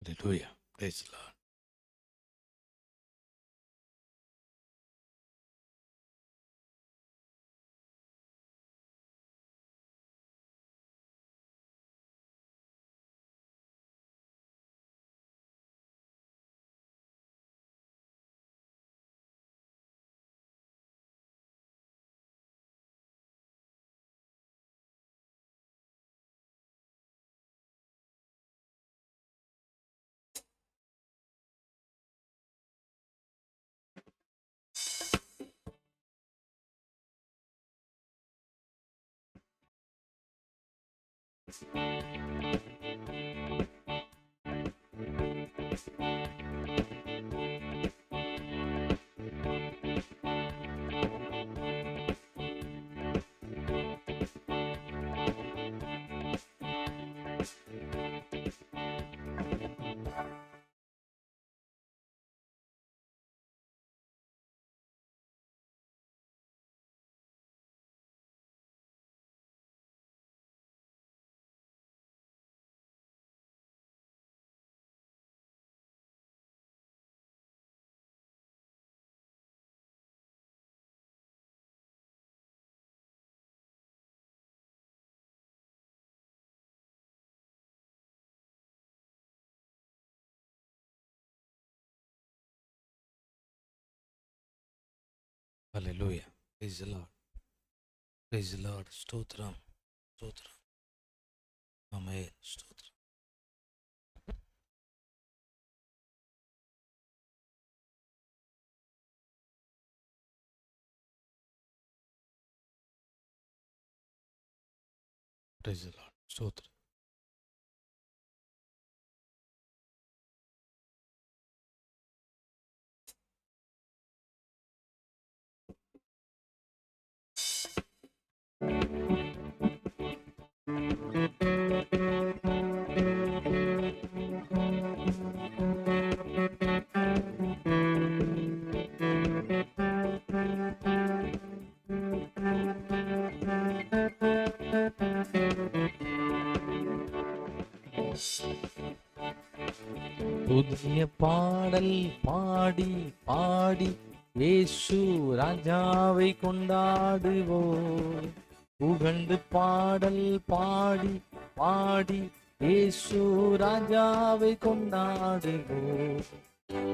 Hallelujah. Praise the Lord. Hallelujah. Praise the Lord. Praise the Lord. Stotram. Stotram. Amen. Stotram. Praise the Lord. Stotram. புதிய பாடல் பாடி பாடி இயேசு ராஜாவை கொண்டாடுவோம். புகழ்ந்து பாடல் பாடி பாடி இயேசு ராஜாவை கொண்டாடுவோம்.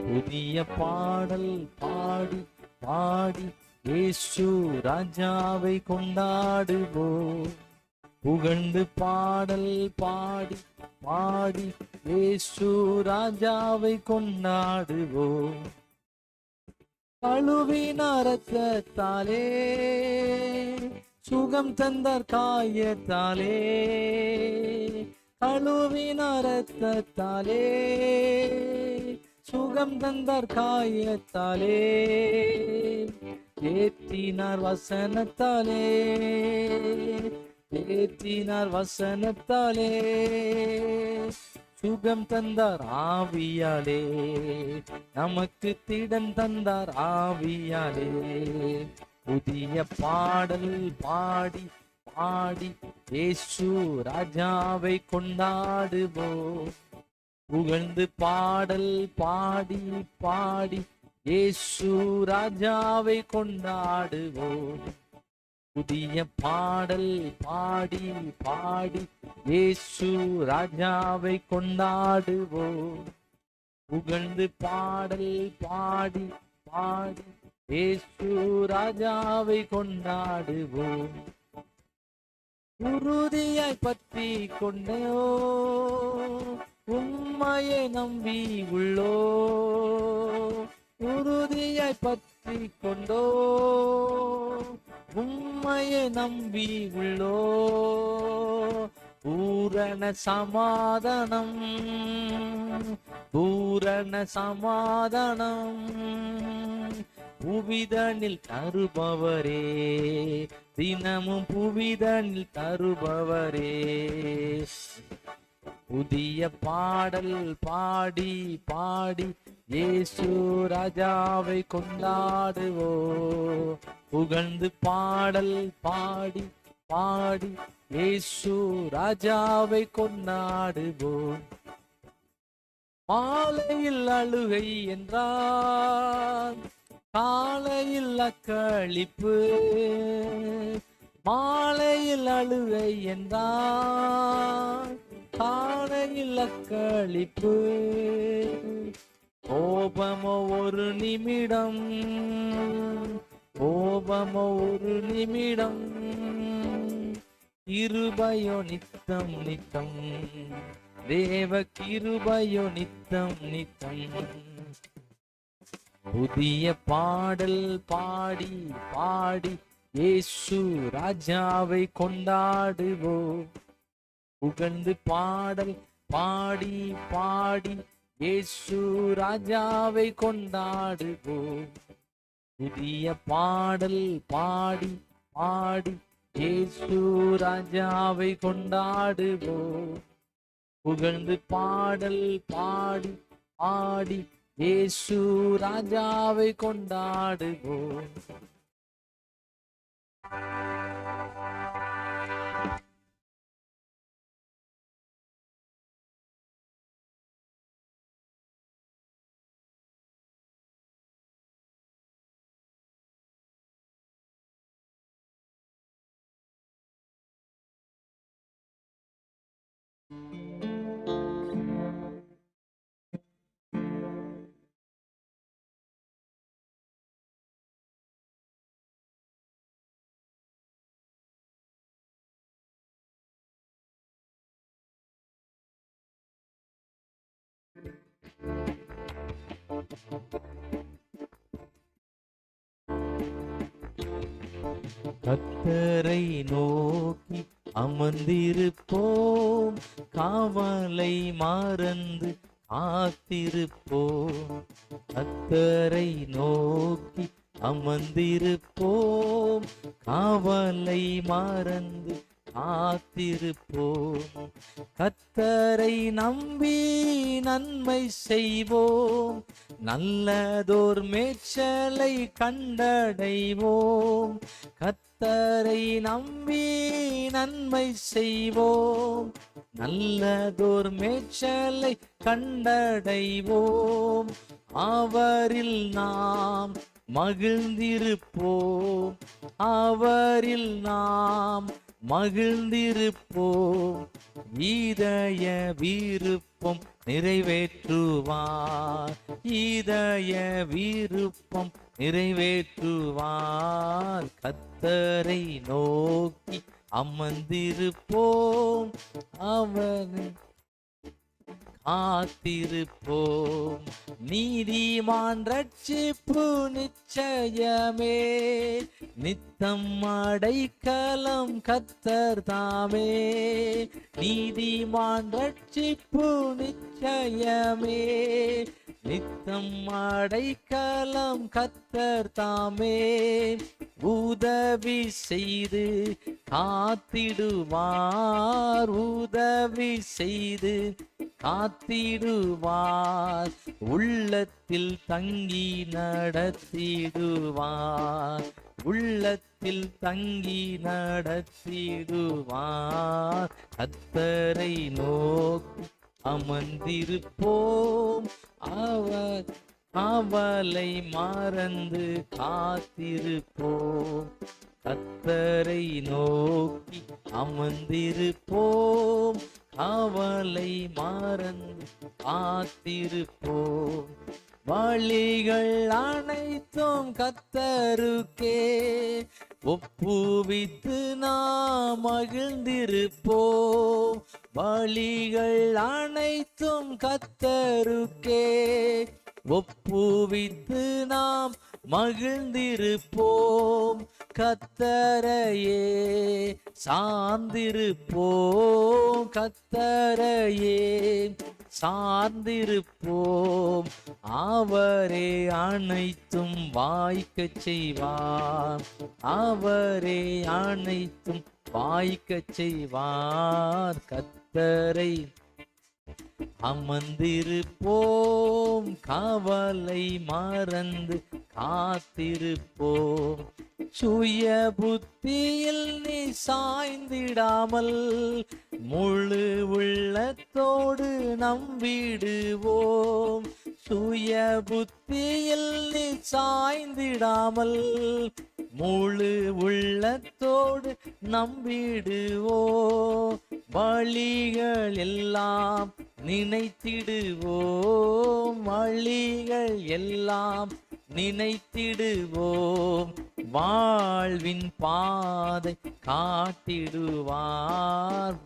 புதிய பாடல் பாடி பாடி இயேசு ராஜாவை கொண்டாடுவோம். புகழ்ந்து பாடல் பாடி பாடி இயேசு ராஜாவை கொண்டாடுவோம். கழுவின இரத்தத்தாலே சுகம் தந்தார் காயத்தாலே, கழுவின இரத்தத்தாலே சுகம் தந்தார் காயத்தாலே, ஏற்றினார் வசனத்தாலே ஏற்றினார் வசனத்தாலே, சுகம் தந்தார் ஆவியாலே, நமக்கு திடன் தந்தார் ஆவியாலே. புதிய பாடல் பாடி பாடி இயேசு ராஜாவை கொண்டாடுவோம். புகழ்ந்து பாடல் பாடி பாடி இயேசு ராஜாவை கொண்டாடுவோம். புதிய பாடல் பாடி பாடி இயேசு ராஜாவை கொண்டாடுவோம். புகழ்ந்து பாடல் பாடி பாடி இயேசு ராஜாவை கொண்டாடுவோம். உறுதியாய் பற்றி கொண்டோ உம்மையை நம்பி உள்ளோ, உறுதியாய் பற்றி கொண்டோ உம்மையை நம்பி உள்ளோ. பூரண சமாதானம் பூரண சமாதானம் புவிதனில் தருபவரே, தினமும் புவிதனில் தருபவரே. புதிய பாடல் பாடி பாடி இயேசு ராஜாவை கொண்டாடுவோம். புகழ்ந்து பாடல் பாடி பாடி இயேசு ராஜாவை கொண்டாடுவோம். மாலையில் அழுகை என்றால் காலையில் அக்களிப்பு. மாலையில் அழுகை என்றால் காலையில் அக்களிப்பு. கோபமோ ஒரு நிமிடம், கோபமோ ஒரு நிமிடம், கிருபையோ நித்தம் நித்தம், தேவ கிருபையோ நித்தம் நித்தம். புதிய பாடல் பாடி பாடி இயேசு ராஜாவை கொண்டாடுவோம். புகழ்ந்து பாடல் பாடி பாடி இயேசு ராஜாவை கொண்டாடுவோம். புதிய பாடல் பாடி பாடி இயேசு ராஜாவை கொண்டாடுவோம். புகழ்ந்து பாடல் பாடி பாடி இயேசு ராஜாவை கொண்டாடுவோம். கர்த்தரை நோக்கி அமர்ந்திருப்போம், காவலை மறந்து காத்திருப்போம். கர்த்தரை நோக்கி அமர்ந்திருப்போம், காவலை மறந்து காத்திருப்போம். கர்த்தரை நம்பி நன்மை செய்வோம், நல்லதோர் மேய்ச்சலை கண்டடைவோம். கர்த்தரை நம்பி நன்மை செய்வோம், நல்லதோர் மேய்ச்சலை கண்டடைவோம். அவரில் நாம் மகிழ்ந்திருப்போம், அவரில் நாம் மகிழ்ந்திருப்போம். இதய விருப்பம் நிறைவேற்றுவார், இதய விருப்பம் நிறைவேற்றுவார். கர்த்தரை நோக்கி அமர்ந்திருப்போம், அவனை காத்திருப்போம். நீதிமான் ரட்சிப்பு நிச்சயமே, நித்தம் அடைக்கலம் கர்த்தர் தாமே. நீதிமான் ரட்சிப்பு நிச்சயமே, நித்தம் அடைக்கலம் கர்த்தர் தாமே. உதவி செய்து காத்திடுவார், உதவி செய்து காத்திடுவார். உள்ளத்தில் தங்கி நடத்திடுவார், உள்ளத்தில் தங்கி நடத்திடுவார். கர்த்தரை நோக்கி அமர்ந்திருப்போம், அவர் காவலை மறந்து காத்திருப்போம். கர்த்தரை நோக்கி அமர்ந்திருப்போம், காவலை மறந்து காத்திருப்போம். வழிகள் அனைத்தும் கர்த்தருக்கே ஒப்புவித்து நாம் மகிழ்ந்திருப்போம். வழிகள் அனைத்தும் கர்த்தருக்கே ஒப்புவித்து நாம் மகிழ்ந்திருப்போம். கர்த்தரையே சார்ந்திருப்போம், கர்த்தரையே சார்ந்திருப்போம். அவரே அனைத்தும் வாய்க்கச் செய்வார், அவரே அனைத்தும் வாய்க்கச் செய்வார். கர்த்தரை அமர்ந்திருப்போம், காவலை மறந்து காத்திருப்போம். சுய புத்தியில் நீ சாய்ந்திடாமல் முழு உள்ளத்தோடு நம்பிடுவோம். சுய புத்தியில் நீ சாய்ந்திடாமல் முழு உள்ளத்தோடு நம்பிடுவோம். வழிகள் எல்லாம் நினைத்திடுவோம், வழிகள் எல்லாம் நினைத்திடுவோம். வாழ்வின் பாதை காட்டிடுவார்,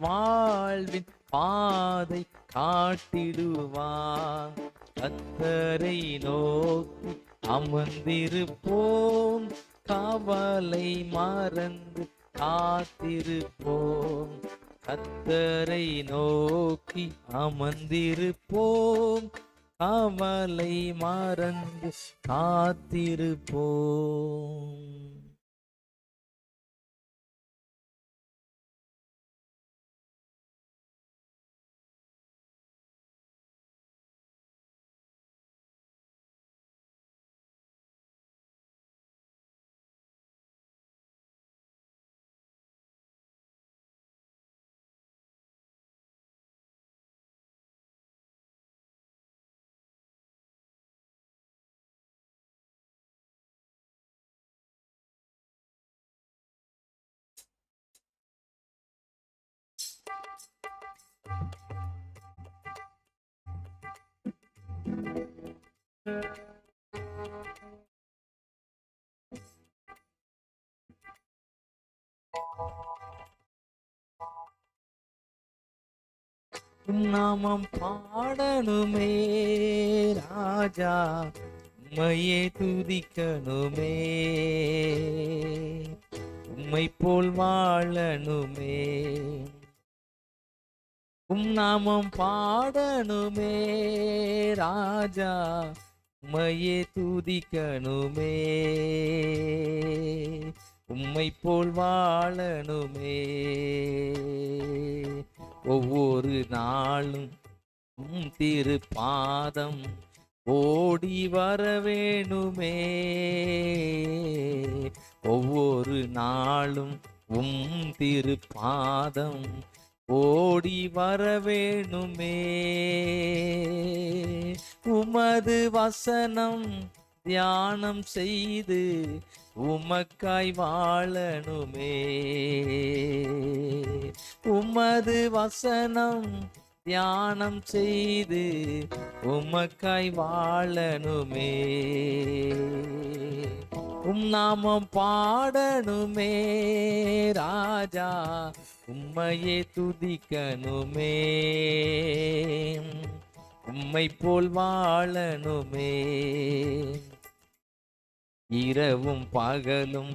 வாழ்வின் பாதை காட்டிடுவார். கர்த்தரை நோக்கி அமர்ந்திருப்போம், கவலை மறந்து காத்திருப்போம். கர்த்தரை நோக்கி அமர்ந்திருப்போம், கவலை மறந்து காத்திருப்போம். நாமம் பாடணுமே ராஜா, உம்மையே துதிக்கணுமே, உம்மை போல் வாழணுமே. நாமம் பாடணுமே ராஜா, உம்மையே துதிக்கணுமே, உம்மை போல் வாழணுமே. ஒவ்வொரு நாளும் திருப்பாதம் ஓடி வர வேணுமே, ஒவ்வொரு நாளும் திருப்பாதம் ஓடி வர வேணுமே. உமது வசனம் தியானம் செய்து உமக்காய் வாழணுமே, உமது வசனம் தியானம் செய்து உமக்காய் வாழணுமே. நாமம் பாடணுமே ராஜா, உம்மையே துதிக்கணுமே, உம்மை போல் வாழணுமே. இரவும் பகலும்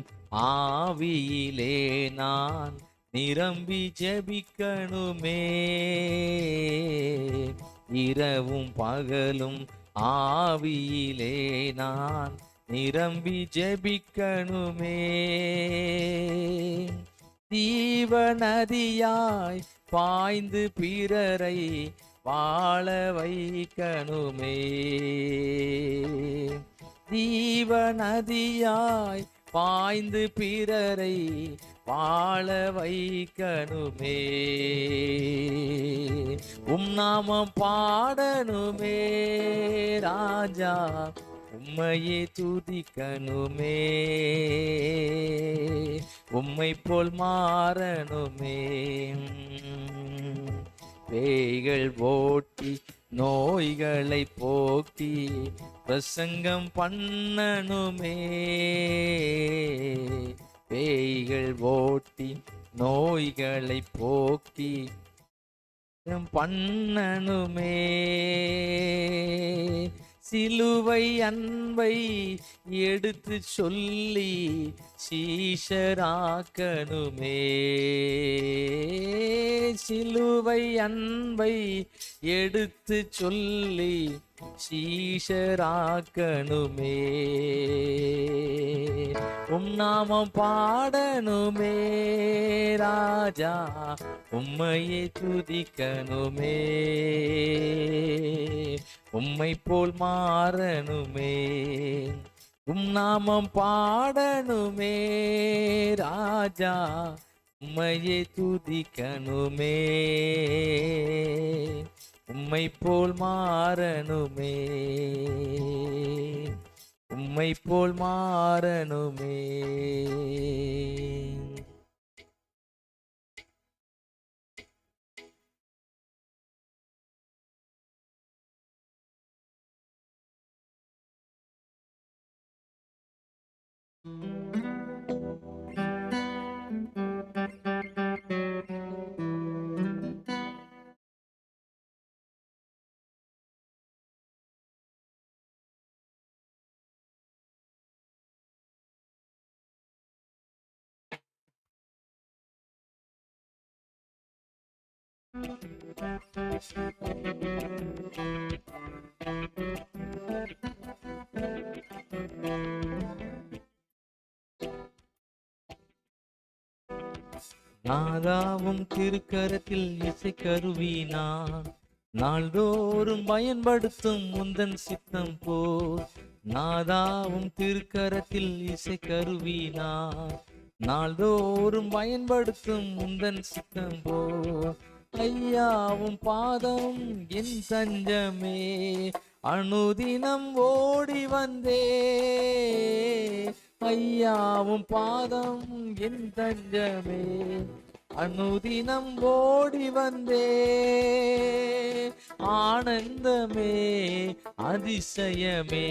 ஆவியிலே நான் நிரம்பி ஜெபிக்கணுமே, இரவும் பகலும் ஆவியிலே நான் நிரம்பி ஜெபிக்கணுமே. ஜீவ நதியாய் பாய்ந்து பிறரை வாழ வைக்கணுமே, ஜீவ நதியாய் பாய்ந்து பிறரை வாழ வைக்கணுமே. நாமம் பாடணுமே ராஜா, உம்மையே துதிக்கணுமே, உம்மை போல் மாறணுமே. பேய்கள் ஓட்டி நோய்களை போக்கி பிரசங்கம் பண்ணணுமே, பேய்கள் ஓட்டி நோய்களை போக்கி பண்ணணுமே. சிலுவை அன்பை எடுத்து சொல்லி சீஷராக்கணுமே, சிலுவை அன்பை எடுத்து சொல்லி சீஷராக்கணுமே. நாமம் பாடணுமே ராஜா, உம்மையே துதிக்கணுமே, உம்மை போல் மாறணுமே. உம் நாமம் பாடணுமே ராஜா, உம்மையே துதிக்கணுமே, உம்மை போல் மாறணுமே, உம்மை போல் மாறணுமே. நாதாவும் திருக்கரத்தில் இசை கருவினான், நாள்தோறும் பயன்படுத்தும் முந்தன் சித்தம் போல். நாதாவும் திருக்கரத்தில் இசை கருவினான், நாள்தோறும் பயன்படுத்தும் முந்தன் சித்தம் போல். ஐயாவும் பாதம் என் தஞ்சமே, அனுதினம் ஓடி வந்தே. ஐயாவும் பாதம் என் தஞ்சமே, அனுதினம் ஓடி வந்தே. ஆனந்தமே அதிசயமே,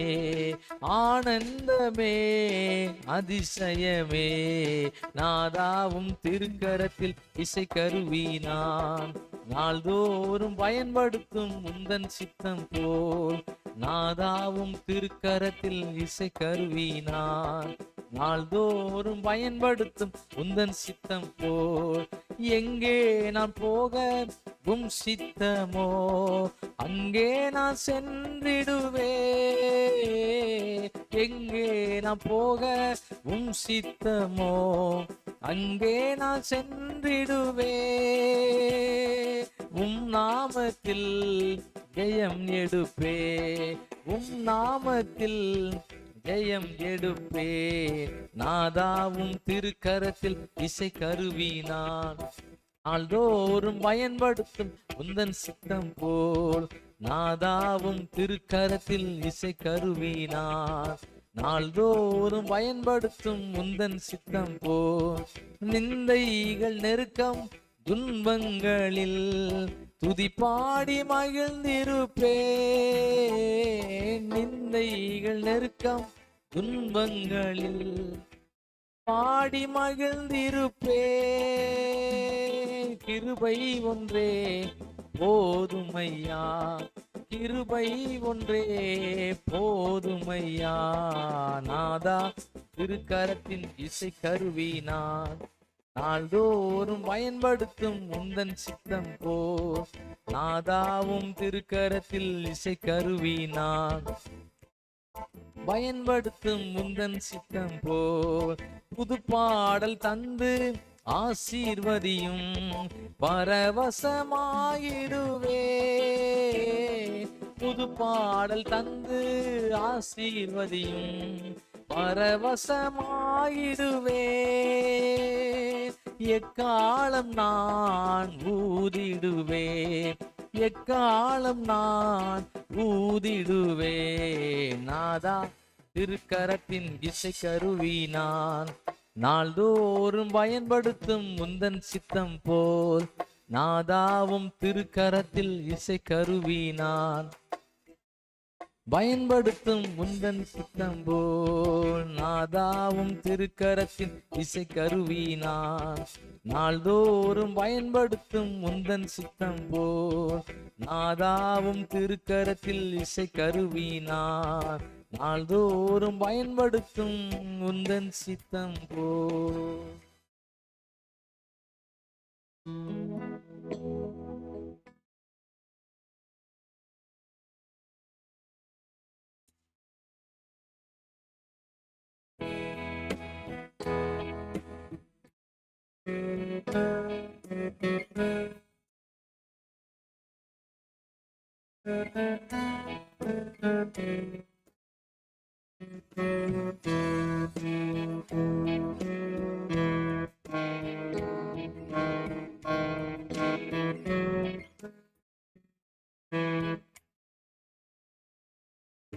ஆனந்தமே அதிசயமே, நாதாவும் திருக்கரத்தில் இசை கருவினான், நாள்தோறும் பயன்படுத்தும் முந்தன் சித்தம் போல். நாதாவும் திருக்கரத்தில் இசை கருவினான், நாள்தோறும் பயன்படுத்தும் உந்தன் சித்தம் போல். எங்கே நான் போக உம் சித்தமோ, அங்கே நான் சென்றிடுவே. எங்கே நான் போக உம் சித்தமோ, அங்கே நான் சென்றிடுவே. உம் நாமத்தில் ஜெயம் எடுப்பே, உம் நாமத்தில் ஜெயம் எடுப்பே. நாதாவும் திருக்கரத்தில் இசை கருவினான், நாள்தோறும் பயன்படுத்தும் உந்தன் சித்தம் போல். நாதாவும் திருக்கரத்தில் இசை கருவினான், நாள்தோறும் பயன்படுத்தும் உந்தன் சித்தம் போல். நிந்தைகள் நெருக்கம் துன்பங்களில் துதி பாடி மகிழ்ந்திருப்பே. நிந்தைகள் நெருக்கம் துன்பங்களில் பாடி மகிழ்ந்திருப்பே. கிருபை ஒன்றே போதுமையா, கிருபை ஒன்றே போதுமையா. நாதா திருக்கரத்தின் இசை கருவினான், நாள்தோறும் பயன்படுத்தும் உந்தன் சித்தம் போல். நாதாவும் திருக்கரத்தில் இசை கருவினான், பயன்படுத்தும் முந்தன் சித்தம் போல். புது பாடல் தந்து ஆசீர்வதியும், பரவசமாயிடுவே. புது பாடல் தந்து ஆசீர்வதியும், பரவசமாயிடுவே. எக்காலம் நான் ஊதிடுவே, எக்காலம் நான் ஊதிடுவே. நாதா திருக்கரத்தின் இசை கருவினான், நாள்தோறும் பயன்படுத்தும் முந்தன் சித்தம் போல். நாதாவும் திருக்கரத்தில் இசை கருவினான், பயன்படுத்தும் முந்தன் சித்தம் போல். நாதாவும் திருக்கரத்தின் இசை கருவினான், நாள்தோறும் பயன்படுத்தும் முந்தன் சித்தம் போல். நாதாவும் திருக்கரத்தில் இசை கருவினான், நாள்தோறும் பயன்படுத்தும் முந்தன் சித்தம் போல்.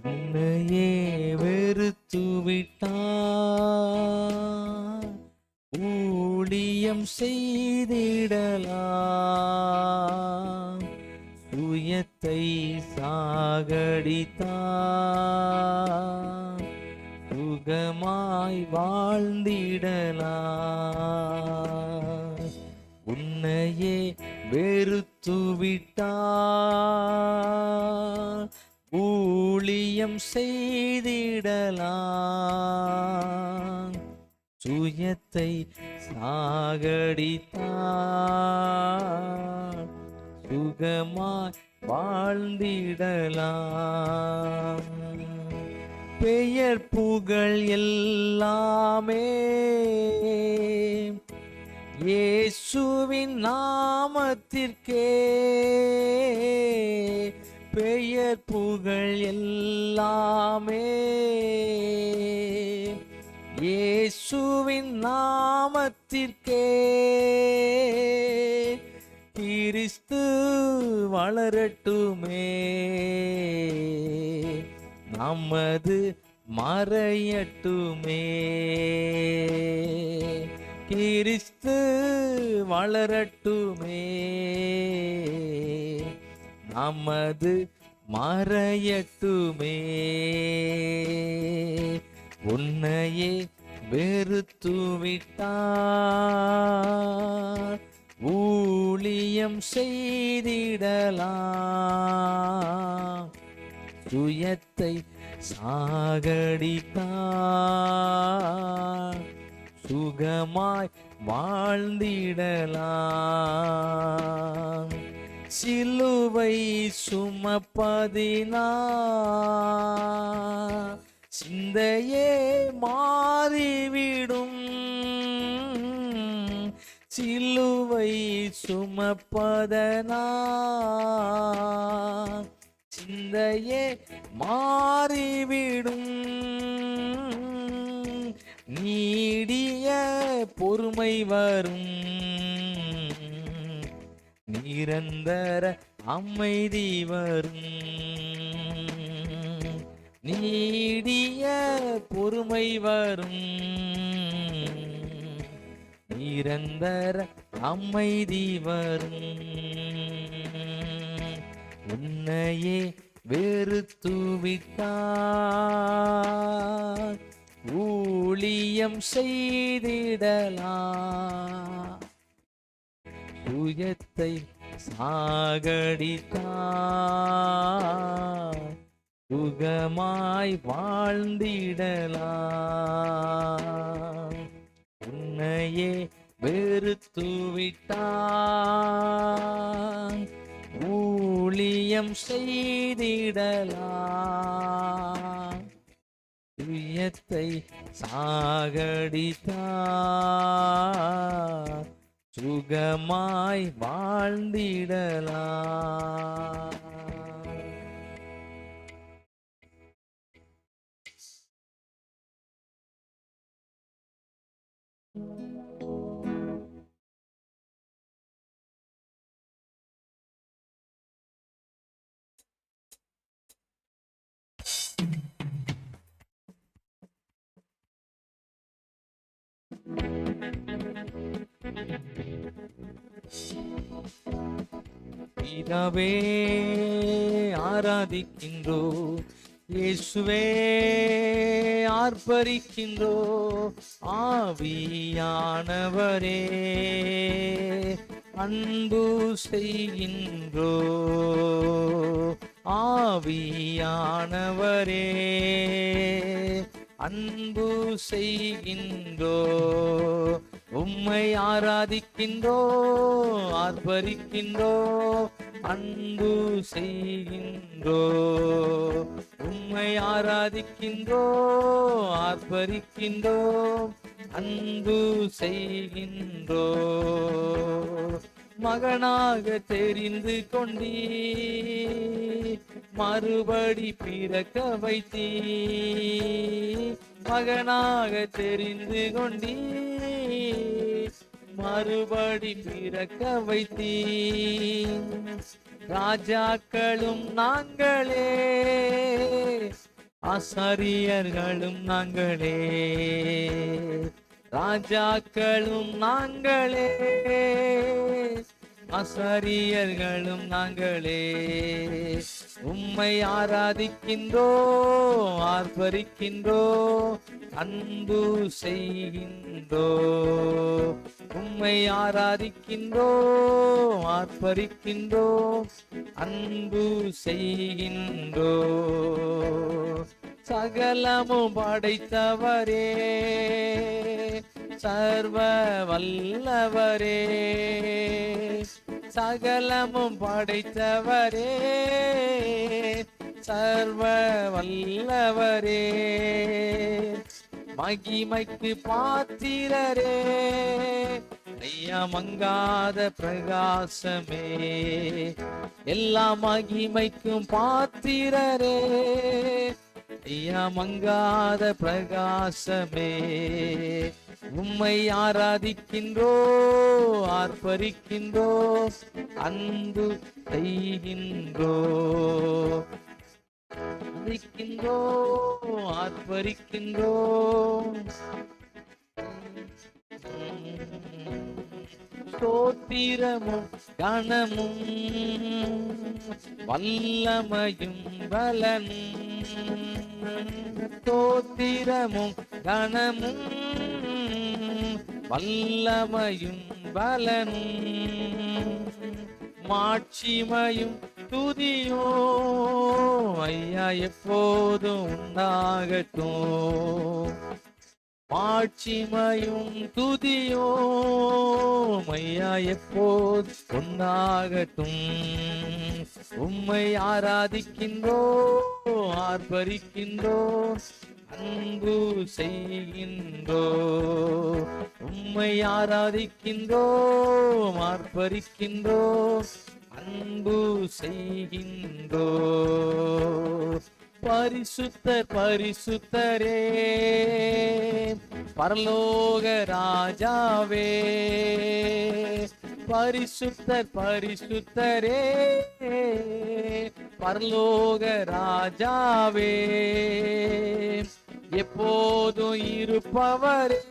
உன்னையே வெறுத்து விட்டார், ஊழியம் செய்திடலாம், சுயத்தை சாகடித்தார், சுகமாய் வாழ்ந்திடலாம். உன்னையே வெறுத்து விட்டார், ஊழியம் செய்திடலாம், சுயத்தை சாகடித்தார், சுகமாய் வாழ்ந்திடலாம். பெயர் புகழ் எல்லாமே இயேசுவின் நாமத்திற்கே, பெயர் புகழ் எல்லாமே இயேசுவின் நாமத்திற்கே. கிறிஸ்து வளரட்டுமே, நமது மறையட்டுமே. கிறிஸ்து வளரட்டுமே, நமது மறையட்டுமே. உன்னையே வெறுத்து விட்டார், ஊழியம் செய்திடலாம், சுயத்தை சாகடித்தார், சுகமாய் வாழ்ந்திடலாம். சிலுவை சுமப்பதினார் சிந்தையே மாறிவிடும், சிலுவை சுமப்பதனார் சிந்தையே மாறிவிடும். நீடிய பொறுமை வரும், நிரந்தர அமைதி வரும். நீடிய பொறுமை வரும், நிரந்தர அமைதி வரும். உன்னையே வெறுத்து விட்டார், ஊழியம் செய்திடலாம், சுயத்தை சாகடித்தார், சுகமாய் வாழ்ந்திடலாம். உன்னையே வெறுத்து விட்டார், ஊழியம் செய்திடலாம், சுயத்தை சாகடித்தார், சுகமாய் வாழ்ந்திடலாம். பிதாவே ஆராதிக்கின்றோ, இயேசுவே ஆர்ப்பரிக்கின்றோ, ஆவியானவரே அன்பு செய்கின்றோ, ஆவியானவரே அன்பு செய்கின்றோ. உம்மை ஆராதிக்கின்றோ, ஆர்ப்பரிக்கின்றோ, அன்பு செய்கின்றோ. உம்மை ஆராதிக்கின்றோ, ஆர்ப்பரிக்கின்றோ, அன்பு செய்கின்றோ. மகனாக தெரிந்து கொண்டீ, மறுபடி பிறக்க வைத்தீ. மகனாக தெரிந்து கொண்டீ, மறுபடி பிறக்க வைத்தீ. ராஜாக்களும் நாங்களே, ஆசாரியர்களும் நாங்களே. ராஜாக்களும் நாங்களே, ஆசாரியர்களும் நாங்களே. உம்மை ஆராதிக்கின்றோ, ஆர்ப்பரிக்கின்றோ, அன்பு செய்கின்றோ. உம்மை ஆராதிக்கின்றோ, ஆர்ப்பரிக்கின்றோ, அன்பு செய்கின்றோ. சகலமும் படைத்தவரே, சர்வ வல்லவரே. சகலமும் படைத்தவரே, சர்வ வல்லவரே. மகிமைக்கு பாத்திரரே, ஐயா மங்காத பிரகாசமே. எல்லா மகிமைக்கும் பாத்திரரே, ஐயா மங்காத பிரகாசமே. உம்மை ஆராதிக்கின்றோ, ஆர்ப்பரிக்கின்றோ, அன்பு செய்கின்றோ. ஆராதிக்கின்றோ, ஆர்ப்பரிக்கின்றோ. ஸ்தோத்திரமும் கனமும் வல்லமையும் பலனும். ஸ்தோத்திரமும் கனமும் வல்லமையும் பலனும். மாட்சிமையும் துதியோ ஐயா எப்போதும் உண்டாகட்டும். மாட்சிமையும் துதியோ ஐயா எப்போது உண்டாகட்டும். உம்மை ஆராதிக்கின்றோ, ஆர்ப்பரிக்கின்றோ, அன்பு செய்கின்றோ. உம்மை ஆராதிக்கின்றோ, ஆர்ப்பரிக்கின்றோ, அன்பு செய்கின்றோ. பரிசுத்தர் பரிசுத்தரே, பரலோக ராஜாவே. பரிசுத்தர் பரிசுத்தரே, பரலோக ராஜாவே. எப்போதும் இருப்பவரே,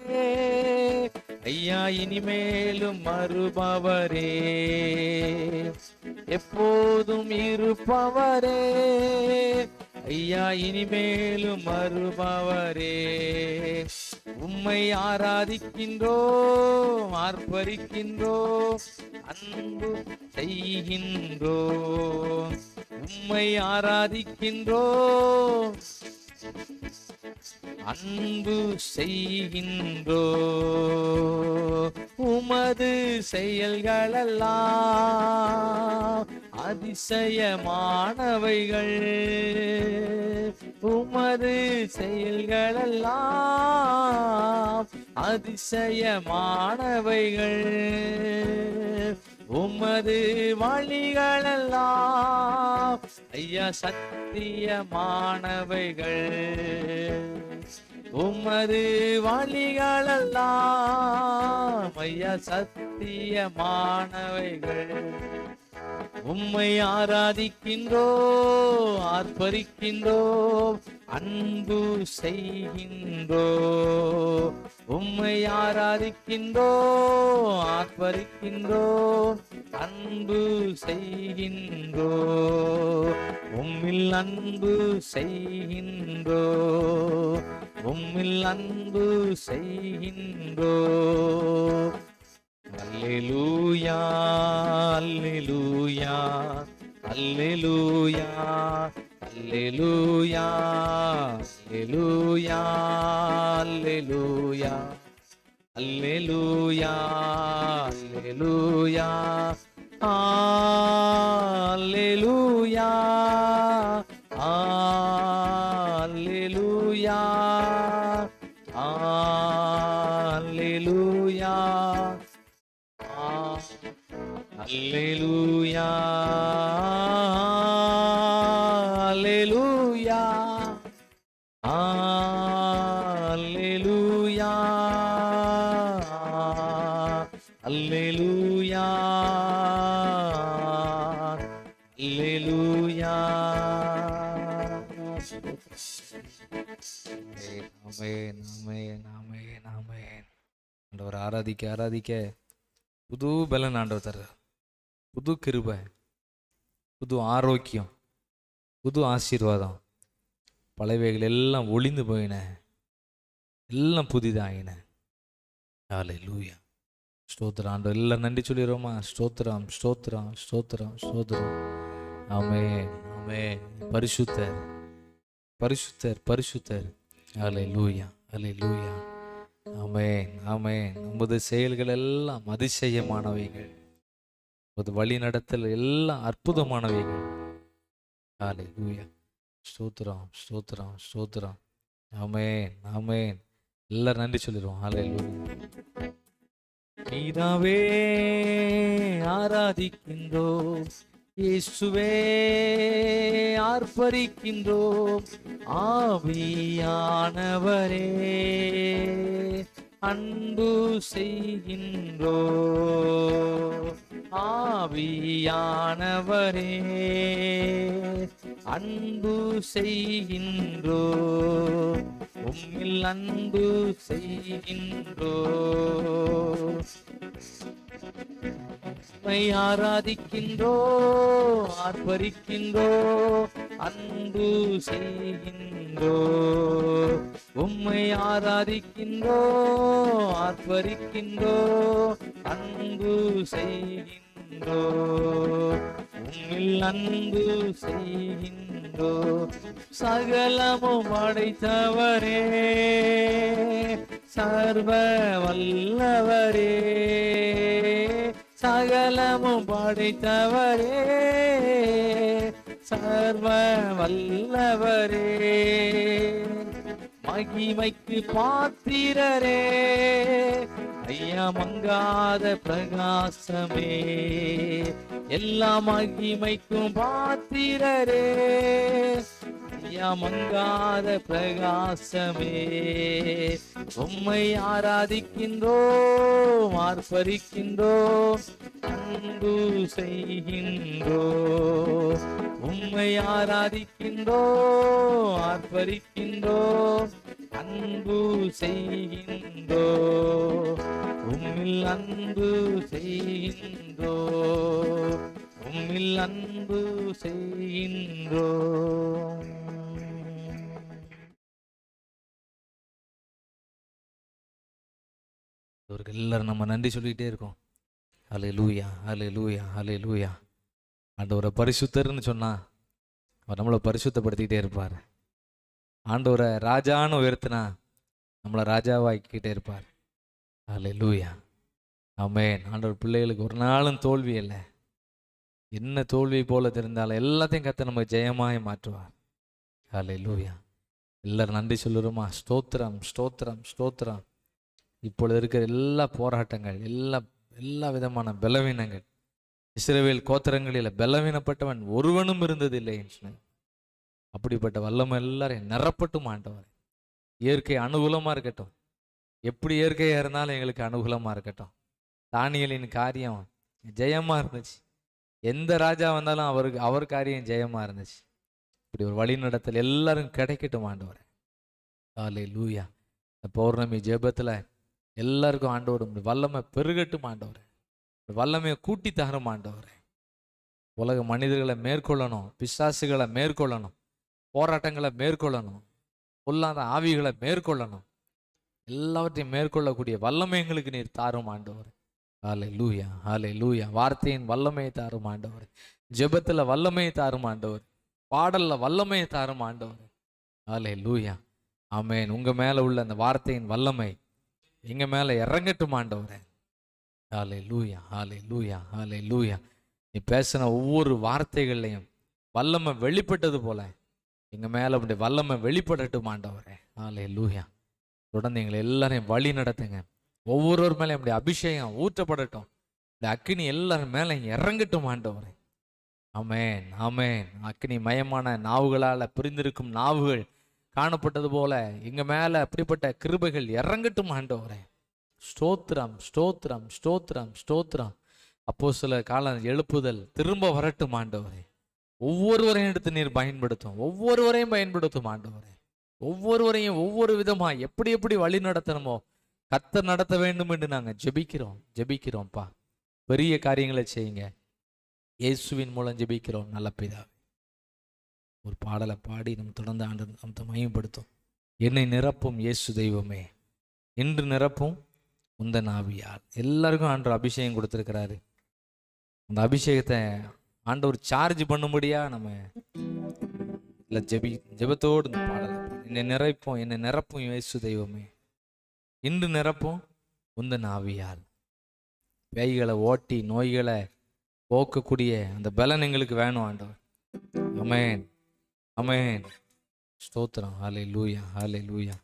ஐயா இனிமேலும் வருபவரே. எப்போதும் இருப்பவரே, ஐயா இனிமேலும் வருபவரே. உம்மை ஆராதிக்கின்றோ, ஆர்ப்பரிக்கின்றோ, அன்பு செய்கின்றோ. உம்மை ஆராதிக்கின்றோ, அன்பு செய்கின்றோ. உமது செயல்களெல்லாம் அதிசயமானவைகள். உமது செயல்களெல்லாம் அதிசயமானவைகள். உமது வழிகளெல்லாம் ஐயா சத்தியமானவைகள். உமது வழிகளெல்லாம் ஐயா சத்தியமானவைகள். உம்மை ஆராதிக்கின்றோ, ஆர்ப்பரிக்கின்றோ, அன்பு செய்கின்றோ. உம்மை ஆராதிக்கின்றோ, ஆர்ப்பரிக்கின்றோ, அன்பு செய்கின்றோ. உம்மில் அன்பு செய்கின்றோ, உம்மில் அன்பு செய்கின்றோ. அல்லேலூயா, அல்லேலூயா, அல்லேலூயா, அல்லேலூயா, அல்லேலூயா, அல்லேலூயா, அல்லேலூயா, அல்லேலூயா, அல்லேலூயா, அல்லேலூயா, அல்லேலூயா, அல்லேலூயா அல்லேலூயா அல்லேலூயா அல்லேலூயா அல்லேலூயா. ஆமென் ஆமென் ஆமென் ஆமென். ஆண்டவரை ஆராதிக்க ஆராதிக்க புது பலன் ஆண்டவர் தர்றார். புது கிருபை, புது ஆரோக்கியம், புது ஆசீர்வாதம். பழையவைகள் எல்லாம் ஒளிந்து போயின, எல்லாம் புதிதாயின. ஹல்லேலூயா. ஸ்தோத்திரம் ஆண்டவர். எல்லாம் நன்றி சொல்லிடுறோமா? ஸ்தோத்திரம் ஸ்தோத்திரம் ஸ்தோத்திரம் ஸ்தோத்திரம். ஆமென் ஆமென். பரிசுத்தர் பரிசுத்தர் பரிசுத்தர். ஹல்லேலூயா ஹல்லேலூயா. ஆமென் ஆமென். உமது செயல்கள் எல்லாம் அதிசயமானவைகள், உமது வழி நடத்தல் எல்லாம் அற்புதமானவைகள். ஹல்லேலூயா. ஸ்தோத்திரம் ஸ்தோத்திரம் ஸ்தோத்திரம். ஆமென் ஆமென். எல்லாரும் நன்றி சொல்லிடுவோம். ஹல்லேலூயா. நீதாவே ஆராதிக்கின்றோம், இயேசுவே ஆர்ப்பரிக்கின்றோம். ஆவியானவரே அன்பு செய்கின்றோம். ஆவியானவரே அன்பு செய்கின்றோம். உம்மில் அன்பு செய்கின்றோம். உம்மை ஆராதிக்கின்றோ, ஆர்ப்பரிக்கின்றோ, அன்பு செய்கின்றோ. உம்மை ஆராதிக்கின்றோ, ஆர்ப்பரிக்கின்றோ, அன்பு செய்கின்றோ. உம்மில் அன்பு செய்கின்றோ. சகலமும் படைத்தவரே, சர்வ வல்லவரே, சகலமும் படைத்தவரே, சர்வ வல்லவரே. மகிமைக்கு பாத்திரரே, ஐயா மங்காத பிரகாசமே. எல்லா மகிமைக்கும் பாத்திரரே, ஐயா மங்காத பிரகாசமே. உம்மை ஆராதிக்கின்றோம், ஆர்ப்பரிக்கின்றோம், அன்பு செய்கின்றோம். உம்மை ஆராதிக்கின்றோம், ஆர்ப்பரிக்கின்றோம், அன்பு செய்கின்றோம். உம்மில் அன்பு செய்கின்றோம். உம்மில் அன்பு செய்கின்றோம். எல்லாரும் நம்ம நன்றி சொல்லிக்கிட்டே இருக்கோம். ஹல்லேலூயா ஹல்லேலூயா ஹல்லேலூயா. ஆண்டவரை பரிசுத்தர்னு சொன்னா அவர் நம்மளை பரிசுத்தப்படுத்திக்கிட்டே இருப்பார். ஆண்டவரை ராஜான்னு உயர்த்தினா நம்மளை ராஜாவாக்கிக்கிட்டே இருப்பார். ஹல்லேலூயா ஆமென். ஆண்டவர் பிள்ளைகளுக்கு ஒரு நாளும் தோல்வி இல்லை. என்ன தோல்வி போல தெரிந்தாலும் எல்லாத்தையும் கத்த நம்ம ஜெயமாய் மாற்றுவார். ஹல்லேலூயா. எல்லாரும் நன்றி சொல்லுறோமா? ஸ்தோத்திரம் ஸ்தோத்திரம் ஸ்தோத்திரம். இப்பொழுது இருக்கிற எல்லா போராட்டங்கள், எல்லா விதமான பலவீனங்கள், இஸ்ரவேல் கோத்திரங்களில் பலவீனப்பட்டவன் ஒருவனும் இருந்ததில்லை. அப்படிப்பட்ட வல்லமை எல்லாரையும் நிரப்பட்டும் ஆண்டவர். இயற்கை அனுகூலமாக இருக்கட்டும். எப்படி இயற்கையாக இருந்தாலும் எங்களுக்கு அனுகூலமாக இருக்கட்டும். தானியலின் காரியம் ஜெயமாக இருந்துச்சு. எந்த ராஜா வந்தாலும் அவர் காரியம் ஜெயமாக இருந்துச்சு. இப்படி ஒரு வழி நடத்தல் எல்லாரும் கிடைக்கட்டும் ஆண்டவர். ஹல்லேலூயா. இந்த பௌர்ணமி ஜெபத்தில் எல்லாருக்கும் ஆண்டவர் வல்லமை பெருகட்டும் ஆண்டவர். வல்லமையை கூட்டி தரும் ஆண்டவர். உலக மனிதர்களை மேற்கொள்ளணும், பிசாசுகளை மேற்கொள்ளணும், போராட்டங்களை மேற்கொள்ளணும், பொல்லாத ஆவிகளை மேற்கொள்ளணும். எல்லாவற்றையும் மேற்கொள்ளக்கூடிய வல்லமை எங்களுக்கு நீர் தாரும் ஆண்டவர். ஹல்லேலூயா ஹல்லேலூயா. வார்த்தையின் வல்லமையை தாரும் ஆண்டவர். ஜெபத்தில் வல்லமையை தாரும் ஆண்டவர். பாடல்ல வல்லமையை தாரும் ஆண்டவர். ஹல்லேலூயா ஆமென். உங்க மேல உள்ள அந்த வார்த்தையின் வல்லமை எங்க மேல இறங்கட்டும் ஆண்டவரே. ஹல்லேலூயா ஹல்லேலூயா ஹல்லேலூயா. நீ பேசின ஒவ்வொரு வார்த்தைகள்லையும் வல்லமை வெளிப்பட்டது போல எங்க மேல அப்படி வல்லமை வெளிப்படட்டும் ஆண்டவரே. ஹல்லேலூயா. தொடர்ந்து எங்களை எல்லாரையும் வழி நடத்துங்க. ஒவ்வொருவர் மேலே அப்படி அபிஷேகம் ஊற்றப்படட்டும். இந்த அக்கினி எல்லாரும் மேல இறங்கட்டும் ஆண்டவரே. ஆமென், ஆமென். அக்கினி மயமான நாவுகளால் பிரிந்திருக்கும் நாவுகள் காணப்பட்டது போல எங்க மேல அப்படிப்பட்ட கிருபைகள் இறங்கட்டும் ஆண்டவரே. ஸ்தோத்திரம், ஸ்தோத்திரம், ஸ்தோத்திரம், ஸ்தோத்திரம். அப்போஸ்தலர் காலம் எழுப்புதல் திரும்ப வரட்டும் ஆண்டவரே. ஒவ்வொருவரையும் எடுத்து நீர் பயன்படுத்தும், ஒவ்வொருவரையும் பயன்படுத்தும் ஆண்டவரே. ஒவ்வொருவரையும் ஒவ்வொரு விதமா எப்படி எப்படி வழி நடத்தணுமோ கர்த்தர் நடத்த வேண்டும் என்று நாங்கள் ஜெபிக்கிறோம்ப்பா. பெரிய காரியங்களை செய்யுங்க. இயேசுவின் மூலம் ஜெபிக்கிறோம் நல்ல பிதாவே. ஒரு பாடலை பாடி நம்ம தொடர்ந்து ஆண்டு நம்ம மையப்படுத்தும். என்னை நிரப்பும் இயேசு தெய்வமே, இன்று நிரப்பும் உந்தன் ஆவியால். எல்லாருக்கும் ஆண்டவர் அபிஷேகம் கொடுத்துருக்கிறாரு. அந்த அபிஷேகத்தை ஆண்டவர் சார்ஜ் பண்ணும்படியா நம்ம இல்லை ஜெபத்தோடு இந்த பாடலை என்னை நிரப்பும் இயேசு தெய்வமே, இன்று நிரப்பும் உந்தன் ஆவியால். பேய்களை ஓட்டி நோய்களை போக்கக்கூடிய அந்த பலன் எங்களுக்கு வேணும் ஆண்டவர். ஆமென், ஆமென். ஸ்தோத்திரம். ஹல்லேலூயா, ஹல்லேலூயா.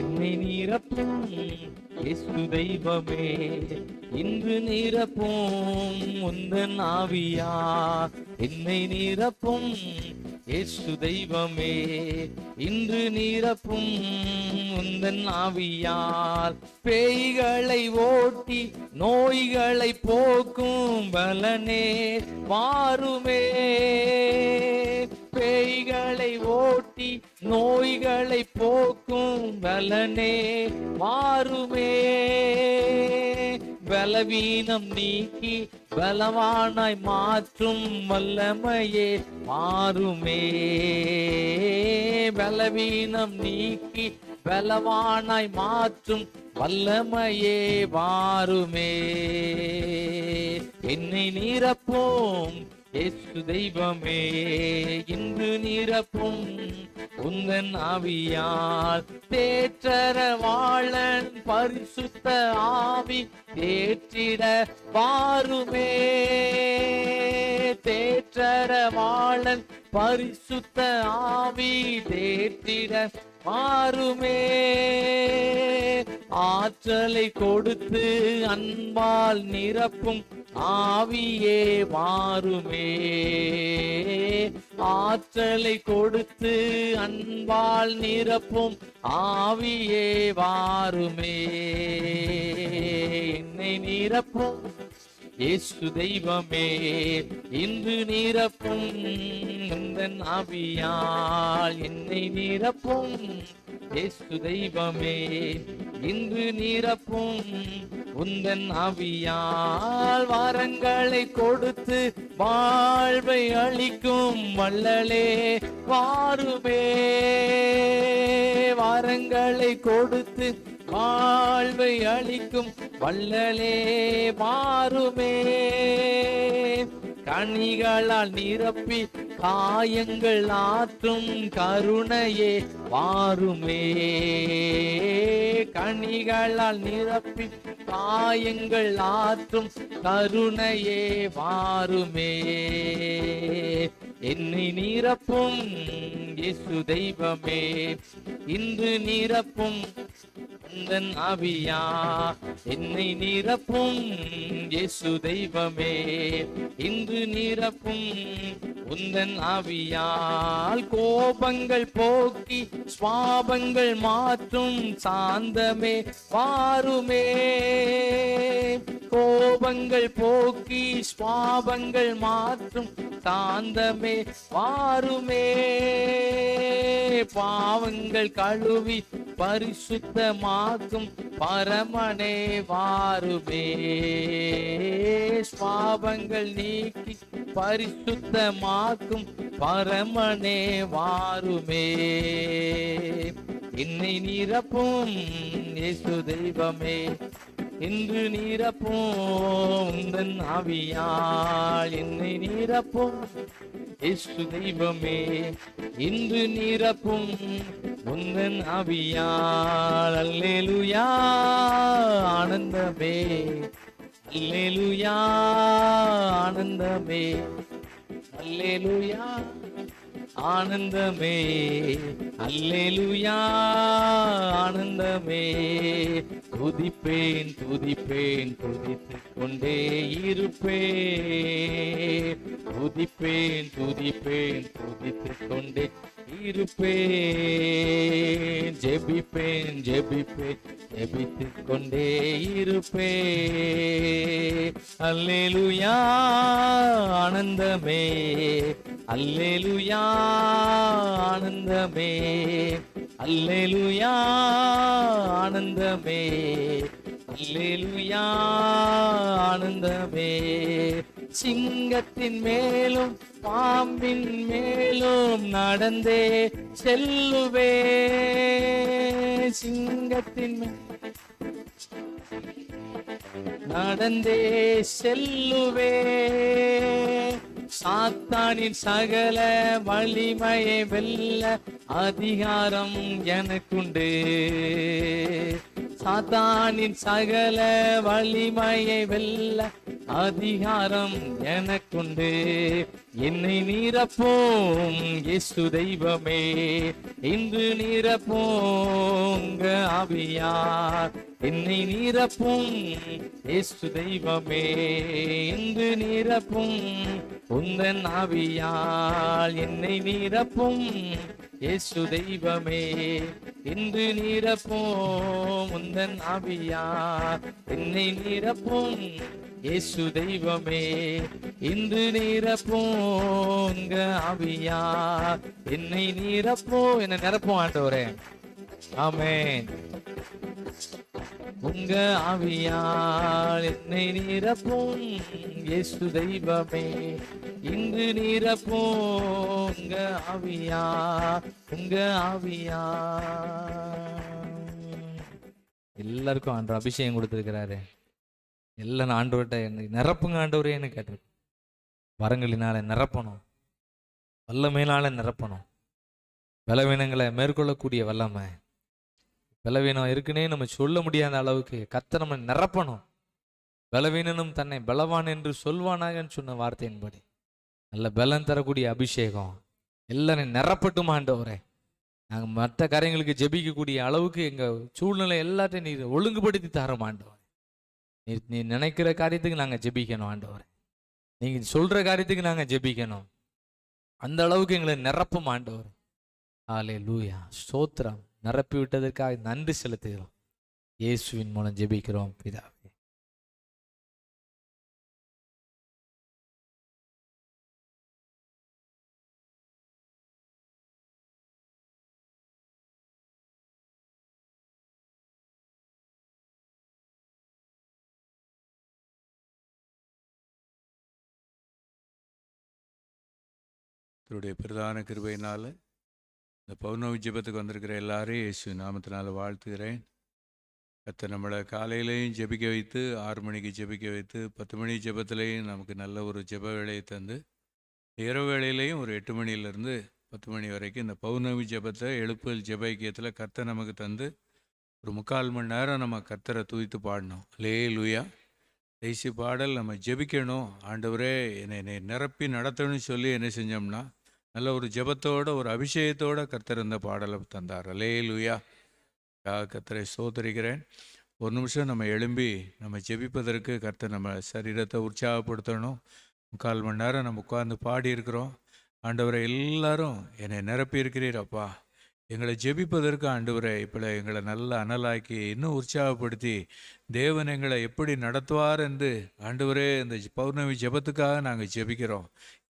என்னை நிரப்பும் இயேசு தெய்வமே, இன்று நிரப்பும் உந்தன் ஆவியா. என்னை நிரப்பும் இயேசு தெய்வமே, இன்று நிரப்பும் உந்தன் ஆவியால். பேய்களை ஓட்டி நோய்களை போக்கும் பலனே வாருமே. பேய்களை ஓட்டி நோய்களை போக்கும் பலனே வாருமே. பலவீனம் நீக்கி பலவானாய் மாற்றும் வல்லமையே வாருமே. பலவீனம் நீக்கி பலவானாய் மாற்றும் வல்லமையே வாருமே. என்னை நிரப்பும் இயேசு தெய்வமே, இன்று நிரப்பும் உந்தன் ஆவியால். தேற்றர வாழன் பரிசுத்த ஆவி தேற்றிட வாருமே. தேற்றர வாழன் பரிசுத்த ஆவி தேற்றிட வாருமே. ஆற்றலை கொடுத்து அன்பால் நிரப்பும் ஆவியே வாருமே. ஆற்றலை கொடுத்து அன்பால் நிரப்பும் ஆவியே வாருமே. என்னை நிரப்பும் இயேசு தெய்வமே, இன்று நிரப்பும் உந்தன் ஆவியால். என்னை நிரப்பும் இயேசு தெய்வமே, இன்று நிரப்பும் உந்தன் ஆவியால். வரங்களை கொடுத்து வாழ்வை அளிக்கும் வள்ளலே வாருமே. வரங்களை கொடுத்து வாழ்வை அளிக்கும் வள்ளலே வாருமே. கனிகளால் நிரப்பி காயங்கள் ஆற்றும் கருணையே வாருமே. கனிகளால் நிரப்பி காயங்கள் ஆற்றும் கருணையே வாருமே. என்னை நிரப்பும் இயேசு தெய்வமே, இன்று நிரப்பும் உந்தன் ஆவியா. என்னை நிரப்பும் இயேசு தெய்வமே, இன்று நிரப்பும் உந்தன் ஆவியால். கோபங்கள் போக்கி சுவாபங்கள் மாற்றும் சாந்தமே வாருமே. கோபங்கள் போக்கி சுவாபங்கள் மாற்றும் சாந்தமே வாருமே. பாவங்கள் கழுவி பரிசுத்தமாக்கும் பரமனே வாருமே. பாவங்கள் நீக்கி பரிசுத்தமாக்கும் பரமனே வாருமே. என்னை நிரப்பும் இயேசு தெய்வமே, இன்று நிரப்பும் உந்தன் ஆவியால். என்னை நிரப்பும் இயேசு தெய்வமே, இன்று நிரப்பும் உந்தன் ஆவியால். அல்லேலூயா ஆனந்தமே, அல்லேலூயா ஆனந்தமே, அல்லேலூயா ஆனந்தமே. அல்லேலூயா ஆனந்தமே. துதிப்பேன் துதிப்பேன் துதித்துக் கொண்டே இருப்பேன். துதிப்பேன் துதிப்பேன் துதித்துக் கொண்டே இருப்பேன். ஜெபிப்பேன் ஜெபிப்பேன் ஜெபித்துக் கொண்டே இருப்பேன். அல்லேலூயா ஆனந்தமே. அல்லேலூயா ஆனந்தமே. அல்லேலூயா ஆனந்தமே. அல்லேலூயா ஆனந்தமே. சிங்கத்தின் மேலும் பாம்பின் மேலும் நடந்தே செல்லுவே. சிங்கத்தின் நடந்தே செல்லுவே. சாத்தானின் சகல வலிமையை வெல்ல அதிகாரம் எனக்குண்டு. சாத்தானின் சகல வலிமையை வெல்ல அதிகாரம் எனக்குண்டு. என்னை நீரப்போம் இயேசு தெய்வமே. இன்று நீரப்போங்க ஆவியார். என்னை நீரப்பும் இயேசு தெய்வமே. இன்று நீரப்பும் உந்தன் ஆவியால். என்னை நீரப்பும் இயேசு தெய்வமே. இன்று நீரப்பும் உந்தன் ஆவியால். என்னை நீரப்பும் இயேசு தெய்வமே. இன்று நீரப்பும் உங்க ஆவியால். என்னை நீரப்பும். என்னை நிரப்பும் ஆண்டவரே. ஆமென். உங்க ஆவியால் என்னை நீரப்பும் இயேசு தெய்வமே. இன்று நீரப்பும் உங்க ஆவியால். உங்க ஆவியால். எல்லாருக்கும் ஆண்டவர் அபிஷேகம் கொடுத்திருக்கிறாரு. எல்லாம் ஆண்டவர்கிட்ட என்னை நிரப்புங்க ஆண்டவரேன்னு கேட்டிருக்கேன். வரங்களினால நிரப்பணும், வல்லமையினால நிரப்பணும். பலவீனங்களை மேற்கொள்ளக்கூடிய வல்லமை. பலவீனம் இருக்குன்னே நம்ம சொல்ல முடியாத அளவுக்கு கர்த்தர் நம்ம நிரப்பணும். பலவீனனும் தன்னை பலவான் என்று சொல்வானாகன்னு சொன்ன வார்த்தையின்படி நல்ல பலம் தரக்கூடிய அபிஷேகம் எல்லாரும் நிரப்பட்டும் ஆண்டவரே. நாங்கள் மற்ற காரியங்களுக்கு ஜெபிக்கக்கூடிய அளவுக்கு எங்கள் சூழ்நிலை எல்லாத்தையும் நீர் ஒழுங்குபடுத்தி தரோம் ஆண்டவரே. நீ நினைக்கிற காரியத்துக்கு நாங்கள் ஜெபிக்கணும் ஆண்டவரே. நீங்கள் சொல்கிற காரியத்துக்கு நாங்கள் ஜெபிக்கணும். அந்த அளவுக்கு எங்களை நிரப்பும் ஆண்டவரே. ஹல்லேலூயா. ஸ்தோத்திரம். நிரப்பி விட்டதற்காக நன்றி செலுத்துகிறோம். இயேசுவின் மூலம் ஜெபிக்கிறோம் பிதாவே. அவருடைய பிரதான கிருபையினால் இந்த பௌர்ணமி ஜெபத்துக்கு வந்திருக்கிற எல்லாரையும் இயேசு நாமத்தினால் வாழ்த்துகிறேன். கர்த்தர் நம்மளை காலையிலையும் ஜெபிக்க வைத்து 6 மணிக்கு ஜெபிக்க வைத்து 10 மணி ஜெபத்திலையும் நமக்கு நல்ல ஒரு ஜெப வேலையை தந்து இரவு வேளையிலையும் ஒரு 8 மணிலேருந்து 10 மணி வரைக்கும் இந்த பௌர்ணமி ஜெபத்தை எழுப்புதல் ஜெப ஐக்கியத்தில் கர்த்தர் நமக்கு தந்து ஒரு 3/4 மணி நேரம் நம்ம கர்த்தரை துதித்து பாடணும். அல்லேலூயா. தேசிய பாடல் நம்ம ஜெபிக்கணும். ஆண்டவரே என்னை நிரப்பி நடத்தணும்னு சொல்லி என்ன செஞ்சோம்னா நல்ல ஒரு ஜெபத்தோட ஒரு அபிஷேகத்தோட கர்த்தர் இந்த பாடலை தந்தார். அல்லேலூயா. கர்த்தரை ஸ்தோத்திரிக்கிறேன். ஒரு நிமிஷம் நம்ம எழும்பி நம்ம ஜெபிப்பதற்கு கர்த்தர் நம்ம சரீரத்தை உற்சாகப்படுத்தணும். 3/4 மணி நேரம் நம்ம உட்கார்ந்து பாடியிருக்கிறோம். ஆண்டவரை எல்லாரும் என்னை நிரப்பி இருக்கிறீரப்பா. எங்களை ஜெபிப்பதற்கு ஆண்டவரை இப்போ எங்களை நல்ல அனலாக்கி இன்னும் உற்சாகப்படுத்தி தேவன் எங்களை எப்படி நடத்துவார் என்று ஆண்டவரே இந்த பௌர்ணமி ஜெபத்துக்காக நாங்கள் ஜெபிக்கிறோம்.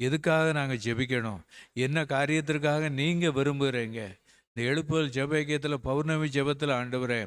எதுக்காக நாங்கள் ஜெபிக்கணும், என்ன காரியத்திற்காக நீங்கள் விரும்புகிறீங்க? இந்த எழுப்புதல் ஜெப ஐக்கியத்தில் பௌர்ணமி ஜெபத்தில் ஆண்டவரே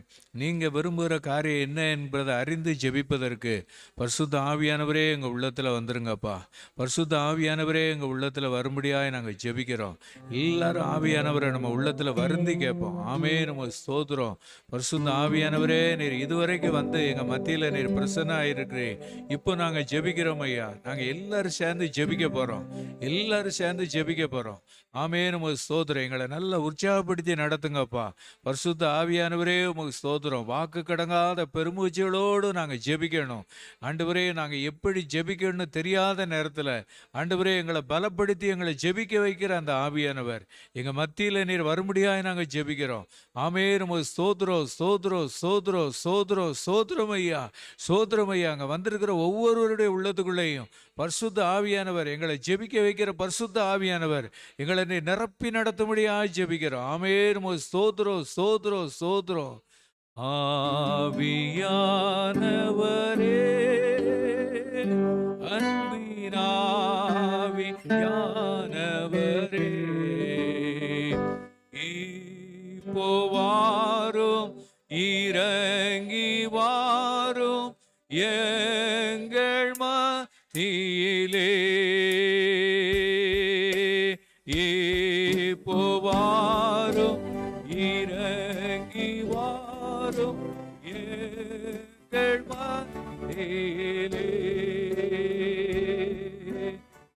நீங்கள் விரும்புகிற காரியம் என்ன என்பதை அறிந்து ஜெபிப்பதற்கு பரிசுத்த ஆவியானவரே எங்கள் உள்ளத்தில் வந்துருங்கப்பா. பரிசுத்த ஆவியானவரே எங்கள் உள்ளத்தில் வரும்படியாக நாங்கள் ஜெபிக்கிறோம். எல்லாரும் ஆவியானவரை நம்ம உள்ளத்தில் வருந்தி கேட்போம். ஆமே நம்ம ஸ்தோத்திரம். பரிசுத்த ஆவியானவரே நீர் இதுவரைக்கும் வந்து எங்கள் மத்தியில் நீர் பிரசன்னம் ஆகிருக்கிறீர். இப்போ நாங்கள் ஜெபிக்கிறோம் ஐயா. நாங்கள் எல்லாரும் சேர்ந்து ஜெபிக்க போகிறோம். எல்லாரும் சேர்ந்து ஜெபிக்க போகிறோம். ஆமே நம்ம ஸ்தோத்திரம். எங்களை நல்ல உற்சாகப்படுத்தி பலப்படுத்தி நடத்துங்கப்பா. பரிசுத்த ஆவியானவரே உமக்கு ஸ்தோத்திரம். வாக்கு கடங்காத பெருமூச்சுகளோடு நாங்கள் ஜெபிக்கணும் ஆண்டவரே. நாங்கள் எப்படி ஜெபிக்கணும்னு தெரியாத நேரத்தில் ஆண்டவரே எங்களை பலப்படுத்தி எங்களை ஜெபிக்க வைக்கிற அந்த ஆவியானவர் எங்கள் மத்தியில் நீர் வரும்படியாக நாங்கள் ஜெபிக்கிறோம். ஆமென். உமக்கு ஸ்தோத்திரம், ஸ்தோத்திரம், ஸ்தோத்திரம், ஸ்தோத்திரம், ஸ்தோத்திரம் ஐயா, ஸ்தோத்திரம் ஐயா. அங்கே வந்திருக்கிற ஒவ்வொருவருடைய உள்ளத்துக்குள்ளேயும் பரிசுத்த ஆவியானவர், எங்களை ஜெபிக்க வைக்கிற பரிசுத்த ஆவியானவர் எங்களை நீ நிரப்பி நடத்தும்படியாக ஜெபிக்கிறோம். ஆமென். உமக்கு ஸ்தோத்திரம், ஸ்தோத்திரம், ஸ்தோத்திரம். ஆவியானவரே, அன்பினாவியானவரே, இப்போ வாரும், இறங்கி வாரும் எங்கள் மத்தியிலே. இப்போ வாரும், இறங்கி வாரும் எங்கள் மத்தியிலே.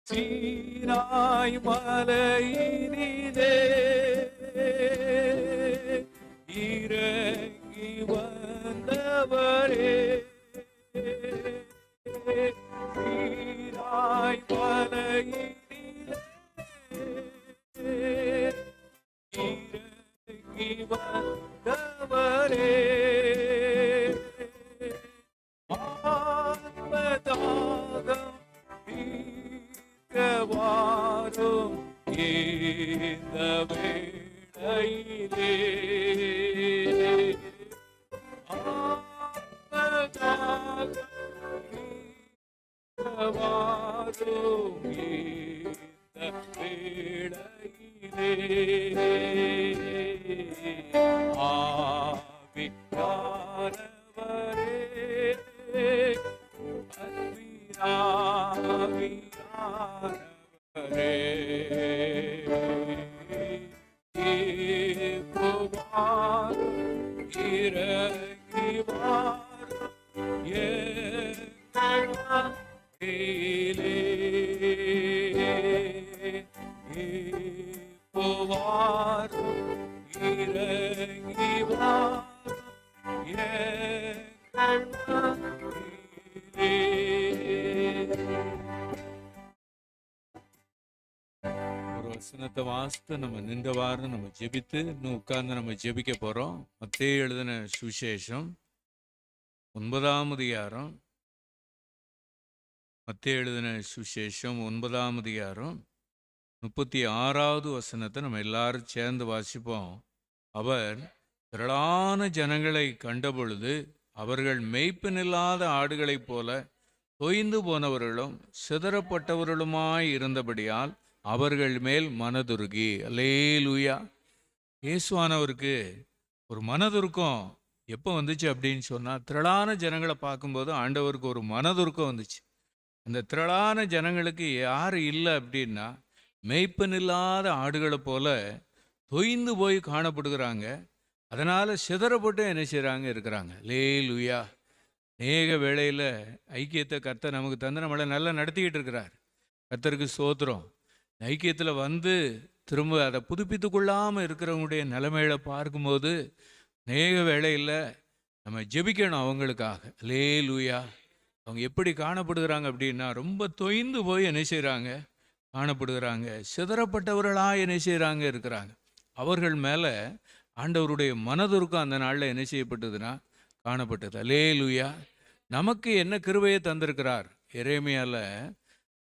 சீனாய் மலையினிலே இறங்கி வந்தவரே, சீனாய் மலையினிலே இறங்கி வந்தவரே, ஆத்மதாகம் வாரும் இந்த வேளையிலே. ஆத்மதாகம் வாரும் இந்த வேளையிலே. ஆவியானவரே, அன்பினாவியானவரே, இப்போ வாரும், இறங்கி வாரும் எங்கள் மத்தியிலே. இப்போ வாரும், இறங்கி வாரும் எங்கள் மத்தியிலே. ஒரு வசனத்தை வாசித்து நம்ம நின்றவாறு நம்ம ஜெபித்து இன்னும் உட்கார்ந்து நம்ம ஜெபிக்க போறோம். மத்தேயு எழுதின சுவிசேஷம் 9ஆம் அதிகாரம், மத்தேயு எழுதின சுவிசேஷம் 9ஆம் அதிகாரம் 36வது வசனத்தை நம்ம எல்லாரும் சேர்ந்து வாசிப்போம். அவர் திரளான ஜனங்களை கண்டபொழுது அவர்கள் மேய்ப்பனில்லாத ஆடுகளைப் போல தொய்ந்து போனவர்களும் சிதறப்பட்டவர்களுமாய் இருந்தபடியால் அவர்கள் மேல் மனதுருகி. அல்லேலூயா. இயேசுவானவருக்கு ஒரு மனதுருக்கம் எப்போ வந்துச்சு அப்படின்னு சொன்னால், திரளான ஜனங்களை பார்க்கும்போது ஆண்டவருக்கு ஒரு மனதுருக்கம் வந்துச்சு. அந்த திரளான ஜனங்களுக்கு யார் இல்லை அப்படின்னா, மேய்ப்பன் இல்லாத ஆடுகளை போல தொய்ந்து போய் காணப்படுகிறாங்க. அதனால் சிதறப்பட்டு என்ன செய்கிறாங்க இருக்கிறாங்க. அல்லேலூயா. அநேக வேளையில் ஐக்கியத்தை கர்த்தர் நமக்கு தந்து நம்மளை நல்லா நடத்திக்கிட்டு இருக்கிறார். கர்த்தருக்கு ஸ்தோத்திரம். ஐக்கியத்தில் வந்து திரும்ப அதை புதுப்பித்து கொள்ளாமல் இருக்கிறவங்களுடைய நிலைமையில பார்க்கும்போது அநேக வேளையில் நம்ம ஜெபிக்கணும் அவங்களுக்காக. அல்லேலூயா. அவங்க எப்படி காணப்படுகிறாங்க அப்படின்னா, ரொம்ப தொய்ந்து போய் என்ன செய்கிறாங்க காணப்படுகிறாங்க. சிதறப்பட்டவர்களாக என்ன செய்கிறாங்க இருக்கிறாங்க. அவர்கள் மேலே ஆண்டவருடைய மனதுருக்கம் அந்த நாளில் என்ன செய்யப்பட்டதுன்னா காணப்பட்டது. அல்லேலூயா. நமக்கு என்ன கிருபையை தந்திருக்கிறார். எரேமியாவில்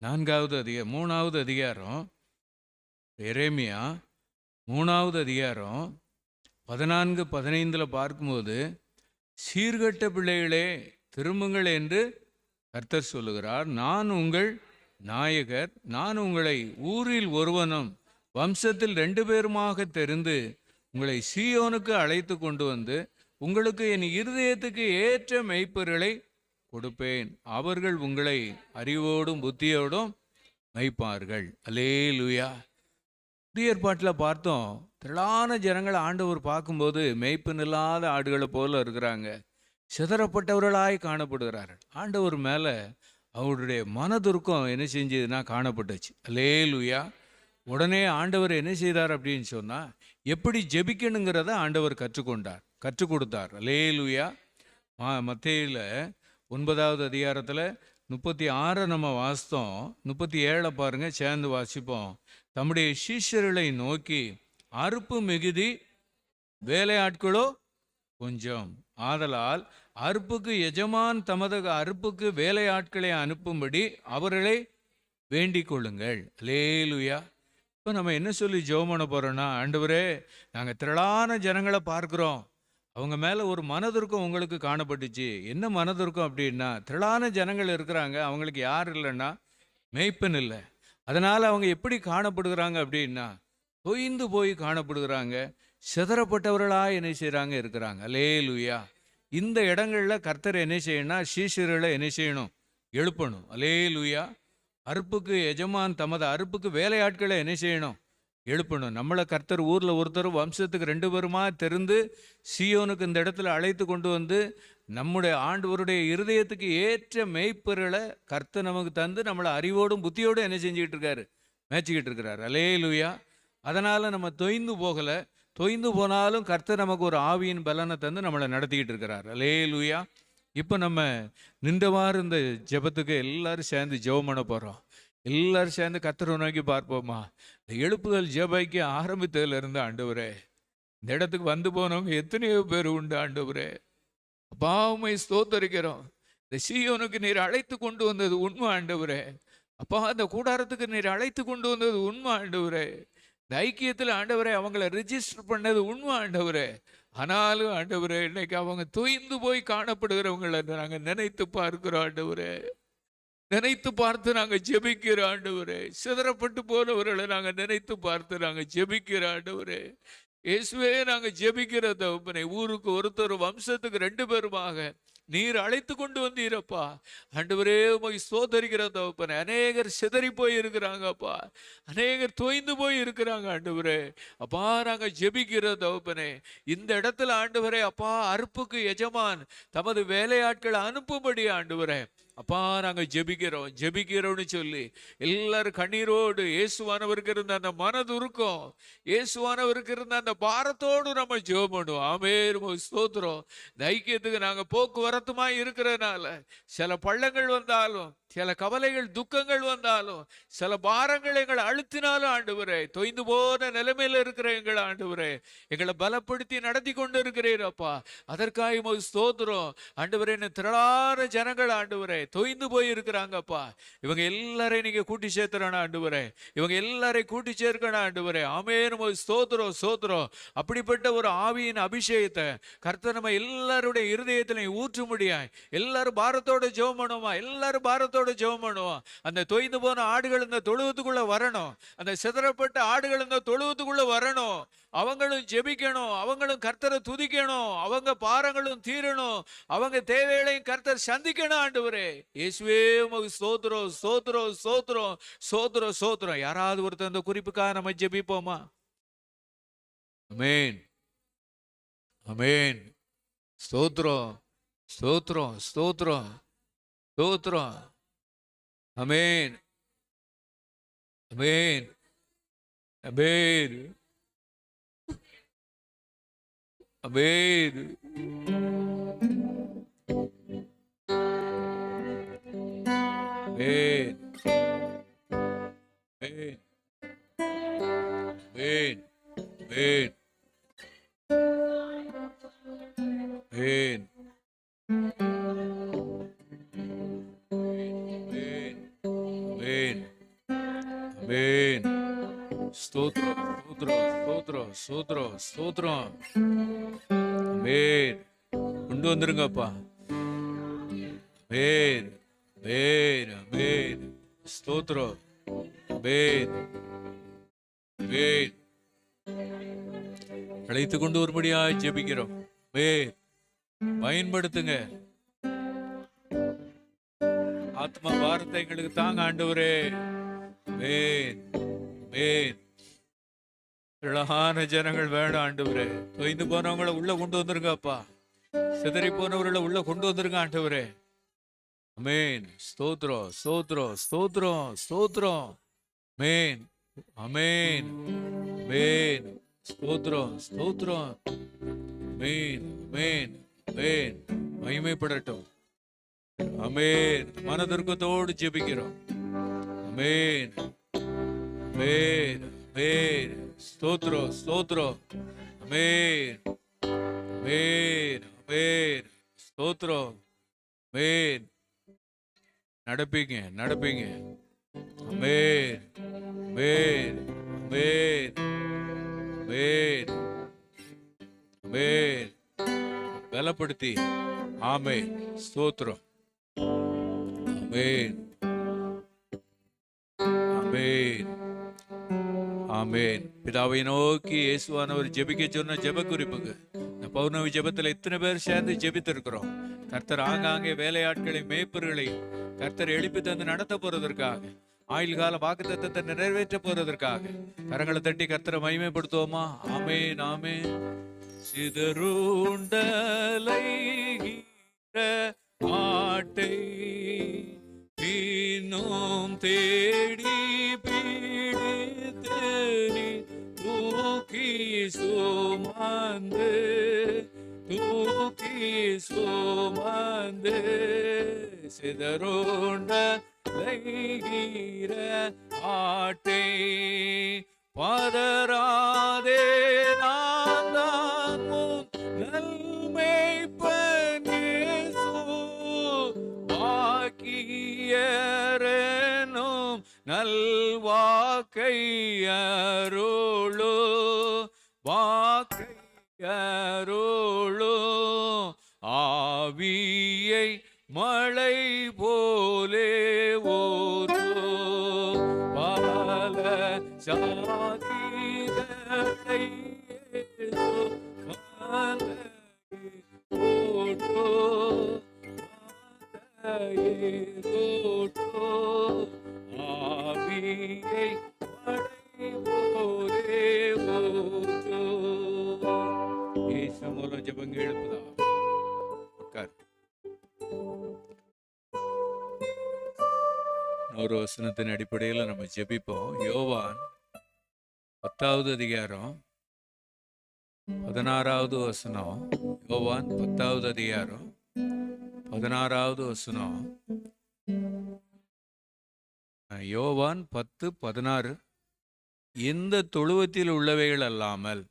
3வது அதிகாரம், எரேமியா 3வது அதிகாரம் 14-15 பார்க்கும்போது, சீர்கட்ட பிள்ளைகளே திரும்புங்கள் என்று கர்த்தர் சொல்லுகிறார். நான் உங்கள் நாயகர், நான் உங்களை ஊரில் ஒருவனும் வம்சத்தில் 2 பேருமாக தெரிந்து உங்களை சீயோனுக்கு அழைத்து கொண்டு வந்து உங்களுக்கு என் இருதயத்துக்கு ஏற்ற மெய்ப்பர்களை கொடுப்பேன். அவர்கள் உங்களை அறிவோடும் புத்தியோடும் மெய்ப்பார்கள். அல்லேலூயா. புதிய ஏற்பாட்டில் பார்த்தோம், திரளான ஜனங்கள் ஆண்டவர் பார்க்கும்போது மெய்ப்பன் இல்லாத ஆடுகளை போல இருக்கிறாங்க. சிதறப்பட்டவர்களாய் காணப்படுகிறார்கள். ஆண்டவர் மேலே அவருடைய மனதுருக்கம் என்ன செஞ்சதுன்னா காணப்பட்டுச்சு. அல்லேலூயா. உடனே ஆண்டவர் என்ன செய்தார் அப்படின்னு சொன்னால், எப்படி ஜெபிக்கணுங்கிறத ஆண்டவர் கற்றுக் கொடுத்தார். அல்லேலூயா. மத்தேயுல 9வது அதிகாரத்தில் 36 நம்ம வாசித்தோம். 37 பாருங்க, சேர்ந்து வாசிப்போம். தம்முடைய சீஷர்களை நோக்கி, அறுப்பு மிகுதி, வேலையாட்களோ கொஞ்சம். ஆதலால் அறுப்புக்கு எஜமான் தமது அறுப்புக்கு வேலையாட்களை அனுப்பும்படி அவர்களை வேண்டிக் கொள்ளுங்கள். அல்லேலூயா. இப்போ நம்ம என்ன சொல்லி ஜெபம் பண்ண போகிறோன்னா, ஆண்டவரே, நாங்கள் திரளான ஜனங்களை பார்க்குறோம், அவங்க மேலே ஒரு மனதுருக்கம் உங்களுக்கு காணப்பட்டுச்சு. என்ன மனதுருக்கம் அப்படின்னா, திரளான ஜனங்கள் இருக்கிறாங்க, அவங்களுக்கு யார் இல்லைன்னா மேய்ப்பன் இல்லை. அதனால் அவங்க எப்படி காணப்படுகிறாங்க அப்படின்னா, தொய்ந்து போய் காணப்படுகிறாங்க, சிதறப்பட்டவர்களாக என்ன செய்கிறாங்க இருக்கிறாங்க. அல்லேலூயா. இந்த இடங்களில் கர்த்தர் என்ன செய்யணும்னா, சீஷர்களை என்ன செய்யணும்? எழுப்பணும். அல்லேலூயா. அறுப்புக்கு எஜமான் தமது அறுப்புக்கு வேலையாட்களை என்ன செய்யணும்? எழுப்பணும். நம்மளை கர்த்தர் ஊரில் ஒருத்தர், வம்சத்துக்கு 2 பேருமா தெரிந்து சீயோனுக்கு இந்த இடத்துல அழைத்து கொண்டு வந்து நம்முடைய ஆண்டவருடைய இருதயத்துக்கு ஏற்ற மேய்ப்பர்களை கர்த்தர் நமக்கு தந்து நம்மளை அறிவோடும் புத்தியோடும் என்ன செஞ்சுக்கிட்டு இருக்காரு? மேய்ச்சிக்கிட்டு இருக்கிறார். அல்லேலூயா. அதனால் நம்ம தொய்ந்து போகலை. தொய்ந்து போனாலும் கர்த்தர் நமக்கு ஒரு ஆவியின் பலனை தந்து நம்மளை நடத்திக்கிட்டு இருக்கிறார். அல்லேலூயா. இப்போ நம்ம நின்றவாறு இந்த ஜெபத்துக்கு எல்லாரும் சேர்ந்து ஜெபம் பண்ண போகிறோம். எல்லாரும் சேர்ந்து கர்த்தரை நோக்கி பார்ப்போமா? இந்த எழுப்புதல் ஜெபைக்கு ஆரம்பித்ததுலேருந்து ஆண்டவரே, இந்த இடத்துக்கு வந்து போனவங்க எத்தனையோ பேர் உண்டு ஆண்டவரே. அப்பா, உம்மை ஸ்தோத்தரிக்கிறோம். இந்த சீயோனுக்கு நீர் அழைத்து கொண்டு வந்தது உண்மை ஆண்டவரே. அப்பா, அந்த கூடாரத்துக்கு நீர் அழைத்து கொண்டு வந்தது உண்மை ஆண்டவரே. இந்த ஐக்கியத்தில் ஆண்டவரே அவங்கள ரிஜிஸ்டர் பண்ணது உண்மை ஆண்டவரே. ஆனாலும் ஆண்டவரே, இன்னைக்கு அவங்க தொய்ந்து போய் காணப்படுகிறவங்களை நாங்கள் நினைத்து பார்க்கிறோம் ஆண்டவரே. நினைத்து பார்த்து நாங்கள் ஜெபிக்கிறோம் ஆண்டவரே. சிதறப்பட்டு போனவர்களை நாங்கள் நினைத்து பார்த்து நாங்கள் ஜெபிக்கிறோம் ஆண்டவரே. இயேசுவே, நாங்கள் ஜெபிக்கிற தகப்பனே, ஊருக்கு ஒருத்தர், வம்சத்துக்கு 2 பேருமாக நீர் அழைத்து கொண்டு வந்தீரப்பா. ஆண்டவரே, உம்மை ஸ்தோத்தரிக்கிற தகப்பனே. அநேகர் சிதறி போய் இருக்கிறாங்கப்பா, அநேகர் தொய்ந்து போய் இருக்கிறாங்க ஆண்டவரே. அப்பா, நாங்கள் ஜெபிக்கிற தகப்பனே, இந்த இடத்துல ஆண்டவரே, அப்பா, அறுப்புக்கு எஜமான் தமது வேலையாட்களை அனுப்பும்படி ஆண்டவரே, அப்பா, நாங்கள் ஜெபிக்கிறோம்னு சொல்லி எல்லாரும் கண்ணீரோடு, இயேசுவானவருக்கு இருந்த அந்த மனதுருக்கம், இயேசுவானவருக்கு இருந்த அந்த பாரத்தோடு நம்ம ஜெபம் பண்ணுவோம். ஆமென். ஸ்தோத்திரம். இந்த ஐக்கியத்துக்கு நாங்கள் போக்குவரத்துமா இருக்கிறதுனால சில பள்ளங்கள் வந்தாலும், சில கவலைகள் துக்கங்கள் வந்தாலும், சில பாரங்கள் எங்களை அழுத்தினாலும் ஆண்டவரே, தொய்ந்து போன நிலைமையில இருக்கிற எங்களை ஆண்டவரே எங்களை பலப்படுத்தி நடத்தி கொண்டு இருக்கிறீரப்பா. அதற்காக உமக்கு ஸ்தோத்திரம் ஆண்டவரே. திரளான ஜனங்கள் ஆண்டவரே தொய்ந்து போய் இருக்கிறாங்கப்பா. இவங்க எல்லாரையும் நீங்க கூட்டி சேர்த்துறான ஆண்டவரே, இவங்க எல்லாரையும் கூட்டி சேர்க்கணும் ஆண்டவரே. ஆமென். ஸ்தோத்திரம், ஸ்தோத்திரம். அப்படிப்பட்ட ஒரு ஆவியின் அபிஷேகத்தை கர்த்தர் நம்ம எல்லாருடைய இருதயத்திலே ஊற்று முடியாய். எல்லாரும் பாரத்தோட ஜெபம் பண்ணுவோமா? எல்லாரும் பாரத்தோட ஜெபம் பண்ணுவோம். அந்த தொய்ந்து போன ஆடுகள் இந்த தொழுவத்துக்குள்ள வரணும். அந்த சிதறப்பட்ட ஆடுகள் இந்த தொழுவத்துக்குள்ள வரணும். அவங்களும் ஜெபிக்கணும், அவங்களும் கர்த்தரை துதிக்கணும், அவங்க பாரங்களும் தீரணும், அவங்க தேவைகளையும் கர்த்தர் சந்திக்கணும் ஆண்டவரே. இயேசுவே, உமக்கு ஸ்தோத்திரம், ஸ்தோத்திரம், ஸ்தோத்திரம், ஸ்தோத்திரம், ஸ்தோத்திரம். யாராவது ஒருத்தர் அந்த குறிப்புக்காக நம்ம ஜெபிப்போமா? ஆமென், ஆமென். ஸ்தோத்திரம், ஸ்தோத்திரம், ஸ்தோத்திரம், ஸ்தோத்திரம். ஆமென், ஆமென், ஆமென், ஆமென். ஆமென், ஆமென், ஆமென், ஆமென், ஆமென். ஆமென். ஸ்தோத்திரம், ஸ்தோத்திரம், ஸ்தோத்திரம், ஸ்தோத்திரம், ஸ்தோத்திரம். ஆமென். கொண்டு வந்துருங்கப்பா. ஆமென், ஆமென், ஆமென். ஸ்தோத்திரம். ஆமென், ஆமென். அழைத்து கொண்டு வரும்படியாய் ஜெபிக்கிறோம். ஆமென். பயன்படுத்துங்க. ஆத்மா பாரத்தை எங்களுக்கு தாங்க ஆண்டவரே. ஆமென், ஆமென். அழகான ஜனங்கள் வேணும் ஆண்டவரே. தொய்ந்து போனவங்களை உள்ள கொண்டு வந்துருங்கப்பா. சிதறி போனவர்களை உள்ள கொண்டு வந்துருங்க ஆண்டவரே. ஆமென். ஸ்தோத்திரம், ஸ்தோத்திரம், ஸ்தோத்திரம், ஸ்தோத்திரம். ஆமென். அமேன் அமேன். ஸ்தோத்திரம் ஸ்தோத்திரம். அமேன் அமேன் அமேன். மகிமைப்படட்டும். அமேன். மனதுருக்கத்தோடு ஜெபிக்கிறோம். அமேன் அமேன் அமேன். ஸ்தோத்திரம் ஸ்தோத்திரம். அமேன் அமேன் அமேன். ஸ்தோத்திரம். அமேன். நடப்பீங்க நடப்பீங்க. அமேன் அமேன் அமேன் அமேன் அமேன். பலப்படுத்தி. ஆமென். ஸ்தோத்திரம். ஆமென் ஆமென் ஆமென். பிதாவை நோக்கி இயேசுவானவர் ஜெபிக்க சொன்ன ஜெப குறிப்புக்கு இந்த பௌர்ணமி ஜெபத்துல இத்தனை பேர் சேர்ந்து ஜெபித்திருக்கிறோம். கர்த்தர் ஆங்காங்கே வேலையாட்களை மேய்ப்பர்களை கர்த்தர் எழுப்பி தந்து நடத்த போறதற்காக, ஆயுள் கால வாக்குத்தத்தத்தை நிறைவேற்ற போறதற்காக கரங்களை தட்டி கர்த்தரை மகிமைப்படுத்துவோமா? ஆமென் ஆமென். சிதறுண்டலை ஆட்டை இன்னும் தேடி பிடித்து நீ தூக்கி சுமந்து சிதறுண்ட ஆட்டை பதறாதே நான் தான் உன் நல்மேய்ப்பன் இயேசு வாக்கியரனும் நல்வாக்கை அருளோ வாக்கை அருளோ ஆவியை மழை போலே ஓரோ பால சாதிகளை ஓட்டோ ஆவியை மழை போலே ஓரோ. இயேசு மூலம் ஜெபங்க எழுப்புதா. ஒரு வசனத்தின் அடிப்படையில் நம்ம ஜெபிப்போம். யோவான் 10வது அதிகாரம் 16வது வசனம். யோவான் 10வது அதிகாரம் 16வது வசனம். யோவான் 10:16. இந்த தொழுவத்தில் உள்ளவைகள் அல்லாமல்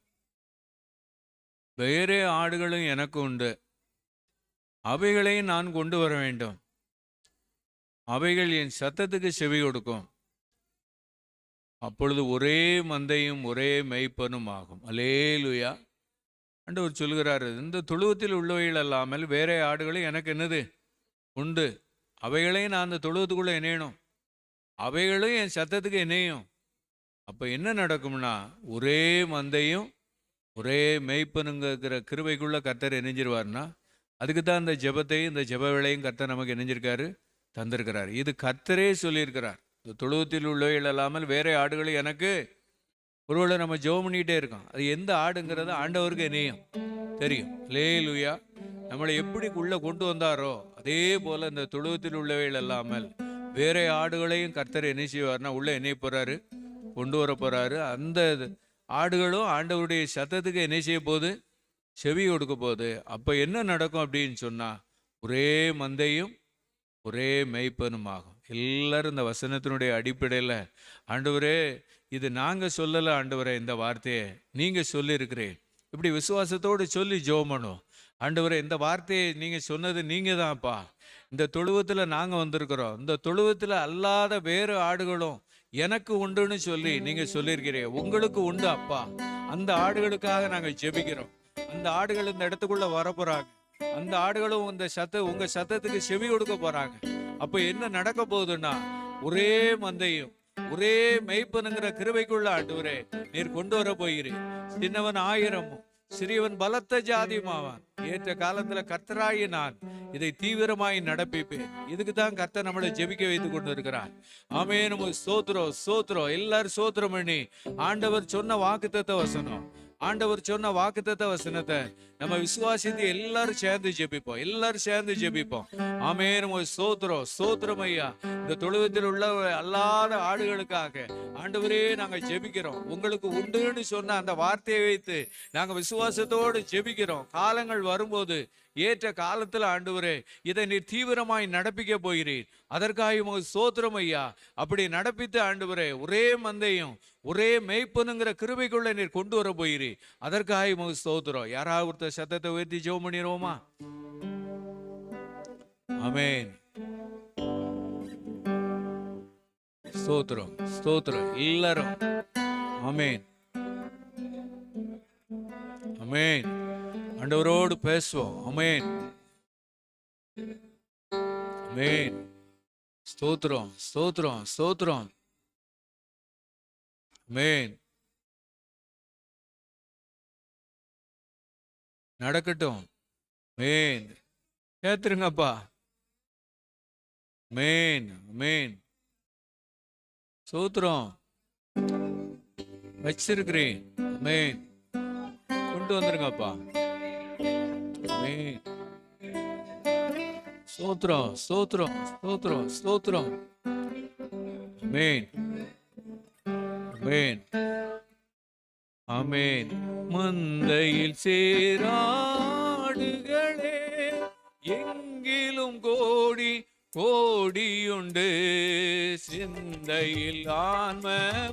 வேறே ஆடுகளும் எனக்கு உண்டு, அவைகளை நான் கொண்டு வர வேண்டும், அவைகள் என் சத்தத்துக்கு செவி கொடுக்கும், அப்பொழுது ஒரே மந்தையும் ஒரே மேய்ப்பனும் ஆகும். அல்லேலூயா. ஆண்டவர் சொல்கிறாரு, இந்த தொழுவத்தில் உள்ளவைகள் அல்லாமல் வேற ஆடுகளும் எனக்கு என்னது உண்டு, அவைகளையும் நான் அந்த தொழுவத்துக்குள்ள இணையணும், அவைகளும் என் சத்தத்துக்கு இணையும். அப்போ என்ன நடக்கும்னா, ஒரே மந்தையும் ஒரே மேய்ப்பனுங்கிற கிருபைக்குள்ள கர்த்தர் இணைஞ்சிருவார்னா, அதுக்கு தான் இந்த ஜெபத்தையும் இந்த ஜெப வேளையும் கர்த்தர் நமக்கு இணைஞ்சிருக்காரு, தந்திருக்கிறார். இது கர்த்தரே சொல்லியிருக்கிறார். இந்த தொழுவத்தில் உள்ளவைகள் அல்லாமல் வேற ஆடுகளை எனக்கு. ஒருவேளை நம்ம ஜெபம் பண்ணிகிட்டே இருக்கோம், அது எந்த ஆடுங்கிறது ஆண்டவருக்கு இணையும் தெரியும். அல்லேலூயா. நம்மளை எப்படி உள்ள கொண்டு வந்தாரோ அதே போல இந்த தொழுவத்தில் உள்ளவைகள் அல்லாமல் வேற ஆடுகளையும் கர்த்தர் என்ன செய்வார்னா உள்ள இணைய போறாரு, கொண்டு வர போறாரு. அந்த ஆடுகளும் ஆண்டவருடைய சத்தத்துக்கு என்ன செய்ய போகுது, செவி கொடுக்க போகுது. அப்போ என்ன நடக்கும் அப்படின்னு சொன்னா, ஒரே மந்தையும் ஒரே மேய்ப்பனும் ஆகும். எல்லாரும் இந்த வசனத்தினுடைய அடிப்படையில், ஆண்டவரே இது நாங்கள் சொல்லலை ஆண்டவரே, இந்த வார்த்தையை நீங்கள் சொல்லியிருக்கிறேன், இப்படி விசுவாசத்தோடு சொல்லி ஜெபம் பண்ணுவோம். ஆண்டவரே இந்த வார்த்தையை நீங்கள் சொன்னது நீங்கள் தான்ப்பா, இந்த தொழுவத்தில் நாங்கள் வந்திருக்கிறோம், இந்த தொழுவத்தில் அல்லாத வேறு ஆடுகளும் எனக்கு உண்டுன்னு சொல்லி நீங்கள் சொல்லியிருக்கிறீங்க, உங்களுக்கு உண்டு அப்பா. அந்த ஆடுகளுக்காக நாங்கள் ஜெபிக்கிறோம். அந்த ஆடுகள் இந்த இடத்துக்குள்ள வர போறாங்க, அந்த ஆடுகளும் உங்க சத்தத்துக்கு செவி கொடுக்க போறாங்க. அப்ப என்ன நடக்க போகுதுன்னா, ஒரே மந்தையும் ஒரே மெய்ப்பனுங்கிற கிருபைக்குள்ள ஆண்டவரே நீர் கொண்டு வர போகிறேன். சின்னவன் 1000 சிறியவன் பலத்த ஜாதியுமாவான். ஏற்ற காலத்துல கர்த்தராகி நான் இதை தீவிரமாய் நடப்பிப்பேன். இதுக்கு தான் கர்த்தர் நம்மளை ஜெபிக்க வைத்து கொண்டு இருக்கிறார். ஆமென். சோத்ரம் சோத்ரம். எல்லாரும் சோத்ரம் பண்ணி ஆண்டவர் சொன்ன வாக்குத்தத்த வசனம், ஆண்டவர் சொன்ன வாக்குத்தத்த வசனத்தை நம்ம விசுவாசித்து எல்லாரும் சேர்ந்து ஜெபிப்போம், எல்லாரும் சேர்ந்து ஜெபிப்போம். ஆமென். ஸ்தோத்திரம், ஸ்தோத்திரம் ஐயா. இந்த தொழுவத்தில் உள்ள அல்லாத ஆடுகளுக்காக ஆண்டவரே நாங்க ஜெபிக்கிறோம். உங்களுக்கு உண்டுன்னு சொன்ன அந்த வார்த்தையை வைத்து நாங்க விசுவாசத்தோடு ஜெபிக்கிறோம். காலங்கள் வரும்போது ஏற்ற காலத்துல ஆண்டவரே இதை நீர் தீவிரமாய் நடப்பிக்க போகிறீர். அதற்காக உங்க ஸ்தோத்திரம் ஐயா. அப்படி நடப்பித்து ஆண்டவரே ஒரே மந்தையும் ஒரே மெய்ப்பனுங்கிற கிருபைக்குள்ள நீர் கொண்டு வர போகிறீர். அதற்காக உங்க ஸ்தோத்திரம். யாராவது ஒருத்தர் சத்தத்தை உயர்த்தி ஜெபம் பண்ணிடுவோமா? ஆமென். ஸ்தோத்திரம், ஸ்தோத்திரம் எல்லாரும். ஆமென், ஆமென். ஆண்டவரோடு பேசுவோம். ஆமென், ஆமென். ஸ்தோத்திரம், ஸ்தோத்திரம், ஸ்தோத்திரம். ஆமென். நடக்கட்டும். ஆமென். கேத்துருங்கப்பா. ஆமென், ஆமென். ஸ்தோத்திரம். வச்சிருக்கிறேன். ஆமென். கொண்டு வந்துருங்கப்பா. ஆமென். ஸ்தோத்திரம், ஸ்தோத்திரம், ஸ்தோத்திரம், ஸ்தோத்திரம். ஆமென், ஆமென், ஆமென். மந்தையில் சேராடுகளே எங்கிலும் கோடி கோடியுண்டு, சிந்தையில் ஆன்ம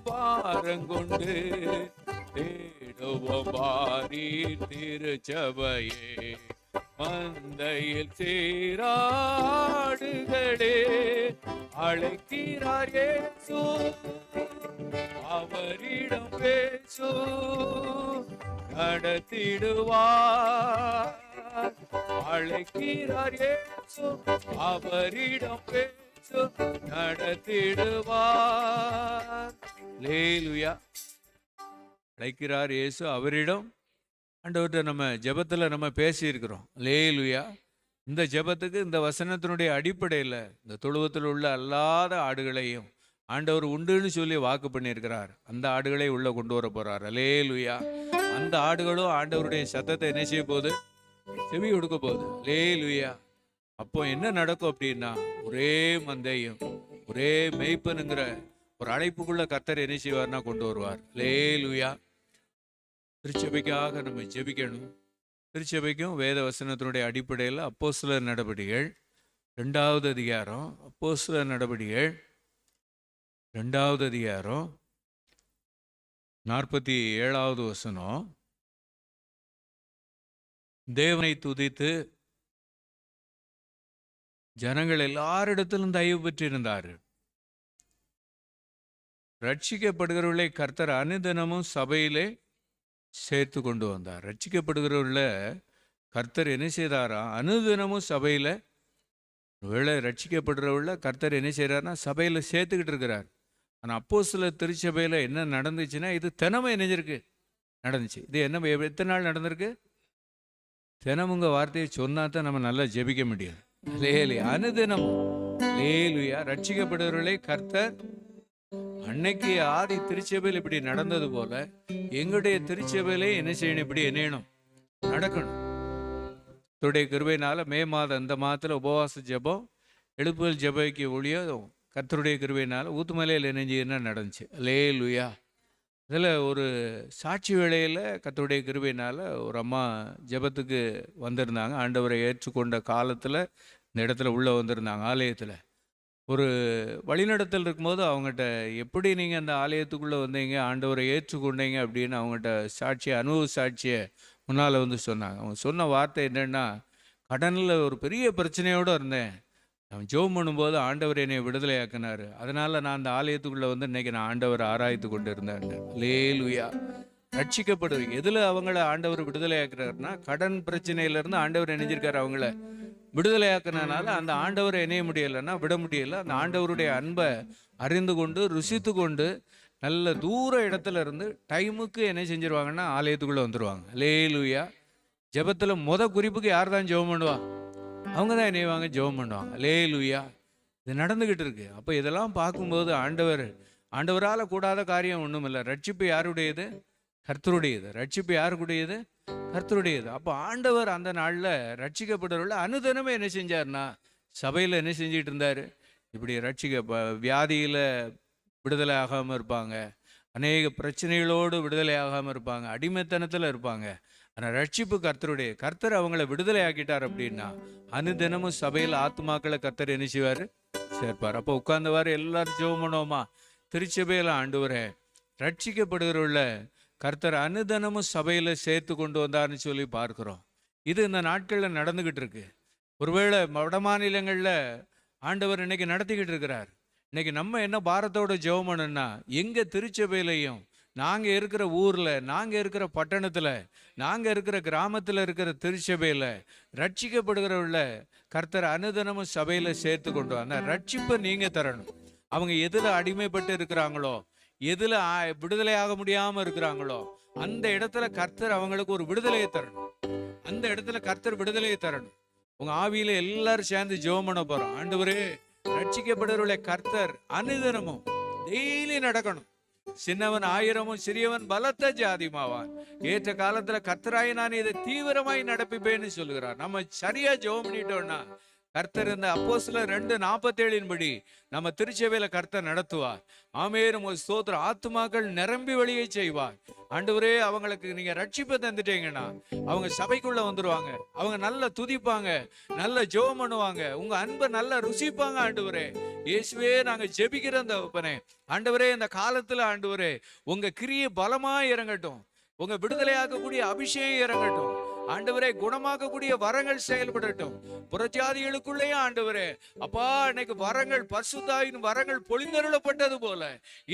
பாரங்கொண்டு தேடுவோம் பாரி திருச்சபையே. மந்தையில் சீராடுகளே அழைக்கிறார் இயேசு, அவரிடம் பேசு நடத்திடுவார். அழைக்கிறார் இயேசு, அவரிடம் பேசு நடத்திடுவார். அல்லேலூயா. அழைக்கிறார் இயேசு, அவரிடம். ஆண்டவர்கிட்ட நம்ம ஜெபத்துல நம்ம பேசி இருக்கிறோம். அல்லேலூயா. இந்த ஜெபத்துக்கு இந்த வசனத்தினுடைய அடிப்படையில் இந்த தொழுவத்தில் உள்ள அல்லாத ஆடுகளையும் ஆண்டவர் உண்டுன்னு சொல்லி வாக்கு பண்ணியிருக்கிறார். அந்த ஆடுகளை உள்ள கொண்டு வர போறார். அல்லேலூயா. அந்த ஆடுகளும் ஆண்டவருடைய சத்தத்தை என்ன செய்ய போகுது? செவி கொடுக்க போகுது. அல்லேலூயா. அப்போ என்ன நடக்கும் அப்படின்னா, ஒரே மந்தையும் ஒரே மெய்ப்பனுங்கிற ஒரு அழைப்புக்குள்ள கர்த்தர் என்ன செய்வார்னா கொண்டு வருவார். அல்லேலூயா. திருச்சபைக்காக நம்ம ஜெபிக்கணும். திருச்சபைக்கும் வேத வசனத்தினுடைய அடிப்படையில் அப்போஸ்தலர் நடபடிகள் 2வது அதிகாரம், அப்போஸ்தலர் நடபடிகள் 2வது அதிகாரம் 47வது வசனம். தேவனை துதித்து ஜனங்கள் எல்லாரிடத்திலும் தயவு பெற்றிருந்தார்கள். ரட்சிக்கப்படுகிறவர்களை கர்த்தர் அனுதினமும் சபையிலே சேர்த்து கொண்டு வந்தார். ரட்சிக்கப்படுகிறவர்கள கர்த்தர் என்ன செய்தாரா? அனுதினமும் சபையில் ஒருவேளை ரட்சிக்கப்படுறவர்கள கர்த்தர் என்ன செய்கிறார்னா சபையில் சேர்த்துக்கிட்டு இருக்கிறார். ஆனால் அப்போஸ்தலர் திருச்சபையில் என்ன நடந்துச்சுன்னா, இது தினமும் இணைஞ்சிருக்கு நடந்துச்சு. இது என்ன எத்தனை நாள் நடந்திருக்கு? தினமுங்க வார்த்தையை சொன்னா தான் நம்ம நல்லா ஜெபிக்க முடியும். லேலியா. அனுதினமும் லேலுயா. ரட்சிக்கப்படுறவர்களை கர்த்தர் அன்னைக்கு ஆதி திருச்சபையில் இப்படி நடந்தது போல எங்களுடைய திருச்சபையிலே என்ன செய்யணும்? இப்படி என்னணும் நடக்கணும். கர்த்தருடைய கிருபையினால மே மாதம் இந்த மாதத்தில் உபவாச ஜெபம், எழுப்புதல் ஜெபக்கு ஒளியும் கர்த்தருடைய கிருபையினால ஊத்துமலையில் என்ன நடந்துச்சு. அல்லேலூயா. இதில் ஒரு சாட்சி வேளையில் கர்த்தருடைய கிருபையினால ஒரு அம்மா ஜெபத்துக்கு வந்திருந்தாங்க. ஆண்டவரை ஏற்றுக்கொண்ட காலத்தில் இந்த இடத்துல உள்ளே வந்திருந்தாங்க. ஆலயத்தில் ஒரு வழிநடத்தல் இருக்கும்போது அவங்ககிட்ட எப்படி நீங்கள் அந்த ஆலயத்துக்குள்ளே வந்தீங்க, ஆண்டவரை ஏற்றுக்கொண்டீங்க அப்படின்னு அவங்ககிட்ட சாட்சியை, அனுபவ சாட்சியை முன்னால் வந்து சொன்னாங்க. அவங்க சொன்ன வார்த்தை என்னென்னா, கடனில் ஒரு பெரிய பிரச்சனையோடு இருந்தேன், நான் ஜெபம் பண்ணும்போது ஆண்டவர் என்னை விடுதலையாக்கினார், அதனால் நான் அந்த ஆலயத்துக்குள்ளே வந்து இன்றைக்கி நான் ஆண்டவரை ஆராய்த்து கொண்டு இருந்தேன். அல்லேலூயா. ரட்சிக்கப்படுவீங்க. எதில் அவங்கள ஆண்டவர் விடுதலையாக்குறாருன்னா, கடன் பிரச்சனையிலேருந்து ஆண்டவர் இணைஞ்சிருக்காரு. அவங்கள விடுதலையாக்குனால அந்த ஆண்டவரை இணைய முடியலைன்னா விட முடியலை. அந்த ஆண்டவருடைய அன்பை அறிந்து கொண்டு ருசித்து கொண்டு நல்ல தூர இடத்துல இருந்து டைமுக்கு என்ன செஞ்சிருவாங்கன்னா ஆலயத்துக்குள்ளே வந்துடுவாங்க. அல்லேலூயா. ஜெபத்தில் குறிப்புக்கு யார் தான் ஜெபம் பண்ணுவா? அவங்க தான் இணைவாங்க, ஜெபம் பண்ணுவாங்க. அல்லேலூயா. இது நடந்துக்கிட்டு இருக்கு. அப்போ இதெல்லாம் பார்க்கும்போது ஆண்டவரால் கூடாத காரியம் ஒன்றும் இல்லை. ரட்சிப்பு யாருடையது? கர்த்தருடையது. ரட்சிப்பு யாருக்குடையது? கர்த்தருடையது. அப்போ ஆண்டவர் அந்த நாளில் ரட்சிக்கப்படுறவர்கள் அனுதினமே என்ன செஞ்சார்னா, சபையில் என்ன செஞ்சிட்டு இருந்தார்? இப்படி வியாதியில் விடுதலை ஆகாமல் இருப்பாங்க, அநேக பிரச்சனைகளோடு விடுதலை ஆகாமல் இருப்பாங்க, அடிமைத்தனத்தில் இருப்பாங்க. ஆனால் ரட்சிப்பு கர்த்தருடைய, கர்த்தர் அவங்கள விடுதலை ஆக்கிட்டார் அப்படின்னா அனுதினமும் சபையில் ஆத்துமாக்களை கர்த்தர் என்ன செய்வார்? சேர்ப்பார். அப்போ உட்கார்ந்தவாறு எல்லாரும் ஜெபம் பண்ணுவோமா? திருச்சபையில் ஆண்டவரே ரட்சிக்கப்படுகிறவர்கள கர்த்தர் அனுதினமும் சபையில் சேர்த்து கொண்டு வந்தார்னு சொல்லி பார்க்குறோம். இது இந்த நாட்களில் நடந்துக்கிட்டு இருக்கு. ஒருவேளை வட மாநிலங்களில் ஆண்டவர் இன்னைக்கு நடத்திக்கிட்டு இருக்கிறார். இன்னைக்கு நம்ம என்ன பாரத்தோட ஜெபம் பண்ணணும்னா, எங்கள் திருச்சபையிலையும் நாங்கள் இருக்கிற ஊரில், நாங்கள் இருக்கிற பட்டணத்தில், நாங்கள் இருக்கிற கிராமத்தில் இருக்கிற திருச்சபையில் ரட்சிக்கப்படுகிறவர்கள கர்த்தர் அனுதினமும் சபையில் சேர்த்து கொண்டு வந்தார். ரட்சிப்பை நீங்கள் தரணும். அவங்க எதில் அடிமைப்பட்டு இருக்கிறாங்களோ, எதில் விடுதலையாக முடியாமல் இருக்கிறாங்களோ, அந்த இடத்துல கர்த்தர் அவங்களுக்கு ஒரு விடுதலையை தரணும். அந்த இடத்துல கர்த்தர் விடுதலையை தரணும். உங்க ஆவியில எல்லாரும் சேர்ந்து ஜெபம் பண்ண போறோம். ஆண்டவரே ரட்சிக்கப்படுறவர்களை கர்த்தர் அனுதினமும் டெய்லி நடக்கணும். சின்னவன் ஆயிரமும் சிறியவன் பலத்த ஜாதிமாவான். ஏற்ற காலத்துல கர்த்தராய் நான் இதை தீவிரமாய் நடப்பிப்பேன்னு சொல்லுகிறார். நம்ம சரியா ஜெபம் பண்ணிட்டோம்னா கர்த்தர் இந்த அப்போஸ்தலர் 2:47 படி நம்ம திருச்சபையில கர்த்தர் நடத்துவார். ஆமென். ஸ்தோத்திரம். ஆத்துமாக்கள் நிரம்பி வழியை செய்வார். ஆண்டவரே அவங்களுக்கு நீங்க ரட்சிப்பை தந்துட்டீங்கன்னா அவங்க சபைக்குள்ள வந்துருவாங்க. அவங்க நல்லா துதிப்பாங்க, நல்ல ஜெபம் பண்ணுவாங்க, உங்க அன்பை நல்லா ருசிப்பாங்க. ஆண்டவரே இயேசுவே நாங்க ஜெபிக்கிற தகப்பனே, ஆண்டவரே இந்த காலத்துல ஆண்டவரே உங்க கிரியை பலமா இறங்கட்டும், உங்க விடுதலையாக்கக்கூடிய அபிஷேகம் இறங்கட்டும். ஆண்டவரே குணமாக்கக்கூடிய வரங்கள் செயல்படட்டும். புறஜாதிகளுக்குள்ளேயே ஆண்டவரே அப்பா இன்னைக்கு வரங்கள், பரிசுத்தாவின் வரங்கள் பொழிந்தருளப்பட்டது போல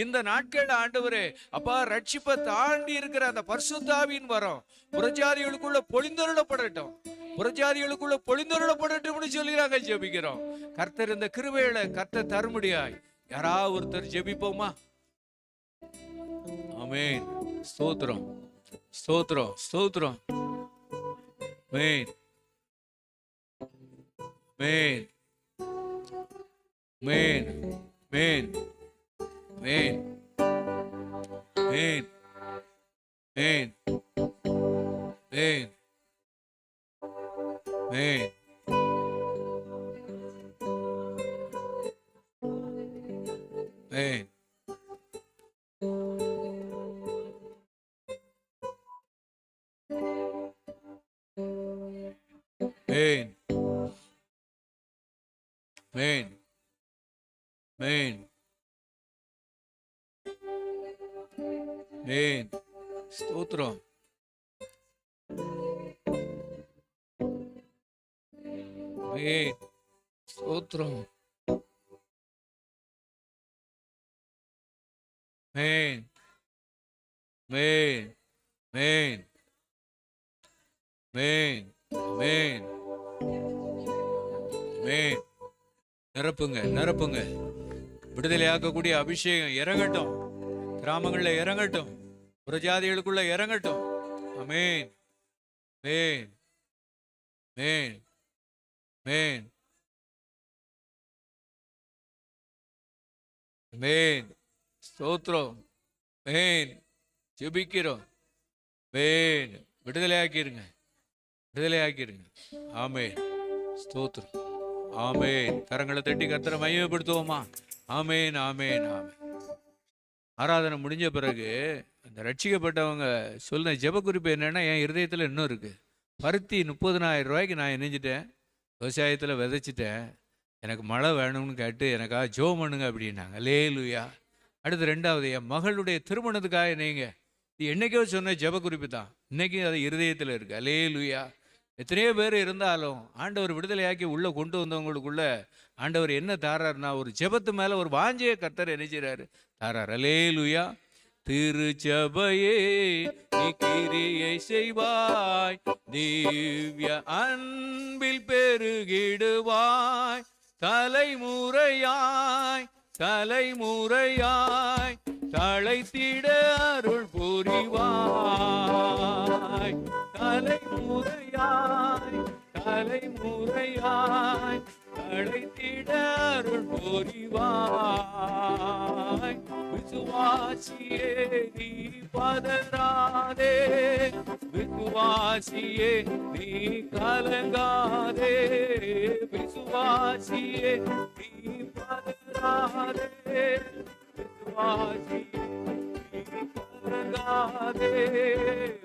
இந்த நாட்கள் ஆண்டவரே அப்பா ரட்சிப்பை தாண்டி இருக்கிற அந்த பரிசுத்தாவின் வரம் புறஜாதிகளுக்குள்ள பொழிந்தருளப்படட்டும், புறஜாதிகளுக்குள்ள பொழிந்தருளப்படட்டும்னு சொல்லி நாங்கள் ஜெபிக்கிறோம். கர்த்தர் இந்த கிருபையில கர்த்தர் தரும்படியாய் யாராவது ஒருத்தர் ஜெபிப்போமா? ஆமென். ஸ்தோத்திரம், ஸ்தோத்திரம், ஸ்தோத்திரம். Amen. Amen. Amen. Amen. Amen. Amen. Amen. Amen. Amen. Amen. Amen. Amen. Amen. Amen. ஸ்தோத்திரம். Amen. ஸ்தோத்திரம். Amen. Amen. Amen. Amen. Amen. Amen. நிரப்புங்க, நிரப்புங்க. விடுதலையாக்கக்கூடிய அபிஷேகம் இறங்கட்டும், கிராமங்களில் இறங்கட்டும், புறஜாதிகளுக்குள்ள இறங்கட்டும். ஆமென். ஆமென். ஆமென். ஆமென். ஆமென். ஸ்தோத்திரம். ஆமென். ஜெபிக்கிறோம். ஆமென். விடுதலையாக்கிருங்க, விடுதலையாக்கிருங்க. ஆமென். ஸ்தோத்திரம். ஆமென். கரங்களை தட்டி கர்த்தரை மகிமைப்படுத்துவோமா? ஆமென். ஆமென். ஆமென். ஆராதனை முடிஞ்ச பிறகு அந்த ரட்சிக்கப்பட்டவங்க சொன்ன ஜெப குறிப்பு என்னன்னா, என் இருதயத்தில் இன்னும் இருக்கு. பருத்தி 30,000 ரூபாய்க்கு நான் இணைஞ்சிட்டேன், விவசாயத்தில் விதைச்சிட்டேன், எனக்கு மழை வேணும்னு கேட்டு எனக்காக ஜெபம் பண்ணுங்க அப்படின்னாங்க. அல்லேலூயா. அடுத்து 2வது, என் மகளுடைய திருமணத்துக்காக நீங்க, இது என்னைக்கோ சொன்ன ஜெப குறிப்பு தான், இன்னைக்கு அது இருதயத்தில் இருக்கு. அல்லேலூயா. எத்தனையோ பேர் இருந்தாலும் ஆண்டவர் விடுதலையாக்கி உள்ள கொண்டு வந்தவங்களுக்குள்ள ஆண்டவர் என்ன தாரார்னா, ஒரு ஜெபத்து மேல ஒரு வாஞ்சையை கர்த்தர் என்ன செய்றாரு? தாரார். அல்லேலூயா. திருச்சபையே நீ கிரியை செய்வாய், திவ்ய அன்பில் பெருகிடுவாய், தலைமுறையாய் தலைமுறையாய் தழைத்திட அருள் புரிவாய், தலைமுறையாய் தலைமுறையாய் தழைத்திட அருள் புரிவாய். விசுவாச விசுவாசியே நீ பதறாதே, விசுவாசியே நீ கலங்காதே, விசுவாசியே நீ பதறாதே, விசுவாசியே நீ கலங்காதே,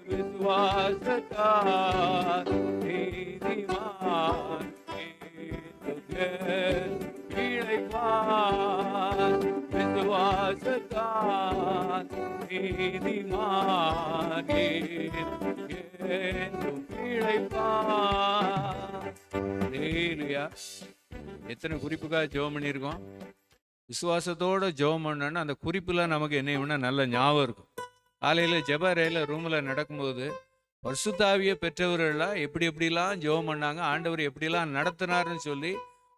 விசுவாசத்தால் நீதிமான் பிழைப்பான், விசுவாசத்தால் நீதிமான் என்றும் பிழைப்பான். ஹல்லேலூயா. எத்தனை குறிப்புக்காக ஜெபம் பண்ணியிருக்கோம்? விசுவாசத்தோட ஜெபம் பண்ணோன்னா அந்த குறிப்புலாம் நமக்கு என்ன நல்ல ஞாபகம் இருக்கும். காலையில் ஜெப அறையில் ரூமில் நடக்கும்போது பரிசுத்தாவியை பெற்றவர்கள்லாம் எப்படிலாம் ஜெபம் பண்ணாங்க, ஆண்டவர் எப்படிலாம் நடத்தினார்னு சொல்லி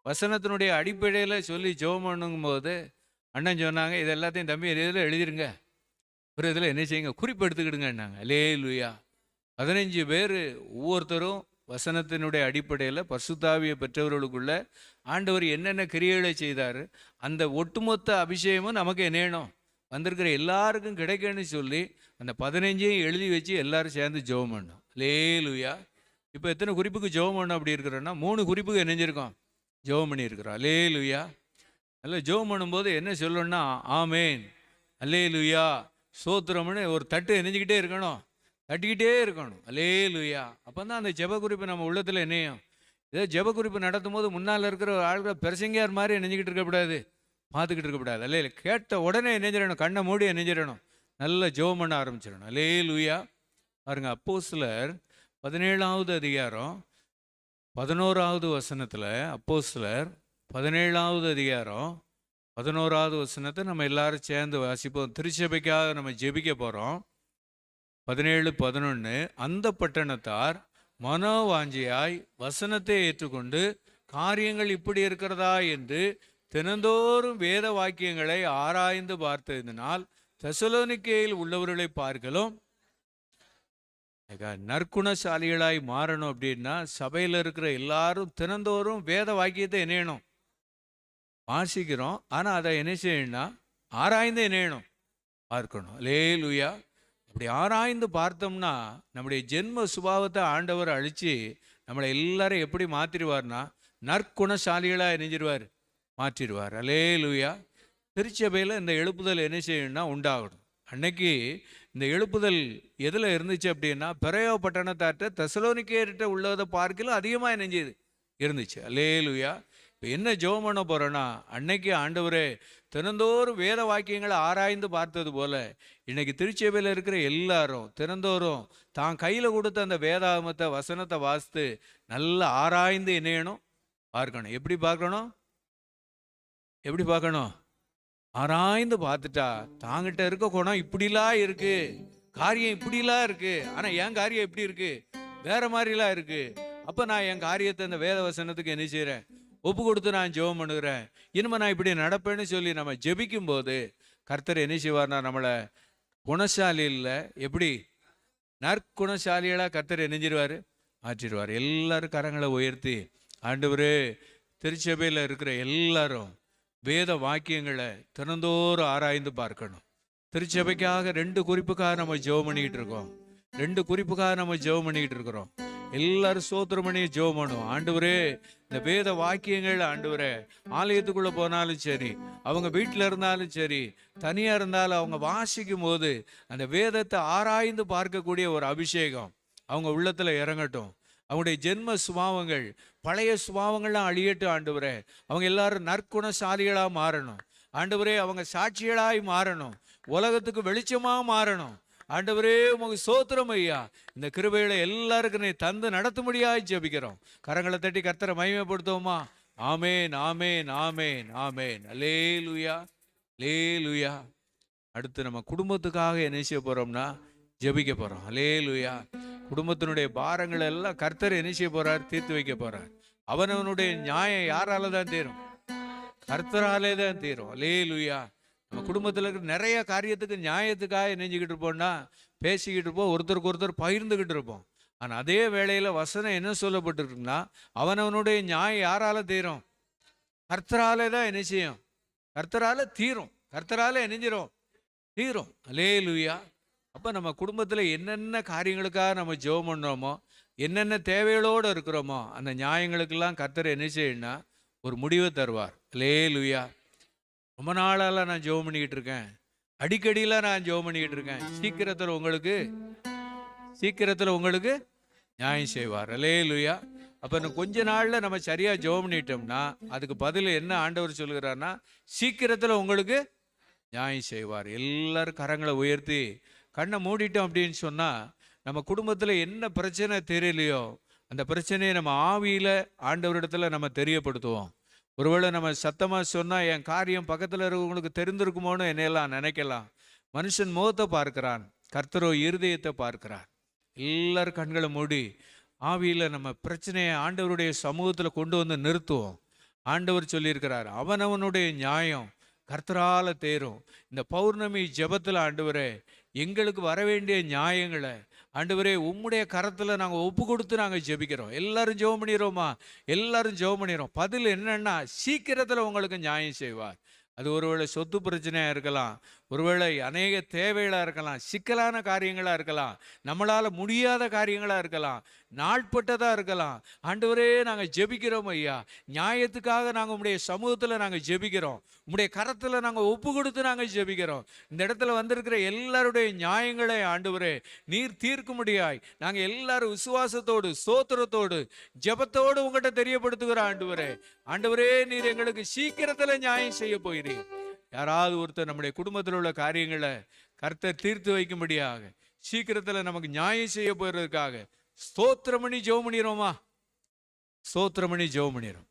வசனத்தினுடைய அடிப்படையில் சொல்லி ஜெபம் பண்ணும்போது அண்ணன் சொன்னாங்க, இது எல்லாத்தையும் தம்பி இதில் எழுதிருங்க, ஒரு இதில் என்ன செய்யுங்க, குறிப்பு எடுத்துக்கிடுங்கன்னாங்க. அல்லேலூயா. 15 பேர் ஒவ்வொருத்தரும் வசனத்தினுடைய அடிப்படையில் பரிசுத்தாவியை பெற்றவர்களுக்குள்ள ஆண்டவர் என்னென்ன கிரியைகளை செய்தார், அந்த ஒட்டுமொத்த அபிஷேகமும் நமக்கு என்னணும் வந்திருக்கிற எல்லாருக்கும் கிடைக்குன்னு சொல்லி அந்த 15ஐயும் எழுதி வச்சு எல்லாரும் சேர்ந்து ஜெபம் பண்ணோம். அல்லேலூயா. இப்போ எத்தனை குறிப்புக்கு ஜெபம் பண்ணோம் அப்படி இருக்கிறோன்னா 3 குறிப்புக்கு நினைஞ்சிருக்கோம் ஜெபம் பண்ணியிருக்கிறோம். அல்லேலூயா. நல்லா ஜெபம் பண்ணும்போது என்ன சொல்லணும்னா ஆமேன், அல்லேலூயா, சோத்திரம்னு ஒரு தட்டு நெஞ்சிக்கிட்டே இருக்கணும், தட்டிக்கிட்டே இருக்கணும். அல்லேலூயா. அப்போ தான் அந்த ஜெப குறிப்பு நம்ம உள்ளத்தில் என்னையும் ஏதோ ஜெப குறிப்பு நடத்தும் போது முன்னால் இருக்கிற ஆள்கள் பெருசங்கியார் மாதிரி நெஞ்சிக்கிட்டு இருக்கக்கூடாது, பார்த்துக்கிட்டு இருக்கக்கூடாது. அல்லே கேட்ட உடனே நெஞ்சிடணும், கண்ணை மூடி நெஞ்சிடணும், நல்ல ஜெபம் பண்ண ஆரம்பிச்சிடணும். அல்லேலூயா. பாருங்க, அப்போஸ்தலர் 17வது அதிகாரம் 11வது வசனத்தில், அப்போஸ்தலர் 17வது அதிகாரம் 11வது வசனத்தை நம்ம எல்லாரும் சேர்ந்து வாசிப்போம். திருச்சபைக்காக நம்ம ஜெபிக்க போகிறோம். 17-11. அந்த பட்டணத்தார் மனோவாஞ்சியாய் வசனத்தை ஏற்றுக்கொண்டு காரியங்கள் இப்படி இருக்கிறதா என்று தினந்தோறும் வேத வாக்கியங்களை ஆராய்ந்து பார்த்ததினால் தெசலோனிக்கேயில் உள்ளவர்களை பார்க்கலும் நற்குணசாலிகளாய் மாறணும். அப்படின்னா சபையில் இருக்கிற எல்லாரும் தினந்தோறும் வேத வாக்கியத்தை இணையணும், வாசிக்கிறோம், ஆனால் அதை என்ன செய்யணும்னா ஆராய்ந்து இணையணும், பார்க்கணும். அல்லேலூயா. அப்படி ஆராய்ந்து பார்த்தோம்னா நம்முடைய ஜென்ம சுபாவத்தை ஆண்டவர் அழித்து நம்மளை எல்லாரும் எப்படி மாற்றிடுவார்னா நற்குணசாலிகளாக இணைஞ்சிருவார், மாற்றிடுவார். அல்லேலூயா. திருச்சபையில் இந்த எழுப்புதல் என்ன செய்யணும்னா உண்டாகணும். அன்னைக்கு இந்த எழுப்புதல் எதில் இருந்துச்சு அப்படின்னா பெரோயா பட்டணத்தார்ட்ட தெசலோனிக்கேயர்கிட்ட உள்ளதை பார்க்கலும் அதிகமாக இணைஞ்சது இருந்துச்சு. அல்லேலூயா. இப்போ என்ன ஜெபம் பண்ண போகிறோன்னா அன்னைக்கு ஆண்டவரே தினந்தோறும் வேத வாக்கியங்களை ஆராய்ந்து பார்த்தது போல் இன்னைக்கு திருச்சபையில் இருக்கிற எல்லாரும் தினந்தோறும் தான் கையில் கொடுத்த அந்த வேதாகமத்தை வசனத்தை வாசித்து நல்லா ஆராய்ந்து இணையணும், பார்க்கணும். எப்படி பார்க்கணும்? எப்படி பார்க்கணும்? ஆராய்ந்து பார்த்துட்டா தாங்கிட்ட இருக்க குணம் இப்படிலாம் இருக்கு, காரியம் இப்படிலாம் இருக்கு, ஆனால் என் காரியம் எப்படி இருக்கு, வேற மாதிரிலாம் இருக்கு. அப்போ நான் என் காரியத்தை அந்த வேத வசனத்துக்கு என்ன செய்கிறேன், ஒப்பு கொடுத்து நான் ஜெபம் பண்ணுகிறேன், இனிமே நான் இப்படி நடப்பேன்னு சொல்லி நம்ம ஜெபிக்கும் போது கர்த்தர் என்ன செய்வார்னா நம்மளை குணசாலியில் எப்படி நற்குணசாலிகளாக கர்த்தர் நெஞ்சிருவார், மாற்றிடுவார். எல்லாரும் கரங்களை உயர்த்தி ஆண்டவரே திருச்சபையில் இருக்கிற எல்லாரும் வேத வாக்கியங்களை தினந்தோறும் ஆராய்ந்து பார்க்கணும். திருச்சபைக்காக 2 குறிப்புக்காக நம்ம ஜெபம் பண்ணிக்கிட்டு இருக்கோம், 2 குறிப்புக்காக நம்ம ஜெபம் பண்ணிக்கிட்டு இருக்கிறோம். எல்லாரும் ஸ்தோத்திரம் பண்ணி ஜெபம் பண்ணுவோம். ஆண்டவரே இந்த வேத வாக்கியங்கள் ஆண்டவரே ஆலயத்துக்குள்ளே போனாலும் சரி, அவங்க வீட்டில் இருந்தாலும் சரி, தனியாக இருந்தாலும் அவங்க வாசிக்கும் போது அந்த வேதத்தை ஆராய்ந்து பார்க்கக்கூடிய ஒரு அபிஷேகம் அவங்க உள்ளத்தில் இறங்கட்டும். அவங்களுடைய ஜென்ம சுபாவங்கள் பழைய சுபாவங்கள்லாம் அழியட்டும். ஆண்டவரே அவங்க எல்லாரும் நற்குணசாலிகளாக மாறணும். ஆண்டவரே அவங்க சாட்சிகளாய் மாறணும், உலகத்துக்கு வெளிச்சமாக மாறணும். ஆண்டவரே உமக்கு ஸ்தோத்திரம் ஐயா. இந்த கிருபைகளை எல்லாருக்கும் நீ தந்து நடத்தும்படியாய் ஜெபிக்கிறோம். கரங்களை தட்டி கர்த்தரை மகிமைப்படுத்துவோமா? ஆமேன், ஆமேன், ஆமேன், ஆமேன். அல்லேலூயா, அல்லேலூயா. அடுத்து நம்ம குடும்பத்துக்காக என்ன செய்ய போறோம்னா ஜெபிக்க போறோம். அல்லேலூயா. குடும்பத்தினுடைய பாரங்கள் எல்லாம் கர்த்தர் என்ன செய்ய போறார், தீர்த்து வைக்க போறார். அவனவனுடைய நியாயம் யாரால தான் தீரும்? கர்த்தராலே தான் தீரும். அல்லேலூயா. நம்ம குடும்பத்தில் இருக்கிற நிறைய காரியத்துக்கு நியாயத்துக்காக நெஞ்சுக்கிட்டு இருப்போம்னா பேசிக்கிட்டு இருப்போம், ஒருத்தருக்கு ஒருத்தர் பகிர்ந்துக்கிட்டு இருப்போம். ஆனால் அதே வேளையில் வசனம் என்ன சொல்லப்பட்டிருக்குன்னா அவனவனுடைய நியாயம் யாரால தீரும்? கர்த்தராலே தான் என்ன செய்யும், கர்த்தரால தீரும், கர்த்தரால இணைஞ்சிரும். தீரும். அல்லேலூயா. அப்போ நம்ம குடும்பத்தில் என்னென்ன காரியங்களுக்காக நம்ம ஜெபம் பண்ணுறோமோ, என்னென்ன தேவைகளோடு இருக்கிறோமோ, அந்த நியாயங்களுக்கெல்லாம் கர்த்தர் என்ன செய்யணும்னா ஒரு முடிவை தருவார். அல்லேலூயா. ரொம்ப நாளால நான் ஜெபம் பண்ணிக்கிட்டு இருக்கேன், அடிக்கடியில் நான் ஜெபம் பண்ணிக்கிட்டு இருக்கேன், சீக்கிரத்தில் உங்களுக்கு நியாயம் செய்வார். அல்லேலூயா. அப்போ இன்னும் கொஞ்ச நாளில் நம்ம சரியாக ஜெபம் பண்ணிட்டோம்னா அதுக்கு பதில் என்ன ஆண்டவர் சொல்கிறார்னா, சீக்கிரத்தில் உங்களுக்கு நியாயம் செய்வார். எல்லாரும் கரங்களை உயர்த்தி கண்ணை மூடிட்டோம் அப்படின்னு சொன்னால், நம்ம குடும்பத்தில் என்ன பிரச்சனை தெரியலையோ அந்த பிரச்சனையை நம்ம ஆவியில் ஆண்டவரிடத்தில் நம்ம தெரியப்படுத்துவோம். ஒருவேளை நம்ம சத்தமாக சொன்னால் என் காரியம் பக்கத்தில் இருக்கவங்களுக்கு தெரிந்திருக்குமோன்னு என்னையெல்லாம் நினைக்கலாம். மனுஷன் முகத்தை பார்க்கிறான், கர்த்தரோ இருதயத்தை பார்க்கிறார். எல்லாரும் கண்களை மூடி ஆவியில் நம்ம பிரச்சனையை ஆண்டவருடைய சமூகத்தில் கொண்டு வந்து நிறுத்துவோம். ஆண்டவர் சொல்லியிருக்கிறார், அவனவனுடைய நியாயம் கர்த்தரால தேரும். இந்த பௌர்ணமி ஜெபத்தில் ஆண்டவரே எங்களுக்கு வர வேண்டிய நியாயங்களை ஆண்டவரே உம்முடைய கரத்தில் நாங்கள் ஒப்பு கொடுத்து நாங்கள் ஜெபிக்கிறோம். எல்லாரும் ஜெபம் பண்ணிடுறோமா? எல்லாரும் ஜெபம் பண்ணிடுறோம். பதில் என்னன்னா, சீக்கிரத்தில் உங்களுக்கு நியாயம் செய்வார். அது ஒருவேளை சொத்து பிரச்சனையாக இருக்கலாம், ஒருவேளை அநேக தேவைகளாக இருக்கலாம், சிக்கலான காரியங்களாக இருக்கலாம், நம்மளால் முடியாத காரியங்களாக இருக்கலாம், நாட்பட்டதாக இருக்கலாம். ஆண்டவரே நாங்கள் ஜெபிக்கிறோம் ஐயா, நியாயத்துக்காக நாங்கள் உம்முடைய சமூகத்தில் நாங்கள் ஜெபிக்கிறோம், உம்முடைய கரத்தில் நாங்கள் ஒப்பு கொடுத்து நாங்கள் ஜெபிக்கிறோம். இந்த இடத்துல வந்திருக்கிற எல்லாருடைய நியாயங்களை ஆண்டவரே நீர் தீர்க்கும்படியாய் நாங்கள் எல்லாரும் விசுவாசத்தோடு ஸ்தோத்திரத்தோடு ஜெபத்தோடு உங்கள்கிட்ட தெரியப்படுத்துகிற ஆண்டவரே நீர் எங்களுக்கு சீக்கிரத்தில் நியாயம் செய்ய போகிறீர். யாராவது ஒருத்தர் நம்முடைய குடும்பத்தில் உள்ள காரியங்களை கர்த்தர் தீர்த்து வைக்கும்படியாக சீக்கிரத்தில் நமக்கு நியாயம் செய்ய போகிறதுக்காக ஸ்தோத்திரமணி ஜெபம் பண்ணிடுறோமா? ஸ்தோத்திரமணி ஜெபம் பண்ணிடுறோம்.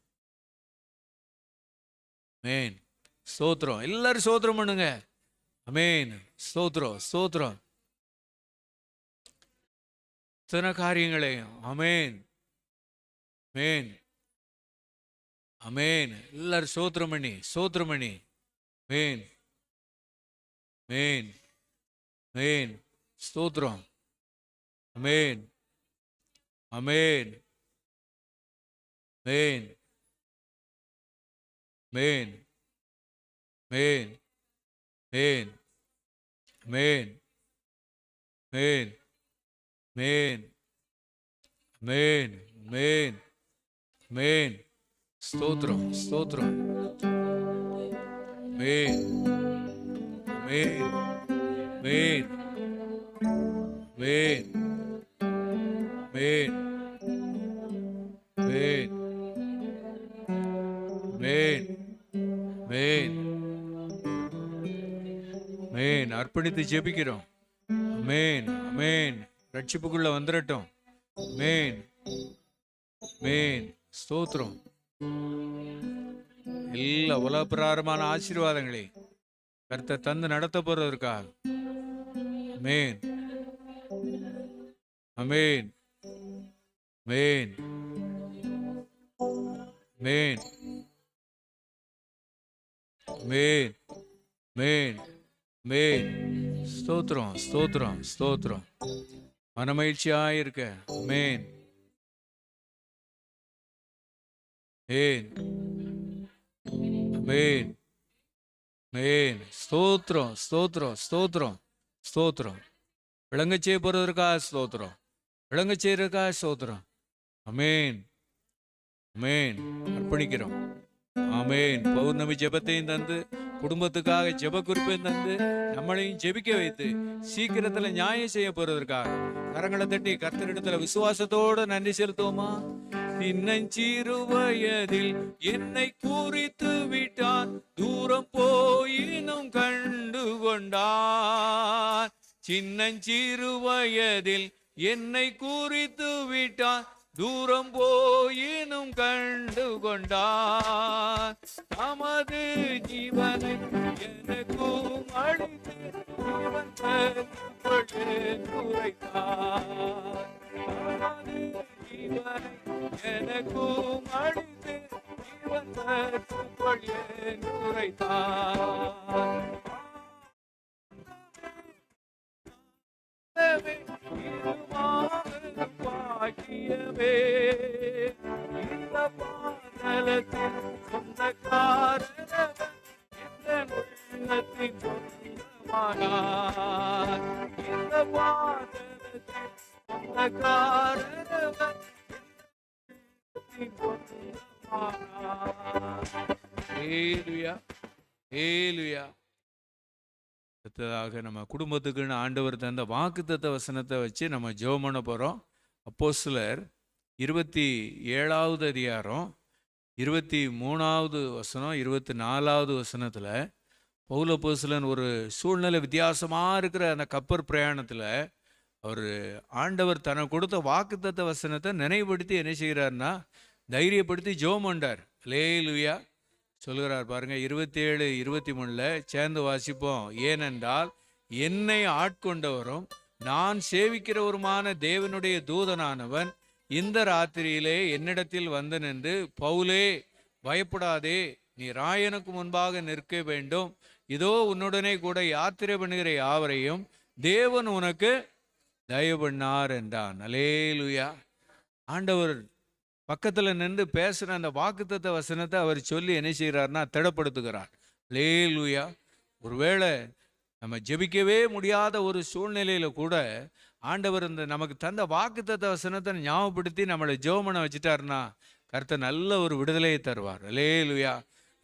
ஆமென். ஸ்தோத்திரம். எல்லாரும் ஸ்தோத்திரம் பண்ணுங்க. ஆமென். ஸ்தோத்திரம் ஸ்தோத்திரம். இத்தனை காரியங்களையும் ஆமென் ஆமென் ஆமென். எல்லாரும் ஸ்தோத்திரம் பண்ணி ஆமென் ஆமென் ஆமென். ஸ்தோத்திரம். ஆமென் ஆமென் ஆமென் ஆமென் ஆமென் ஆமென் ஆமென் ஆமென் ஆமென் ஆமென் ஆமென் ஆமென். ஸ்தோத்திரம் ஸ்தோத்திரம். ஆமென் ஆமென் ஆமென் ஆமென் ஆமென் ஆமென் ஆமென் ஆமென் ஆமென். அர்ப்பணித்து ஜெபிக்கிறோம். ஆமென் ஆமென். ரட்சிப்புக்குள்ள வந்துடட்டும். ஆமென் ஆமென். ஸ்தோத்திரம். எல்லா உலகப்பிரகாரமான ஆசீர்வாதங்களை கர்த்தர் தந்து நடத்த போறதற்காக ஆமென் ஆமென் ஆமென் ஆமென் ஆமென் ஆமென் ஆமென். ஸ்தோத்திரம் ஸ்தோத்திரம் ஸ்தோத்திரம். மனமகிழ்ச்சியாயிருக்க. ஆமென் ஆமென் ஆமென் ஆமென். ஸ்தோத்திரம் ஸ்தோத்திரம் ஸ்தோத்திரம் ஸ்தோத்திரம். விளங்க செய்ய போறதற்காக ஸ்தோத்திரம், விளங்க செய்யறதுக்காக ஸ்தோத்திரம். ஆமென் ஆமென். அர்ப்பணிக்கிறோம். ஆமென். பௌர்ணமி ஜெபத்தையும் தந்து குடும்பத்துக்காக ஜெப குறிப்பையும் தந்து நம்மளையும் ஜெபிக்க வைத்து சீக்கிரத்துல நியாயம் செய்ய போறதற்காக கரங்களை தட்டி கர்த்தரிடத்துல விசுவாசத்தோடு நன்றி செலுத்துவோமா? சின்னஞ்சிறு வயதில் என்னை குறித்து விட்டான், தூரம் போயினும் கண்டு கொண்டான். சின்னஞ்சிறு வயதில் என்னை குறித்து விட்டான், தூரம் போயினும் கண்டு கொண்டான். தமது ஜீவனை எனக்கும் அளித்து ஜீவன் உரைத்தார். தமது ஜீவனை எனக்கும் அளித்து ஜீவன் உரைத்தார். பாக்கியவே இந்த பாதலத்தில் சொந்தக்காரன் எந்த உள்ளத்தின் சொந்தமானார். இந்த வானத்தில் சொந்தக்காரரவர் சொந்தமானார். ஹல்லேலூயா, ஹல்லேலூயா. அடுத்ததாக நம்ம குடும்பத்துக்குன்னு ஆண்டவர் தந்த வாக்குத்தத்த வசனத்தை வச்சு நம்ம ஜெபம் பண்ண போகிறோம். அப்போஸ்தலர் 27வது அதிகாரம் 23வது வசனம் 24வது வசனத்தில் பவுல் அப்போஸ்தலன் ஒரு சூழ்நிலை வித்தியாசமாக இருக்கிற அந்த கப்பர் பிரயாணத்தில் அவர் ஆண்டவர் தனக்கு கொடுத்த வாக்குத்தத்த வசனத்தை நினைவுபடுத்தி என்ன செய்கிறார்னா தைரியப்படுத்தி ஜெபம் பண்ணார். ஹல்லேலூயா சொல்கிறார் பாருங்க. 27, 23 சேர்ந்து வாசிப்போம். ஏனென்றால் என்னை ஆட்கொண்டவரும் நான் சேவிக்கிறவருமான தேவனுடைய தூதனானவன் இந்த ராத்திரியிலே என்னிடத்தில் வந்து நின்று, பவுலே பயப்படாதே, நீ ராயனுக்கு முன்பாக நிற்க வேண்டும். இதோ உன்னுடனே கூட யாத்திரை பண்ணுகிற யாவரையும் தேவன் உனக்கு தயவு பண்ணார் என்றான். அல்லேலூயா. ஆண்டவர் பக்கத்தில் நின்று பேசுகிற அந்த வாக்குத்தத்த வசனத்தை அவர் சொல்லி என்ன செய்கிறார்னா திடப்படுத்துகிறார். அல்லேலூயா. ஒருவேளை நம்ம ஜெபிக்கவே முடியாத ஒரு சூழ்நிலையில் கூட ஆண்டவர் இந்த நமக்கு தந்த வாக்குத்தத்த வசனத்தை ஞாபகப்படுத்தி நம்மளை ஜெபம் பண்ண வச்சுட்டாருன்னா கர்த்தர் நல்ல ஒரு விடுதலையை தருவார். அல்லேலூயா.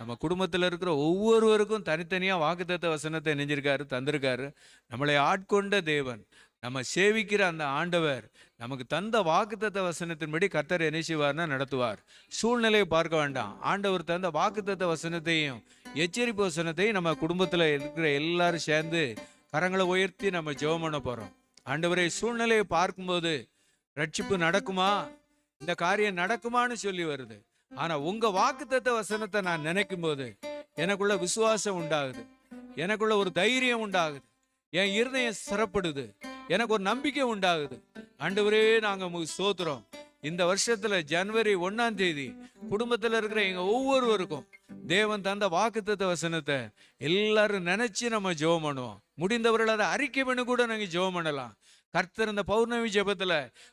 நம்ம குடும்பத்தில் இருக்கிற ஒவ்வொருவருக்கும் தனித்தனியாக வாக்குத்தத்த வசனத்தை நெஞ்சிருக்காரு, தந்திருக்காரு. நம்மளை ஆட்கொண்ட தேவன், நம்ம சேவிக்கிற அந்த ஆண்டவர் நமக்கு தந்த வாக்குத்தத்த வசனத்தின்படி கர்த்தர் என்ன செய்வார்னா நடத்துவார். சூழ்நிலையை பார்க்க வேண்டாம். ஆண்டவர் தந்த வாக்குத்தத்த வசனத்தையும் எச்சரிப்பு வசனத்தையும் நம்ம குடும்பத்தில் இருக்கிற எல்லாரும் சேர்ந்து கரங்களை உயர்த்தி நம்ம ஜெபம் பண்ண போகிறோம். ஆண்டவரை, சூழ்நிலையை பார்க்கும்போது ரட்சிப்பு நடக்குமா, இந்த காரியம் நடக்குமான்னு சொல்லி வருது. ஆனால் உங்கள் வாக்குத்தத்த வசனத்தை நான் நினைக்கும் போது எனக்குள்ள விசுவாசம் உண்டாகுது, எனக்குள்ள ஒரு தைரியம் உண்டாகுது, என் இருதயம் சிறப்படுது, எனக்கு ஒரு நம்பிக்கை உண்டாகுது. ஆண்டவரே, நாங்கள் உங்களுக்கு ஸ்தோத்திரம். இந்த வருஷத்துல ஜனவரி 1ஆம் தேதி குடும்பத்தில் இருக்கிற எங்க ஒவ்வொருவருக்கும் தேவன் தந்த வாக்குத்தத்த வசனத்தை எல்லாரும் நினைச்சு நம்ம ஜெபம் பண்ணுவோம். முடிந்தவர்கள் அதை அறிக்கை பண்ணி கூட நாங்கள் ஜெபம் பண்ணலாம். கர்த்தர் இந்த பௌர்ணமி ஜெபத்துல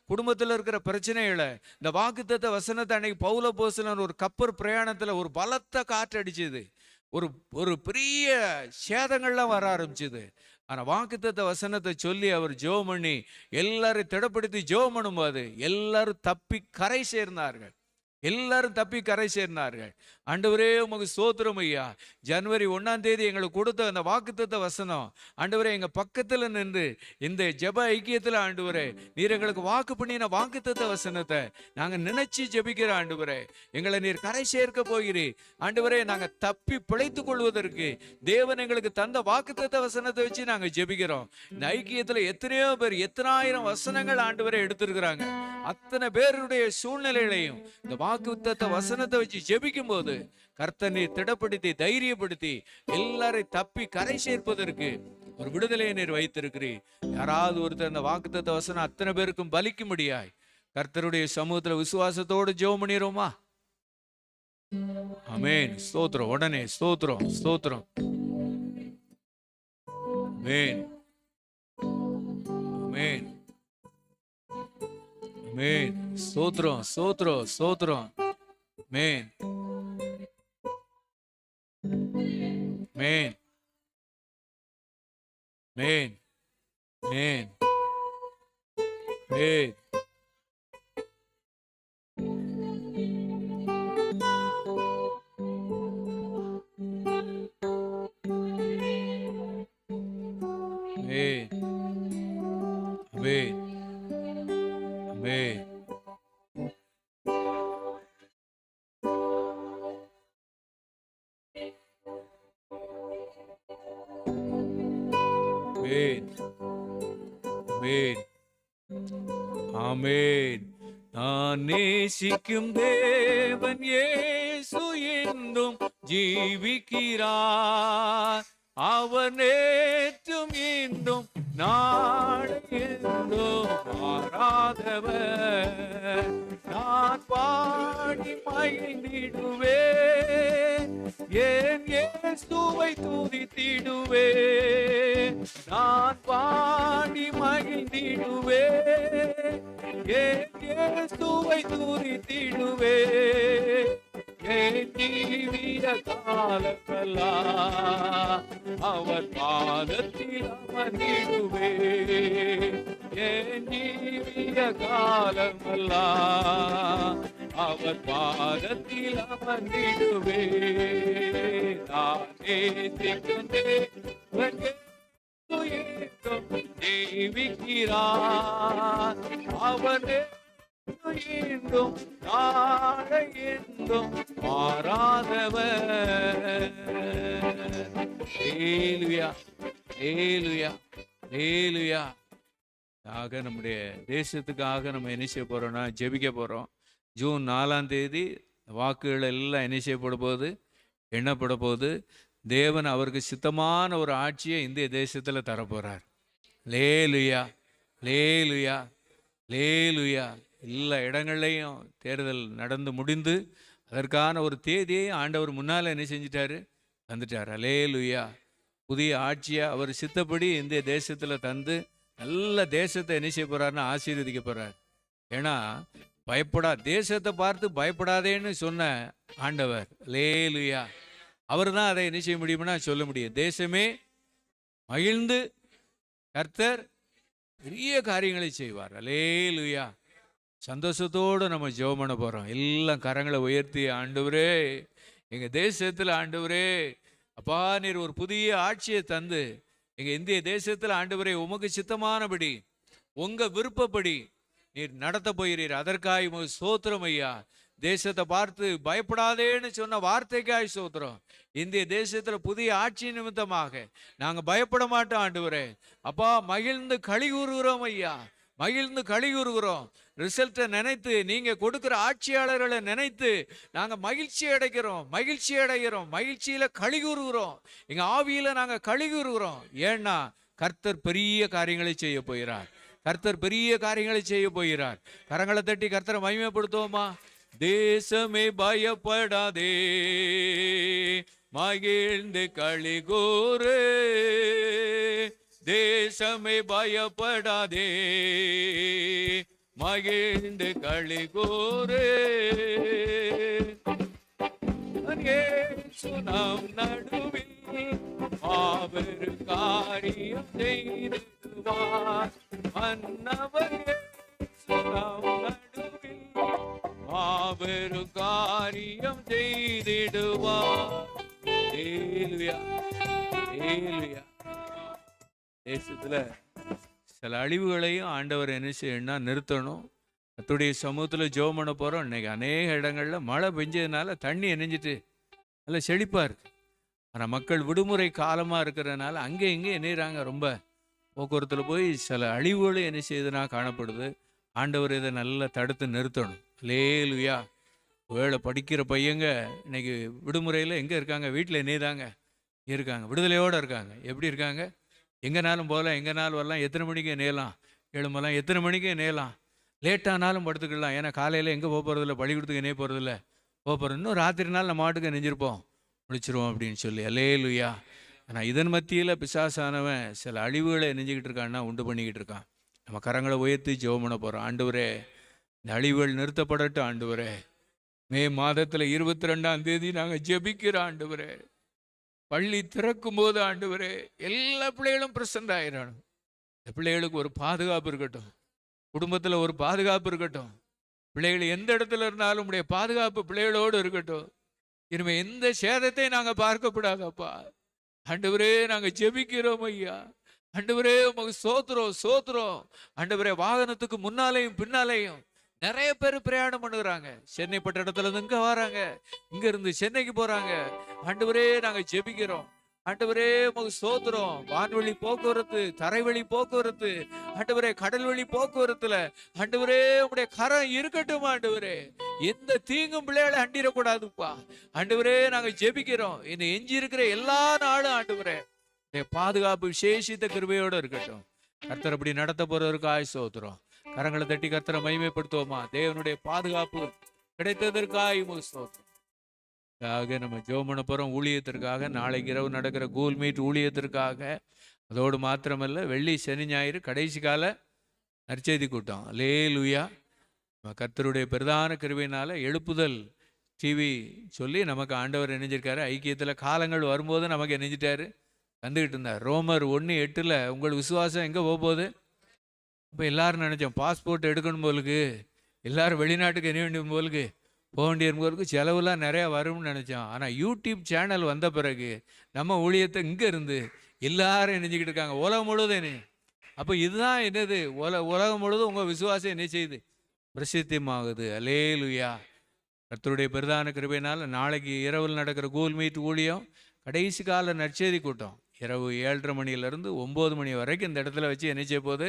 குடும்பத்தில் இருக்கிற பிரச்சனைகளை இந்த வாக்குத்தத்த வசனத்தை அன்னைக்கு பவுல் அப்போஸ்தலன் ஒரு கப்பர் பிரயாணத்துல ஒரு பலத்த காற்று அடிச்சுது, ஒரு பெரிய சேதங்கள்லாம் வர ஆரம்பிச்சுது. ஆனால் வாக்குத்தத்த வசனத்தை சொல்லி அவர் ஜெபம் பண்ணி எல்லாரும் திடப்படுத்தி ஜெபம் பண்ணும்போது எல்லாரும் தப்பி கரை சேர்ந்தார்கள். ஆண்டவரே, உமக்கு ஸ்தோத்திரம் ஐயா. ஜனவரி 1ஆம் தேதி எங்களுக்கு கொடுத்த அந்த வாக்குத்தத்த வசனம் ஆண்டவரே எங்க பக்கத்துல நின்று இந்த ஜெப ஐக்கியத்துல ஆண்டவரே நீர் எங்களுக்கு வாக்கு பண்ணின வாக்குத்தத்த வசனத்தை நாங்க நினைச்சு ஜெபிக்கிற ஆண்டவரே, எங்களை நீர் கரை சேர்க்க போகிறீர் ஆண்டவரே. நாங்க தப்பி பிழைத்துக் கொள்வதற்கு தேவன் எங்களுக்கு தந்த வாக்குத்தத்த வசனத்தை வச்சு நாங்க ஜெபிக்கிறோம். இந்த ஐக்கியத்துல எத்தனையோ பேர் எத்தனாயிரம் வசனங்கள் ஆண்டவரை எடுத்திருக்கிறாங்க. அத்தனை பேருடைய சூழ்நிலைகளையும் இந்த வாக்குத்தத்த வசனத்தை வச்சு ஜெபிக்கும் போது கர்த்தர் நீர் திடப்படுத்தி தைரியப்படுத்தி எல்லாரையும் தப்பி கரை சேர்ப்பதற்கு ஒரு விடுதலையை நீர் வைத்திருக்கிறீர். யாராவது ஒருத்தர் இந்த வாக்குத்தத்த வசனம் அத்தனை பேருக்கும் பலிக்கும்படியாய் கர்த்தருடைய சமூகத்துல விசுவாசத்தோடு ஜெபம் பண்ணிடுவோமா? ஆமென். ஸ்தோத்திரம். உடனே ஸ்தோத்திரம், ஸ்தோத்திரம். ஆமென், ஆமென், ஆமென். ஸ்தோத்திரம், ஸ்தோத்திரம், ஸ்தோத்திரம். ஆமென், ஆமென், ஆமென், ஆமென், ஆமென். Amen. Amen. Amen. Amen. Amen. நான் நேசிக்கும் தேவன் இயேசு என்றும் ஜீவிக்கிறார். அவர் நேற்றும் இன்றும் நாளை என்றும் மாறாதவர். நான் பாடி மகிழ்ந்திடுவேன், என் இயேசுவை துதித்திடுவேன். நான் பாடி மகிழ்ந்திடுவேன், என் இயேசுவை துதித்திடுவேன். என் ஜீவிய காலமெல்லாம் அவர் பாதத்தில் அமர்ந்திடுவே. என் ஜீவிய காலமெல்லாம் அவர் பாதத்தில் அமர்ந்திடுவே. நான் நேசிக்கும் தேவன் ஜீவிக்கிறார். அவனே என்றும் நாளை என்றும் மாறாதவர். ஹல்லேலூயா, ஹல்லேலூயா, ஹல்லேலூயா. நம்முடைய தேசத்துக்காக நம்ம என்ன செய்ய போறோம்னா ஜெபிக்க போறோம். ஜூன் 4ஆம் தேதி வாக்குகள் எல்லாம் என்ன செய்யப்பட போகுது, எண்ணப்பட போகுது. தேவன் அவருக்கு சித்தமான ஒரு ஆட்சியை இந்திய தேசத்தில் தரப்போறார். ஹல்லேலூயா, ஹல்லேலூயா, ஹல்லேலூயா. எல்லா இடங்கள்லையும் தேர்தல் நடந்து முடிந்து அதற்கான ஒரு தேதியை ஆண்டவர் முன்னால் என்ன செஞ்சிட்டாரு, தந்துட்டார். ஹல்லேலூயா. புதிய ஆட்சியை அவர் சித்தப்படி இந்திய தேசத்தில் தந்து நல்ல தேசத்தை என்ன செய்ய போறாருன்னு ஆசீர்வதிக்க போறார். ஏன்னா தேசத்தை பார்த்து பயப்படாதேன்னு சொன்ன ஆண்டவர். ஹல்லேலூயா. அவர் தான் அதை என்ன செய்ய முடியும்னா சொல்ல முடியும். தேசமே மகிழ்ந்து கர்த்தர் பெரிய காரியங்களை செய்வார். ஹல்லேலூயா. சந்தோஷத்தோடு நம்ம ஜெபம் பண்ண போகிறோம். எல்லாம் கரங்களை உயர்த்தி, ஆண்டவரே எங்கள் தேசத்தில் ஆண்டவரே அப்பா நீர் ஒரு புதிய ஆட்சியை தந்து எங்கள் இந்திய தேசத்தில் ஆண்டவரே உமக்கு சித்தமானபடி உங்கள் விருப்பப்படி நீர் நடத்த போகிறீர். அதற்காக உமக்கு ஸ்தோத்திரம் ஐயா. தேசத்தை பார்த்து பயப்படாதேன்னு சொன்ன வார்த்தைக்காய் ஸ்தோத்திரம். இந்திய தேசத்துல புதிய ஆட்சி நிமித்தமாக நாங்க பயப்பட மாட்டோம் ஆண்டவரே. அப்பா மகிழ்ந்து களி கூறுகிறோம் ஐயா, மகிழ்ந்து களி கூறுகிறோம். ரிசல்ட்டை நினைத்து, நீங்க கொடுக்கிற ஆட்சியாளர்களை நினைத்து நாங்க மகிழ்ச்சி அடைகிறோம், மகிழ்ச்சி அடைகிறோம், மகிழ்ச்சியில களி கூறுகிறோம். எங்க ஆவியில நாங்க களி கூறுகிறோம். ஏன்னா கர்த்தர் பெரிய காரியங்களை செய்ய போகிறார். கர்த்தர் பெரிய காரியங்களை செய்ய போகிறார். கரங்களை தட்டி கர்த்தரை மகிமைப்படுத்துவோமா? தேசமே பயப்படாதே, மகிழ்ந்து களி கூறு. தேசமே பயப்படாதே, மகிழ்ந்து களி கூறு. நம் நடுவில் மாபெரு காரியம் செய்திடுவார். மன்னவர் நம் நடுவில் மாபெரு காரியம் செய்திடுவார். ஹல்லேலூயா, ஹல்லேலூயா. தேசத்துல சில அழிவுகளையும் ஆண்டவர் என்ன செய்யணும்னா நிறுத்தணும். கர்த்தருடைய சமூகத்துல ஜெபம் பண்ண போறோம். இன்னைக்கு அநேக இடங்கள்ல மழை பெஞ்சதுனால தண்ணி இணைஞ்சிட்டு நல்ல செழிப்பா இருக்கு. ஆனா மக்கள் விடுமுறை காலமா இருக்கிறதுனால அங்கே இங்கே என்னறாங்க, ரொம்ப போக்குவரத்துல போய் சில அழிவுகளும் என்ன செய்யுதுன்னா காணப்படுது. ஆண்டவர் இதை நல்லா தடுத்து நிறுத்தணும். ஹல்லேலூயா. வேளை படிக்கிற பையங்க இன்னைக்கு விடுமுறையில் எங்கே இருக்காங்க? வீட்டில் என்னதாங்க இருக்காங்க, விடுதலையோடு இருக்காங்க. எப்படி இருக்காங்க? எங்கேனாலும் போகலாம், எங்கேனாலும் வரலாம், எத்தனை மணிக்கு நேரலாம் எழும்பலாம், எத்தனை மணிக்கு நேரலாம், லேட்டானாலும் படுத்துக்கலாம். ஏன்னா காலையில் எங்கே போக போகிறதில்ல, பள்ளிக்கூடத்துக்கு என்ன போகிறதில்ல, போக போகிறோம். இன்னும் ராத்திரி நாள் நம்ம மாட்டுக்கு நெஞ்சிருப்போம், முடிச்சிருவோம் அப்படின்னு சொல்லி. ஹல்லேலூயா. ஆனால் இதன் மத்தியில் பிசாசானவன் சில அழிவுகளை நெஞ்சிக்கிட்டு இருக்கான்னா உண்டு பண்ணிக்கிட்டு இருக்கான். நம்ம கரங்களை உயர்த்தி ஜெபம் பண்ண போகிறோம். ஆண்டவரே இந்த அழிவுகள் நிறுத்தப்படட்டும். ஆண்டவரே மே மாதத்தில் 22ஆம் தேதி நாங்கள் ஜெபிக்கிறோம். ஆண்டவரே பள்ளி திறக்கும் போது ஆண்டவரே எல்லா பிள்ளைகளும் பிரசன்ட் ஆயிடணும். இந்த பிள்ளைகளுக்கு ஒரு பாதுகாப்பு இருக்கட்டும், குடும்பத்தில் ஒரு பாதுகாப்பு இருக்கட்டும். பிள்ளைகள் எந்த இடத்துல இருந்தாலும் உடைய பாதுகாப்பு பிள்ளைகளோடு இருக்கட்டும். இனிமே எந்த சேதத்தை நாங்கள் பார்க்கப்படாதப்பா. ஆண்டவரே நாங்கள் ஜெபிக்கிறோம் ஐயா. ஆண்டவரே உமக்கு சோத்திரம் சோத்திரம். ஆண்டவரே வாகனத்துக்கு முன்னாலேயும் பின்னாலேயும் நிறைய பேர் பிரயாணம் பண்ணுறாங்க. சென்னை பட்டணத்துல இருந்து இங்க வராங்க, இங்க இருந்து சென்னைக்கு போறாங்க. ஆண்டவரே நாங்க ஜெபிக்கிறோம். ஆண்டவரே உமக்கு சோத்திரம். வான்வெளி போக்குவரத்து, தரைவழி போக்குவரத்து, ஆண்டவரே கடல்வழி போக்குவரத்துல ஆண்டவரே உடைய கரம் இருக்கட்டும். ஆண்டவரே எந்த தீங்கும் பிள்ளைகளை அண்டிடக்கூடாதுப்பா. ஆண்டவரே நாங்க ஜெபிக்கிறோம். இந்த எஞ்சி இருக்கிற எல்லா நாளும் ஆண்டவரே பாதுகாப்பு விசேஷித்த கிருபையோடு இருக்கட்டும். கர்த்தர் அப்படி நடத்த போறதற்காக சோத்திரம். கரங்களை தட்டி கர்த்தரை மகிமைப்படுத்துவோமா? தேவனுடைய பாதுகாப்பு கிடைத்ததற்காக சோத்திரம். நம்ம ஜெபம் பண்ண போறோம் ஊழியத்திற்காக. நாளைக்கு இரவு நடக்கிற கூல் மீட் ஊழியத்திற்காக. அதோடு மாத்திரமல்ல, வெள்ளி சனி ஞாயிறு கடைசி கால நற்செய்தி கூட்டம். ஹல்லேலூயா. கர்த்தருடைய பிரதான கிருபையினால எழுப்புதல் டிவி சொல்லி நமக்கு ஆண்டவர் இணைஞ்சிருக்காரு. ஐக்கியத்தில் காலங்கள் வரும்போது நமக்கு இணைஞ்சிட்டாரு, வந்துக்கிட்டு இருந்தார். ரோமர் 1:8 உங்கள் விசுவாசம் எங்கே போகுது? இப்போ எல்லாரும் நினச்சோம் பாஸ்போர்ட் எடுக்கணும் போலுக்கு, எல்லாரும் வெளிநாட்டுக்கு எண்ண வேண்டிய போலுக்கு, போக வேண்டிய போலுக்கு செலவுலாம் நிறையா வரும்னு நினச்சோம். ஆனால் யூடியூப் சேனல் வந்த பிறகு நம்ம ஊழியத்தை இங்கே இருந்து எல்லாரும் இணைஞ்சிக்கிட்டு இருக்காங்க, உலகம் முழுவதும் இணை. அப்போ இதுதான் என்னது? உலகம் முழுவதும் உங்கள் விசுவாசம் என்ன செய்யுது? பிரசித்தமாகுது. அல்லேலூயா. கர்த்தருடைய பிரதான கிருபையினால் நாளைக்கு இரவில் நடக்கிற கூகுள் மீட் ஊழியம் கடைசி கால நற்செய்தி கூட்டம் இரவு 7:30 மணிலேருந்து 9 மணி வரைக்கும் இந்த இடத்துல வச்சு என்ன செய்ய போகுது?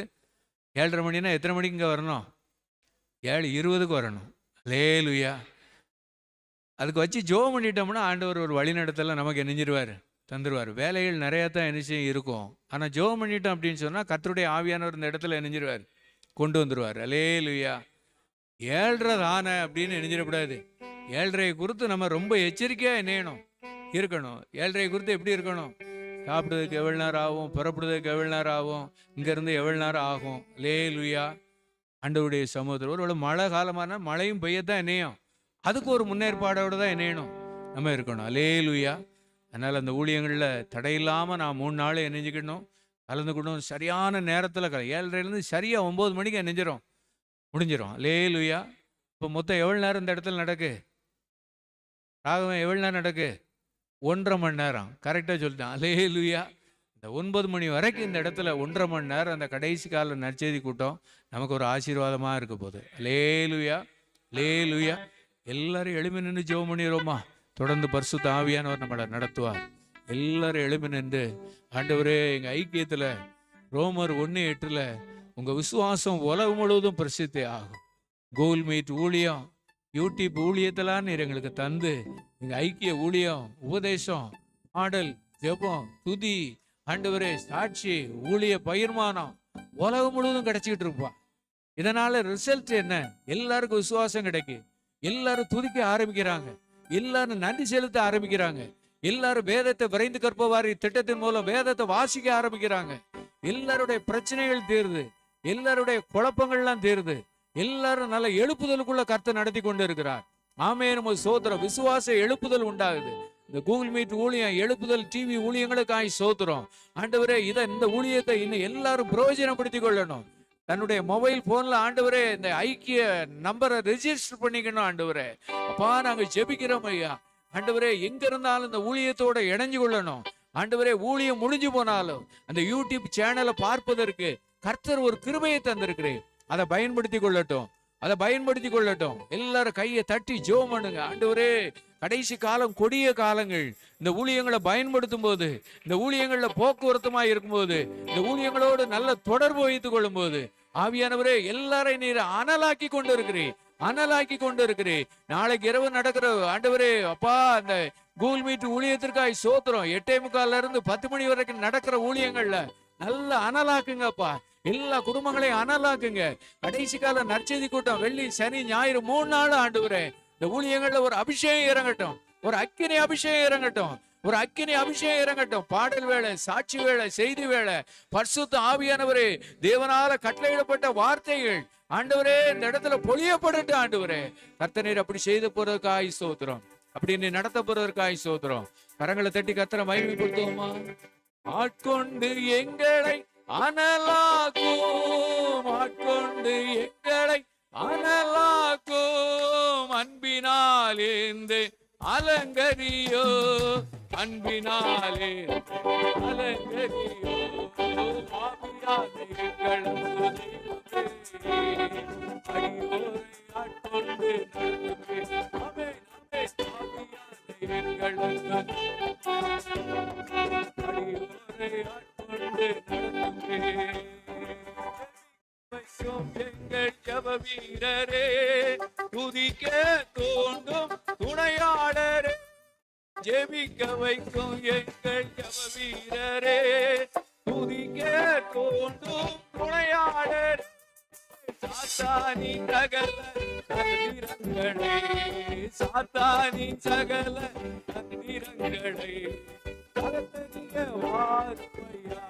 7:30 மணினா எத்தனை மணிக்கு இங்கே வரணும்? 7:20 வரணும். அல்லேலூயா. அதுக்கு வச்சு ஜோம் பண்ணிட்டோம்னா ஆண்டவர் ஒரு வழிநடத்தல நமக்கு நெஞ்சிருவார், தந்துடுவார். வேலைகள் நிறையா தான் என்ன இருக்கும். ஆனால் ஜோம் பண்ணிட்டோம் அப்படின்னு சொன்னால் கர்த்தருடைய ஆவியானவர் இந்த இடத்துல நெஞ்சிருவார், கொண்டு வந்துடுவார். அல்லேலூயா. 7:30 தானே அப்படின்னு நெஞ்சிடக்கூடாது. 7:30 குறித்து நம்ம ரொம்ப எச்சரிக்கையாக இணையணும், இருக்கணும். 7:30 குறித்து எப்படி இருக்கணும்? சாப்பிட்றதுக்கு எவ்வளோ நேரம் ஆகும், புறப்படுறதுக்கு எவ்வளோ நேரம் ஆகும், இங்கேருந்து எவ்வளோ நேரம் ஆகும். அல்லேலூயா. ஆண்டவருடைய சமூகத்தில் ஒருவேளை மழை காலமான மழையும் பெய்யத்தான் இணையும், அதுக்கு ஒரு முன்னேற்பாடோடு தான் இணையணும், நம்ம இருக்கணும். அல்லேலூயா. அதனால் அந்த ஊழியங்களில் தடையில்லாமல் நான் 3 நாள் இணைஞ்சிக்கணும், கலந்துக்கணும். சரியான நேரத்தில் 7:30லேருந்து சரியாக 9 மணிக்கு இணைஞ்சிரும், முடிஞ்சிடும். அல்லேலூயா. இப்போ மொத்தம் எவ்வளோ நேரம் இந்த இடத்துல நடக்கு? ராகவன் எவ்வளோ நேரம் நடக்கு? 1.5 மணி நேரம். கரெக்டாக சொல்லிட்டேன். அல்லேலூயா. இந்த 9 மணி வரைக்கும் இந்த இடத்துல 1.5 மணி நேரம் அந்த கடைசி கால நற்செய்தி கூட்டம் நமக்கு ஒரு ஆசீர்வாதமாக இருக்க போகுது. அல்லேலூயா. அல்லேலூயா. எல்லாரும் எழுப்பி நின்று ஜெபம் பண்ணிடுவோமா? தொடர்ந்து பரிசுத்த ஆவியானவர் நம்மளை நடத்துவார். எல்லாரும் எழுப்பி நின்று, ஆண்டவரே எங்கள் ஐக்கியத்தில் ரோமர் 1:8 உங்கள் விசுவாசம் உலகம் முழுவதும் பிரசித்தி ஆகும். கூகுள் மீட் ஊழியம், யூடியூப் ஊழியத்தெல்லாம் நீர் எங்களுக்கு தந்து எங்கள் ஐக்கிய ஊழியம், உபதேசம், பாடல், ஜெபம், துதி, ஆண்டவரே சாட்சி, ஊழிய பகிர்மானம் உலகம் முழுவதும் கிடைச்சிக்கிட்டு இருப்பா. இதனால ரிசல்ட் என்ன? எல்லாருக்கும் விசுவாசம் கிடைக்கு, எல்லாரும் துதிக்க ஆரம்பிக்கிறாங்க, எல்லாரும் நன்றி செலுத்த ஆரம்பிக்கிறாங்க, எல்லாரும் வேதத்தை விரைந்து கற்பவாரி திட்டத்தின் மூலம் வேதத்தை வாசிக்க ஆரம்பிக்கிறாங்க. எல்லாருடைய பிரச்சனைகள் தீருது, எல்லாருடைய குழப்பங்கள்லாம் தீருது, எல்லாரும் நல்ல எழுப்புதலுக்குள்ள கர்த்தர் நடத்தி கொண்டு இருக்கிறார். ஆமென். நம்ம சோத்திரம். விசுவாச எழுப்புதல் உண்டாகுது. இந்த கூகுள் மீட் ஊழியம், எழுப்புதல் டிவி ஊழியங்களுக்காய் சோத்திரம். ஆண்டவரே இந்த ஊழியத்தை இன்னும் எல்லாரும் பிரயோஜனப்படுத்திக் கொள்ளணும். தன்னுடைய மொபைல் போன்ல ஆண்டவரே இந்த ஐக்கிய நம்பரை ரெஜிஸ்டர் பண்ணிக்கணும். ஆண்டவரே அப்பா நாங்க ஜெபிக்கிறோம் ஐயா. ஆண்டவரே எங்க இருந்தாலும் இந்த ஊழியத்தோட இணைஞ்சு கொள்ளணும். ஆண்டவரே ஊழியம் முடிஞ்சு போனாலும் அந்த யூடியூப் சேனலை பார்ப்பதற்கு கர்த்தர் ஒரு கிருபையை தந்திருக்கிறேன், அதை பயன்படுத்தி கொள்ளட்டும், அதை பயன்படுத்தி கொள்ளட்டும். எல்லாரும் கையை தட்டி ஜெபம் பண்ணுங்க. ஆண்டவரே கடைசி காலம், கொடிய காலங்கள், இந்த ஊழியங்களை பயன்படுத்தும் போது, இந்த ஊழியங்கள்ல போக்குவரத்துமாய் இருக்கும்போது, இந்த ஊழியங்களோடு நல்ல தொடர்பு வைத்துக் கொள்ளும் போது, ஆவியானவரே எல்லாரையும் நீர் அனலாக்கி கொண்டு இருக்கிறேன், அனலாக்கி கொண்டு இருக்கிறேன். நாளைக்கு இரவு நடக்கிற ஆண்டவரே அப்பா அந்த கூகுள் மீட் ஊழியத்திற்காய் சோத்திரம். 8:45 10 மணி வரைக்கும் நடக்கிற ஊழியங்கள்ல நல்ல அனலாக்குங்கப்பா. எல்லா குடும்பங்களையும் அனலாக்குங்க. கடைசி கால நற்செய்தி கூட்டம் வெள்ளி சனி ஞாயிறு 3 நாள் ஆண்டவரே இந்த ஊழியங்கள்ல ஒரு அபிஷேகம் இறங்கட்டும், ஒரு அக்கினி அபிஷேகம் இறங்கட்டும், ஒரு அக்கினி அபிஷேகம் இறங்கட்டும். பாடல் வேளை, சாட்சி வேளை, செய்தி வேளை, பரிசுத்த ஆவியானவரே தேவனால கட்டளையிடப்பட்ட வார்த்தைகள் ஆண்டவரே இந்த இடத்துல பொழியப்படட்டும். ஆண்டவரே கர்த்தர் நீர் அப்படி செய்து போறதுக்காய் சோத்திரம், அப்படி நீ நடத்த போறதற்காய் சோத்திரம். கரங்களை தட்டி கர்த்தரை மகிமைப்படுத்துவோமா? ஆட்கொண்டு எங்களை அனலாக்கும், ஆட்கொண்டு எங்களை அனலாக்கும், அன்பினாலேந்து அலங்கரியோ, அன்பினாலே அலங்கரியோ, ஆட்கொண்டு எங்கள் ஜப வீரரே, துதிக்க தோண்டும் துணையாளரே, ஜெபிக்க வைக்கும் எங்கள் ஜப வீரரே, துதிக்க தோண்டும் துணையாளர், சாத்தானின் சகல தந்திரங்களை, சாத்தானின் சகல தந்திரங்களை தகர்த்தெறிய வாருமையா,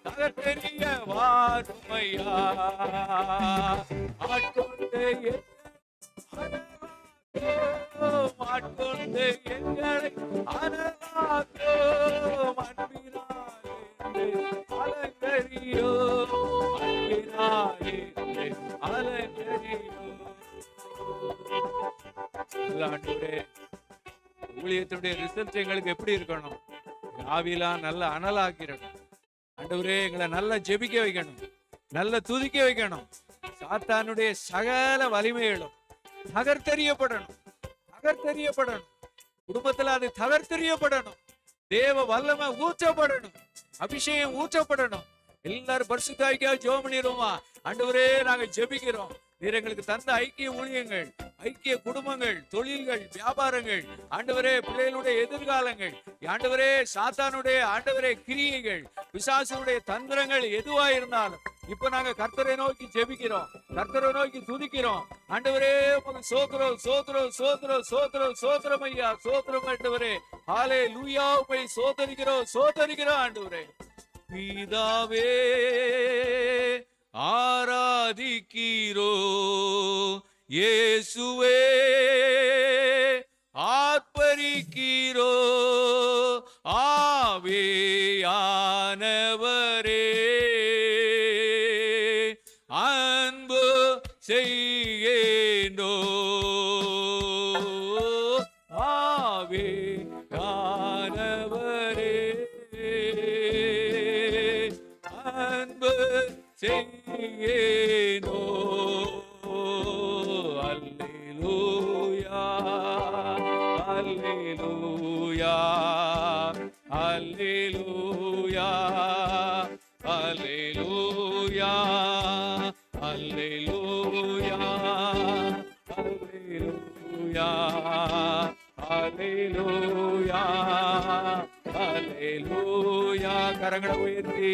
தகர்த்தெறிய வாருமையா. ஆட்கொண்டு அனலாக்கும் அன்பினாலே அலங்கரியோ, அன்பினாலே அலங்கரியோ. ஆண்டவரே, ஊழியத்தினுடைய ரிசல்ட் எங்களுக்கு எப்படி இருக்கணும்? ஆவிலாம் நல்ல அனலாக்கிறணும் ஆண்டவரே. எங்களை நல்லா ஜெபிக்க வைக்கணும், நல்ல துதிக்க வைக்கணும். சாத்தானுடைய சகல வலிமைகளும் தகர்த்தெறியப்படணும், தகர்த்தெறியப்படணும். குடும்பத்துல அது தகர்த்தெறியப்படணும். தேவ வல்லமை ஊற்றப்படணும், அபிஷேகம் ஊற்றப்படணும். எல்லாரும் பரிசுத்தாய்க்காக ஜெபம் பண்ணிடுவோமா? ஆண்டவரே, நாங்க ஜெபிக்கிறோம். நீர் எங்களுக்கு தந்த ஐக்கிய ஊழியங்கள், ஐக்கிய குடும்பங்கள், தொழில்கள், வியாபாரங்கள், ஆண்டவரே பிள்ளைகளுடைய எதிர்காலங்கள், ஆண்டவரே சாத்தானுடைய ஆண்டவரே கிரியைகள், பிசாசுடைய தந்திரங்கள் எதுவா இருந்தாலும் இப்ப நாங்க கர்த்தரை நோக்கி ஜெபிக்கிறோம், கர்த்தரை நோக்கி துதிக்கிறோம். ஆண்டவரே உமக்கு சோத்திரம், சோத்திரம், சோத்திரம், சோத்திரம், சோத்திரம் ஐயா, சோத்திரம் ஆண்டவரே. ஹல்லேலூயா, உம்மை சோதரிக்கிறோம், சோதரிக்கிறோம் ஆண்டவரே. பிதாவே ஆராதிக்கிறோ, இயேசுவே ஆர்ப்பரிக்கிறோ, ஆவியானவரே அன்பு செய்யேண்டோ, ஆவியானவரே அன்பு செய்யேனோ. அல்லேலூயா, அல்லேலூயா, அல்லேலூயா, அல்லேலூயா, அல்லேலூயா, அல்லேலூயா, அல்லேலூயா, அல்லேலூயா. கரங்களை உயர்த்தி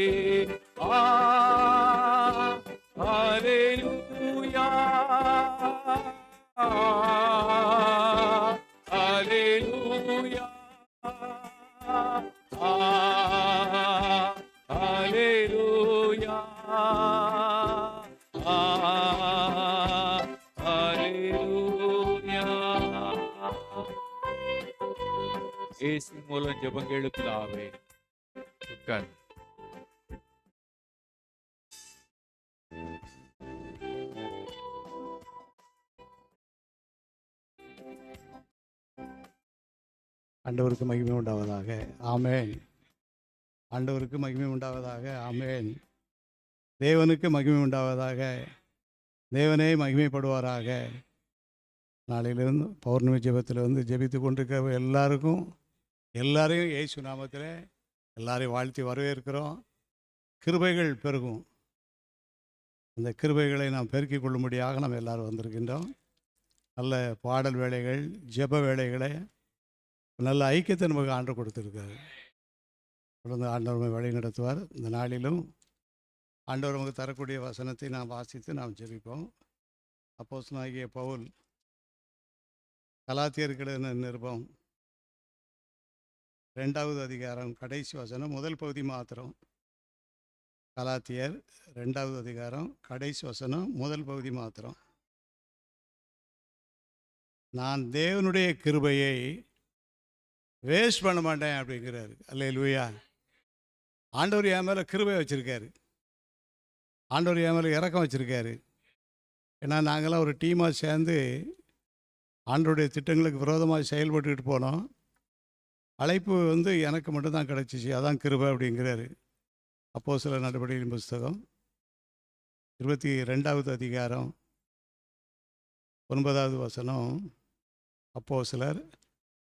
ஹல்லேலூயா, ஹல்லேலூயா, ஹல்லேலூயா, ஹல்லேலூயா. இயேசு மூலம் ஜெபம் கேளு பிதாவே. உட்கார். ஆண்டவருக்கு மகிமை உண்டாவதாக. ஆமென். ஆண்டவருக்கு மகிமை உண்டாவதாக. ஆமென். தேவனுக்கு மகிமை உண்டாவதாக. தேவனே மகிமைப்படுவாராக. நாளையிலிருந்து பௌர்ணமி ஜெபத்தில் வந்து ஜெபித்து கொண்டிருக்கிற எல்லாரையும் இயேசு நாமத்தில் எல்லாரையும் வாழ்த்தி வரவேற்கிறோம். கிருபைகள் பெருகும். அந்த கிருபைகளை நாம் பெருக்கிக் கொள்ளும்படியாக நாம் எல்லாரும் வந்திருக்கின்றோம். நல்ல பாடல் வேலைகள், ஜெப வேலைகளை, நல்ல ஐக்கியத்தை நமக்கு ஆண்டு கொடுத்துருக்காரு. தொடர்ந்து ஆண்டவர் வழி நடத்துவார். இந்த நாளிலும் ஆண்டவர் நமக்கு தரக்கூடிய வசனத்தை நாம் வாசித்து நாம் ஜெபிப்போம். அப்போஸ்தலனாகிய பவுல் கலாத்தியருக்கு எழுதின நிருபம் 2வது அதிகாரம் கடைசி வசனம், முதல் பகுதி மாத்திரம். கலாத்தியர் 2வது அதிகாரம் கடைசி வசனம், முதல் பகுதி மாத்திரம். நான் தேவனுடைய கிருபையை வேஸ்ட் பண்ண மாட்டேன் அப்படிங்கிறாரு. அல்லேலூயா. ஆண்டவர் என் மேலே கிருபை வச்சுருக்காரு. ஆண்டவர் என் மேலே இரக்கம் வச்சுருக்காரு. ஏன்னா நாங்களாம் ஒரு டீமாக சேர்ந்து ஆண்டவருடைய திட்டங்களுக்கு விரோதமாக செயல்பட்டுக்கிட்டு போனோம். அழைப்பு வந்து எனக்கு மட்டும்தான் கிடச்சிச்சு. அதான் கிருபை அப்படிங்கிறாரு. அப்போஸ்தலர் நடபடிகளின் புஸ்தகம் 22வது அதிகாரம் 9வது வசனம். அப்போஸ்தலர்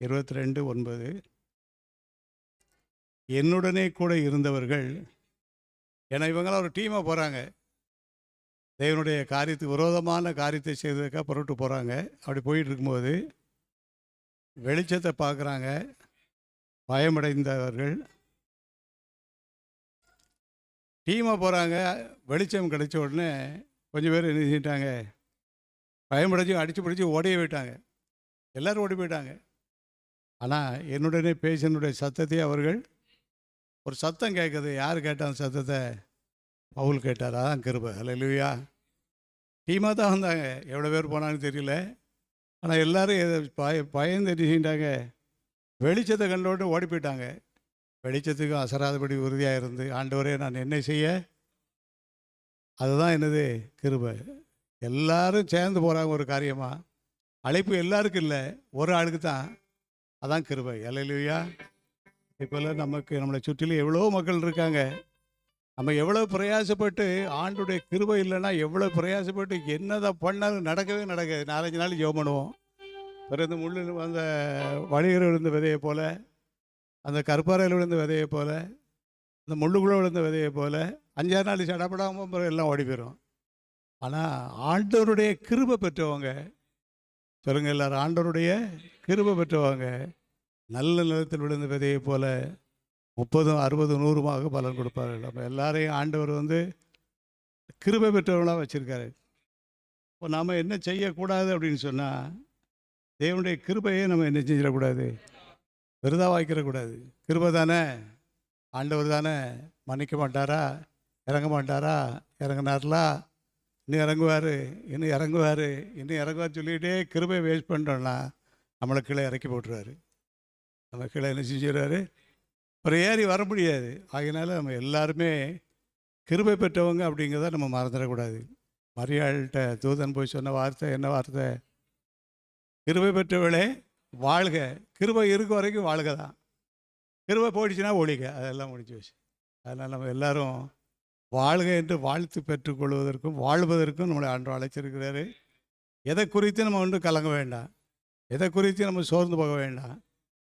22:9. என்னுடனே கூட இருந்தவர்கள், ஏன்னா இவங்களாம் ஒரு டீமாக போகிறாங்க, தேவனுடைய காரியத்துக்கு விரோதமான காரியத்தை செய்வதற்காக புறப்பட்டு போகிறாங்க. அப்படி போயிட்டு இருக்கும்போது வெளிச்சத்தை பார்க்குறாங்க. பயமடைந்தவர்கள் டீமாக போகிறாங்க. வெளிச்சம் கிடைச்ச உடனே கொஞ்சம் பேர் என்ன செஞ்சிட்டாங்க, பயமடைஞ்சு அடித்து பிடிச்சி ஓடியே போயிட்டாங்க. எல்லோரும் ஓடி போயிட்டாங்க. ஆனால் என்னுடனே பேசினுடைய சத்தத்தை அவர்கள், ஒரு சத்தம் கேட்குது. யார் கேட்டால் அந்த சத்தத்தை? பவுல் கேட்டார். அதான் கிருபை. அல்லேலூயா. டீமாக தான் வந்தாங்க. எவ்வளோ பேர் போனான்னு தெரியல. ஆனால் எல்லோரும் பயந்து என்ன செஞ்சிட்டாங்க, வெளிச்சத்தை கண்டோட்டு ஓடி போயிட்டாங்க. வெளிச்சத்துக்கு அசராதபடி உறுதியாக இருந்து, ஆண்டவரே நான் என்ன செய்ய, அதுதான் என்னது கிருபை. எல்லாரும் சேர்ந்து போகிறாங்க ஒரு காரியமாக. அழைப்பு எல்லாருக்கும் இல்லை, ஒரு ஆளுக்கு தான். அதான் கிருபை. அல்லேலூயா. இப்போல்லாம் நம்மளை சுற்றிலும் எவ்வளோ மக்கள் இருக்காங்க. நம்ம எவ்வளோ பிரயாசப்பட்டு, ஆண்டுடைய கிருபை இல்லைன்னா எவ்வளோ பிரயாசப்பட்டு என்னதான் பண்ணாலும் நடக்கவே நடக்காது. 4-5 நாள் ஜெபம் பண்ணுவோம். பிறகு முள்ளு அந்த வழியில் விழுந்த விதையை போல், அந்த கற்பாறையில் விழுந்த விதையை போல், அந்த முள்ளுக்குள்ளே விழுந்த விதையை போல் 5-6 நாள் சடப்படாமல் பிறகு எல்லாம் ஓடி போயிடும். ஆனால் ஆண்டவருடைய கிருபை பெற்றவங்க, சொல்லுங்கள் எல்லாரும், ஆண்டவருடைய கிருபை பெற்றவங்க நல்ல நிலத்தில் விழுந்த விதையை போல 30, 60, 100 பலன் கொடுப்பார்கள். நம்ம எல்லாரையும் ஆண்டவர் கிருபை பெற்றவர்களாக வச்சுருக்காரு. இப்போ நாம் என்ன செய்யக்கூடாது அப்படின்னு சொன்னால், தேவனுடைய கிருபையை நம்ம என்ன செஞ்சிடக்கூடாது, விருதா வாய்க்கிறக்கூடாது. கிருபை தானே, ஆண்டவர் தானே, மன்னிக்க மாட்டாரா, இறங்க மாட்டாரா, இறங்கினார்லா, இன்னும் இறங்குவார், இன்னும் இறங்குவார், இன்னும் இறங்குவார் சொல்லிகிட்டே கிருபை வேஸ்ட் பண்ணுறோன்னா நம்மளை கீழே இறக்கி போட்டுருவார். நம்ம கீழே என்ன செஞ்சிடுறாரு, அப்புறம் ஏறி வர முடியாது. ஆகையினால நம்ம எல்லாருமே கிருபை பெற்றவங்க அப்படிங்கிறத நம்ம மறந்துடக்கூடாது. மரியாள்கிட்ட தூதன் போய் சொன்ன வார்த்தை என்ன வார்த்தை, கிருபை பெற்றவளே வாழ்க. கிருபை இருக்க வரைக்கும் வாழ்க தான், கிருபை போயிடுச்சுன்னா ஒழிக, அதெல்லாம் முடிச்சு வச்சு. அதனால் நம்ம எல்லாரும் வாழ்க என்று வாழ்த்து பெற்றுக்கொள்வதற்கும் வாழ்வதற்கும் நம்மளை ஆண்டு அழைச்சிருக்கிறாரு. எதை குறித்து நம்ம கலங்க வேண்டாம், எதை குறித்து நம்ம சோர்ந்து போக வேண்டாம்,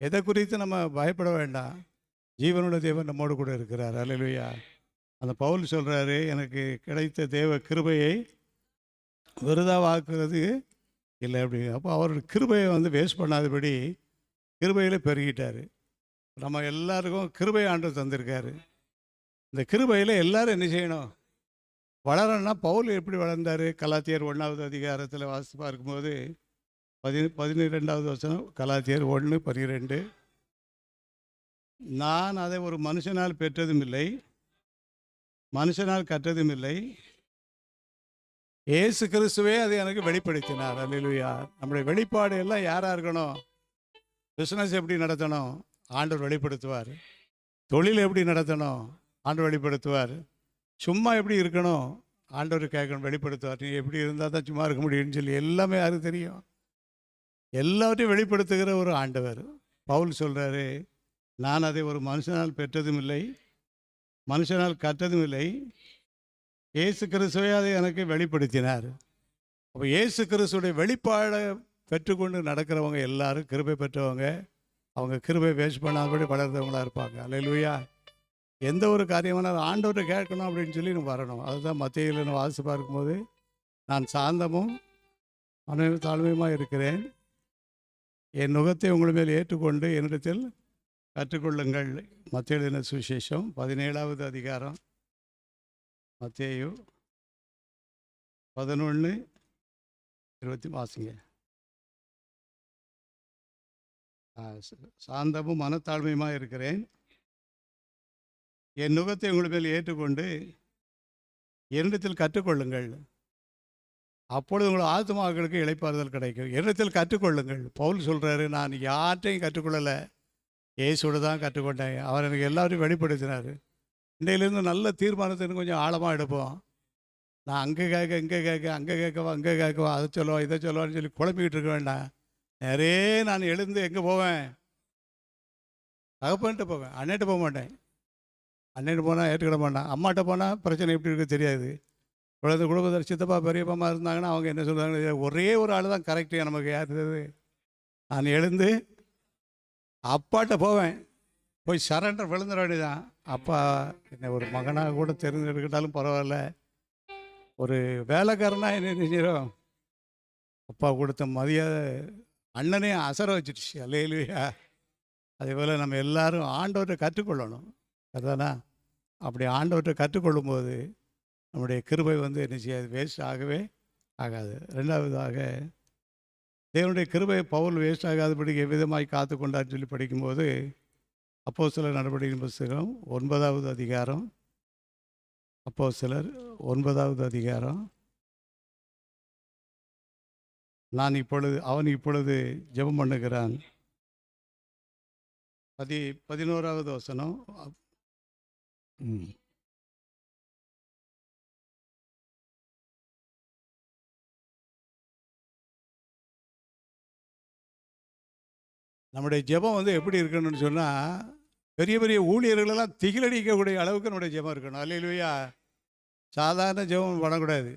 எதை குறித்து நம்ம பயப்பட வேண்டாம். ஜீவனுள்ள தேவன் நம்மோடு கூட இருக்கிறார். அல்லேலூயா. அந்த பவுல் சொல்கிறாரு, எனக்கு கிடைத்த தேவ கிருபையை விருதாவாக்குறது இல்லை அப்படி. அப்போ அவருடைய கிருபையை வேஸ்ட் பண்ணாதபடி கிருபையில் பெருகிட்டார். நம்ம எல்லாருக்கும் கிருபை ஆண்டு தந்திருக்காரு. இந்த கிருபையில் எல்லாரும் என்ன செய்யணும், வளரணும்னா பவுல் எப்படி வளர்ந்தார், கலாத்தியர் 1வது அதிகாரத்தில் வாசித்து பார்க்கும்போது 12வது வசனம், கலாத்தியர் 1:12, நான் அதை ஒரு மனுஷனால் பெற்றதும் இல்லை, மனுஷனால் கற்றதும் இல்லை, இயேசு கிறிஸ்துவே அதை எனக்கு வெளிப்படுத்தினார். அல்லேலூயா. நம்முடைய வெளிப்பாடு எல்லாம் யாராக இருக்கணும், பிஸ்னஸ் எப்படி நடத்தணும், ஆண்டவர் வெளிப்படுத்துவார். தொழில் எப்படி நடத்தணும், ஆண்டவர் வெளிப்படுத்துவார். சும்மா எப்படி இருக்கணும், ஆண்டவர் கேட்கணும், வெளிப்படுத்துவார். நீ எப்படி இருந்தால் தான் சும்மா இருக்க முடியும்னு சொல்லி எல்லாமே யாருக்கு தெரியும், எல்லாவற்றையும் வெளிப்படுத்துகிற ஒரு ஆண்டவர். பவுல் சொல்கிறாரு, நான் அதை ஒரு மனுஷனால் பெற்றதும் இல்லை, மனுஷனால் கற்றதும் இல்லை, இயேசு கிறிஸ்துவே அதை எனக்கு வெளிப்படுத்தினார். அப்போ இயேசு கிறிஸ்துடைய வெளிப்பாடை பெற்றுக்கொண்டு நடக்கிறவங்க எல்லாரும் கிருபை பெற்றவங்க. அவங்க கிருபை வேஸ்ட் பண்ணாதபடி வளர்ந்தவங்களாக இருப்பாங்க. அல்லேலூயா. எந்த ஒரு காரியமானாலும் ஆண்டவர்கிட்ட கேட்கணும் அப்படின்னு சொல்லி நம்ம வரணும். அதுதான் மத்தேயுவில் நான் வாசித்து பார்க்கும்போது, நான் சாந்தமும் தாழ்மையுமாக இருக்கிறேன், என் நுகத்தை உங்கள் மேல் ஏற்றுக்கொண்டு என்னிடத்தில் கற்றுக்கொள்ளுங்கள். மத்தேயு எழுதின சுவிசேஷம் 17வது அதிகாரம், மத்தேயு 11:20 வாசிங்க. சாந்தமும் மனத்தாழ்மையுமாக இருக்கிறேன், என் நுகத்தை உங்கள் மேல் ஏற்றுக்கொண்டு என்னிடத்தில் கற்றுக்கொள்ளுங்கள், அப்பொழுது உங்கள் ஆத்மாக்களுக்கு இளைப்பாறுதல் கிடைக்கும். என்னிடத்தில் கற்றுக்கொள்ளுங்கள். பவுல் சொல்கிறாரு, நான் யார்கிட்டையும் கற்றுக்கொள்ளலை, இயேசுவோடு தான் கற்றுக்கொண்டேன். அவர் எனக்கு எல்லாரையும் வெளிப்படுத்தினார். இன்றையிலேருந்து நல்ல தீர்மானத்தை கொஞ்சம் ஆழமாக எடுப்போம். நான் அங்கே கேட்க இங்கே கேட்க, அங்கே கேட்கவா அங்கே கேட்கவா, அதை சொல்லுவா இதை சொல்லுவான்னு சொல்லி குழம்பிக்கிட்டு இருக்க வேண்டாம். நிறைய நான் எழுந்து எங்கே போவேன், தகப்பன்ட்டு போவேன், அண்ணன்ட்டு போக மாட்டேன். அண்ணன்ட்டு போனால் ஏற்றுக்கிட மாட்டான், அம்மாட்ட போனால் பிரச்சனை எப்படி இருக்கு தெரியாது. குழந்தை குடும்பத்தில் சித்தப்பா பெரியப்பா இருந்தாங்கன்னா அவங்க என்ன சொல்கிறாங்க, ஒரே ஒரு ஆள் தான் கரெக்டு நமக்கு யார். நான் எழுந்து அப்பாட்ட போவேன், போய் சரண்டர் விழுந்துட வேண்டியதான். அப்பா என்னை ஒரு மகனாக கூட தெரிஞ்சுக்கிட்டாலும் பரவாயில்ல, ஒரு வேலைக்காரனாக என்ன செஞ்சிடும், அப்பா கொடுத்த மரியாதை அண்ணனே அசர வச்சிடுச்சு. அல்லேலூயா. அதே போல் நம்ம எல்லாரும் ஆண்டவர்கிட்ட கற்றுக்கொள்ளணும். அதுதானா, அப்படி ஆண்டவர்கிட்ட கற்றுக்கொள்ளும்போது நம்முடைய கிருபை என்ன செய்யாது, வேஸ்ட் ஆகவே ஆகாது. ரெண்டாவதாக, தேவனுடைய கிருபை பவுல் வேஸ்ட் ஆகாதபடி எவ்விதமாய் காத்து கொண்டான்னு சொல்லி படிக்கும்போது, அப்போஸ்தலர் நடவடிக்கையின் புஸ்தகம் 9வது அதிகாரம், அப்போஸ்தலர் 9வது அதிகாரம், அவன் இப்பொழுது ஜெபம் பண்ணுகிறான், 11வது வசனம். ம். நம்முடைய ஜெபம் வந்து எப்படி இருக்கணும்னு சொன்னால், பெரிய பெரிய ஊழியர்களெல்லாம் திகிலடிக்கக்கூடிய அளவுக்கு நம்முடைய ஜெபம் இருக்கணும். அல்லேலூயா. சாதாரண ஜெபம் பண்ணக்கூடாது.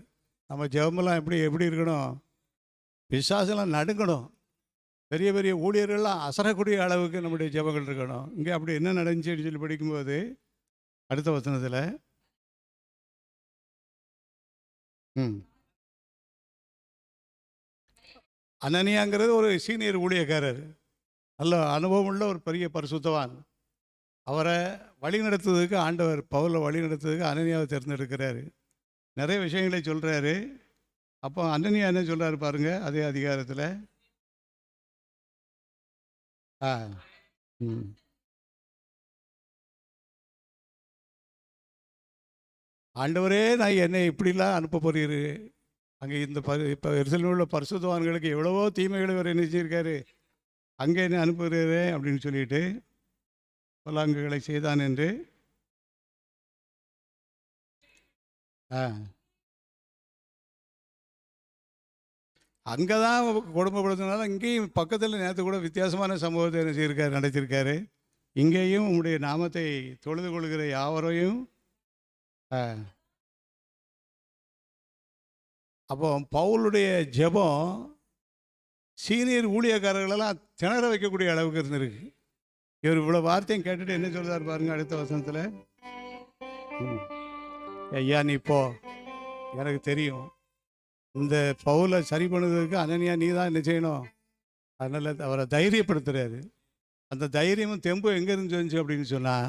நம்ம ஜெபமெல்லாம் எப்படி எப்படி இருக்கணும், பிசாசெல்லாம் நடுங்கணும். பெரிய பெரிய ஊழியர்கள்லாம் அசரக்கூடிய அளவுக்கு நம்முடைய ஜெபங்கள் இருக்கணும். இங்கே அப்படி என்ன நடந்துச்சுன்னு சொல்லி படிக்கும்போது அடுத்த வசனத்தில் அனனியாங்கிறது ஒரு சீனியர் ஊழியக்காரர், நல்ல அனுபவம் உள்ள ஒரு பெரிய பரிசுத்தவான். அவரை வழி நடத்துவதற்கு ஆண்டவர் பவுலை வழி நடத்துவதற்கு அனனியாவை தேர்ந்தெடுக்கிறாரு. நிறைய விஷயங்களை சொல்கிறாரு. அப்போ அனனியா என்ன சொல்கிறாரு பாருங்க, அதே அதிகாரத்தில். ம் ஆண்டவரே, நான் என்னை இப்படிலாம் அனுப்ப போறீரு. அங்கே இந்த இப்போ எருசலேமில் உள்ள பரிசுத்தவான்களுக்கு எவ்வளவோ தீமைகளை அவர் என்ன செஞ்சிருக்காரு, அங்கே என்ன அனுப்புகிறே அப்படின்னு சொல்லிட்டு பொல்லாங்குகளை செய்தான் என்று. அங்கே தான் கொடுமைப்படுத்தினால இங்கேயும் பக்கத்தில் நேற்று கூட வித்தியாசமான சம்பவத்தை என்ன செய்யிருக்காரு, நடத்தியிருக்காரு. இங்கேயும் உங்களுடைய நாமத்தை தொழுது கொள்கிற யாவரையும். அப்போ பவுலுடைய ஜெபம் சீனியர் ஊழியக்காரர்களெல்லாம் திணற வைக்கக்கூடிய அளவுக்கு இருந்திருக்கு. இவர் இவ்வளோ வார்த்தையும் கேட்டுட்டு என்ன சொல்றாரு பாருங்க அடுத்த வசனத்தில். ஐயா நீ இப்போ எனக்கு தெரியும், இந்த பவுலை சரி பண்ணுறதுக்கு அனனியா நீ தான் என்ன செய்யணும். அதனால் அவரை தைரியப்படுத்துறாரு. அந்த தைரியமும் தெம்பும் எங்கேருந்து வந்துச்சு அப்படின்னு சொன்னால்,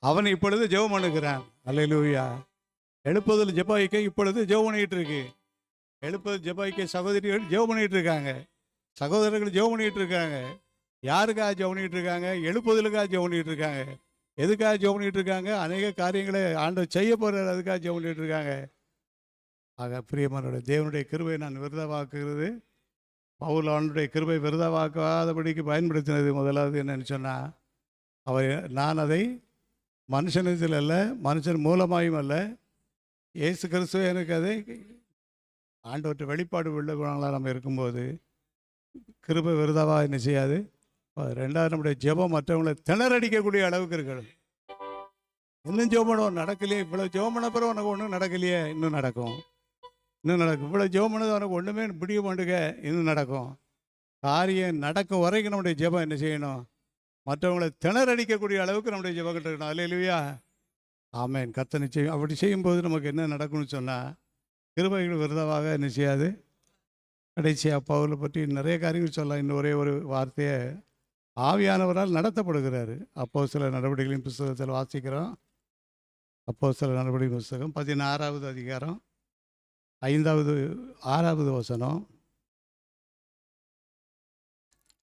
அவன் இப்பொழுது ஜெபம் பண்ணுகிறான். அல்லேலூயா. எழுப்புதல் ஜெபாய்க்க இப்பொழுது ஜெபம் பண்ணிகிட்டு இருக்கு. எழுப்புதல் ஜெபாய்க்க சகோதரிகள் ஜெபம் பண்ணிகிட்டு இருக்காங்க, சகோதரர்கள் ஜெபம் பண்ணிகிட்டு இருக்காங்க. யாருக்காக ஜெபம் பண்ணிகிட்டு இருக்காங்க? எழுப்புதலுக்காக ஜெபம் பண்ணிகிட்டு இருக்காங்க. எதுக்காக ஜெபம் பண்ணிகிட்டு இருக்காங்க? அநேக காரியங்களை ஆண்டவர் செய்ய போகிறார், அதுக்காக ஜெபம் பண்ணிகிட்டு இருக்காங்க. ஆக பிரியமானவர்களே, தேவனுடைய கிருபை நான் விருதவாக்குகிறது. பவுல் அவனுடைய கிருபை விருதவாக்காதபடிக்கு பயன்படுத்தினது முதலாவது என்னன்னு சொன்னால், நான் அதை மனுஷனத்தில் அல்ல, மனுஷன் மூலமாயும் அல்ல, இயேசு கிறிஸ்துவ எனக்கு அதை ஆண்டவற்றை வெளிப்பாடு உள்ளவங்களாக நம்ம இருக்கும்போது கிருபை விருதாவாக என்ன செய்யாது. ரெண்டாவது, நம்முடைய ஜெபம் மற்றவங்களை திணறடிக்கக்கூடிய அளவுக்கு இருக்கிறது. இன்னும் ஜெபம் பண்ணுவோம், நடக்கலையே, இவ்வளோ ஜெபம் பண்ண பிறகு உனக்கு ஒன்றும் நடக்கலையே, இன்னும் நடக்கும், இன்னும் நடக்கும். இவ்வளோ ஜெபம் பண்ணது உனக்கு ஒன்றுமே பிடிக்க மாட்டுங்க, இன்னும் நடக்கும். காரியம் நடக்கும் வரைக்கும் நம்முடைய ஜெபம் என்ன செய்யணும், மற்றவங்களை திணறடிக்கக்கூடிய அளவுக்கு நம்முடைய ஜெபங்கள் இருக்கணும். அல்லேலூயா. ஆமேன். கர்த்தர் நிச்சயம் அப்படி செய்யும்போது நமக்கு என்ன நடக்கும்னு சொன்னால், கிருபைகள் விருதவாக என்ன செய்யாது. கடைசியாக பவுலை பற்றி நிறைய காரியங்கள் சொல்லலாம். இன்னும் ஒரே ஒரு வார்த்தையை, ஆவியானவரால் நடத்தப்படுகிறாரு. அப்போஸ்தலர் நடவடிக்கைகளின் புஸ்தகத்தில் வாசிக்கிறோம். அப்போஸ்தலர் நடவடிக்கைகளின் புஸ்தகம் 16வது அதிகாரம் 6வது வசனம்.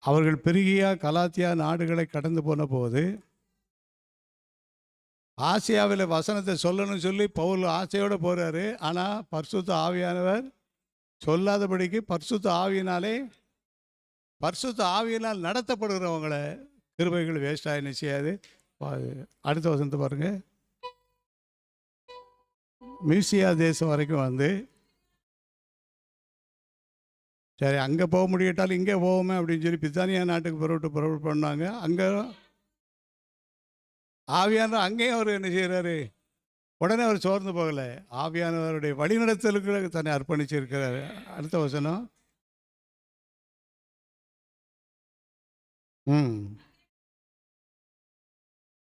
அவர்கள் பெருகியா கலாத்தியா நாடுகளை கடந்து போன போது ஆசியாவில் வசனத்தை சொல்லணும்னு சொல்லி பவுல் ஆசையோடு போகிறாரு. ஆனால் பரிசுத்த ஆவியானவர் சொல்லாதபடிக்கு பரிசுத்த ஆவியினால் நடத்தப்படுகிறவங்களை கிருபைகள் வேஸ்டாக என்ன செய்யாது. அடுத்த வசனத்தை பாருங்க. மீசியா தேசம் வரைக்கும் வந்து, சரி அங்கே போக முடியட்டாலும் இங்கே போவோமே அப்படின்னு சொல்லி பித்தானியா நாட்டுக்கு புறப்பட்டு பண்ணாங்க. அங்கே ஆவியானவர் அங்கேயும் அவர் என்ன செய்கிறாரு, உடனே அவர் சோர்ந்து போகலை, ஆவியானவருடைய வழிநடத்தலுக்கு தன்னை அர்ப்பணிச்சிருக்கிறாரு. அடுத்த வசனம்.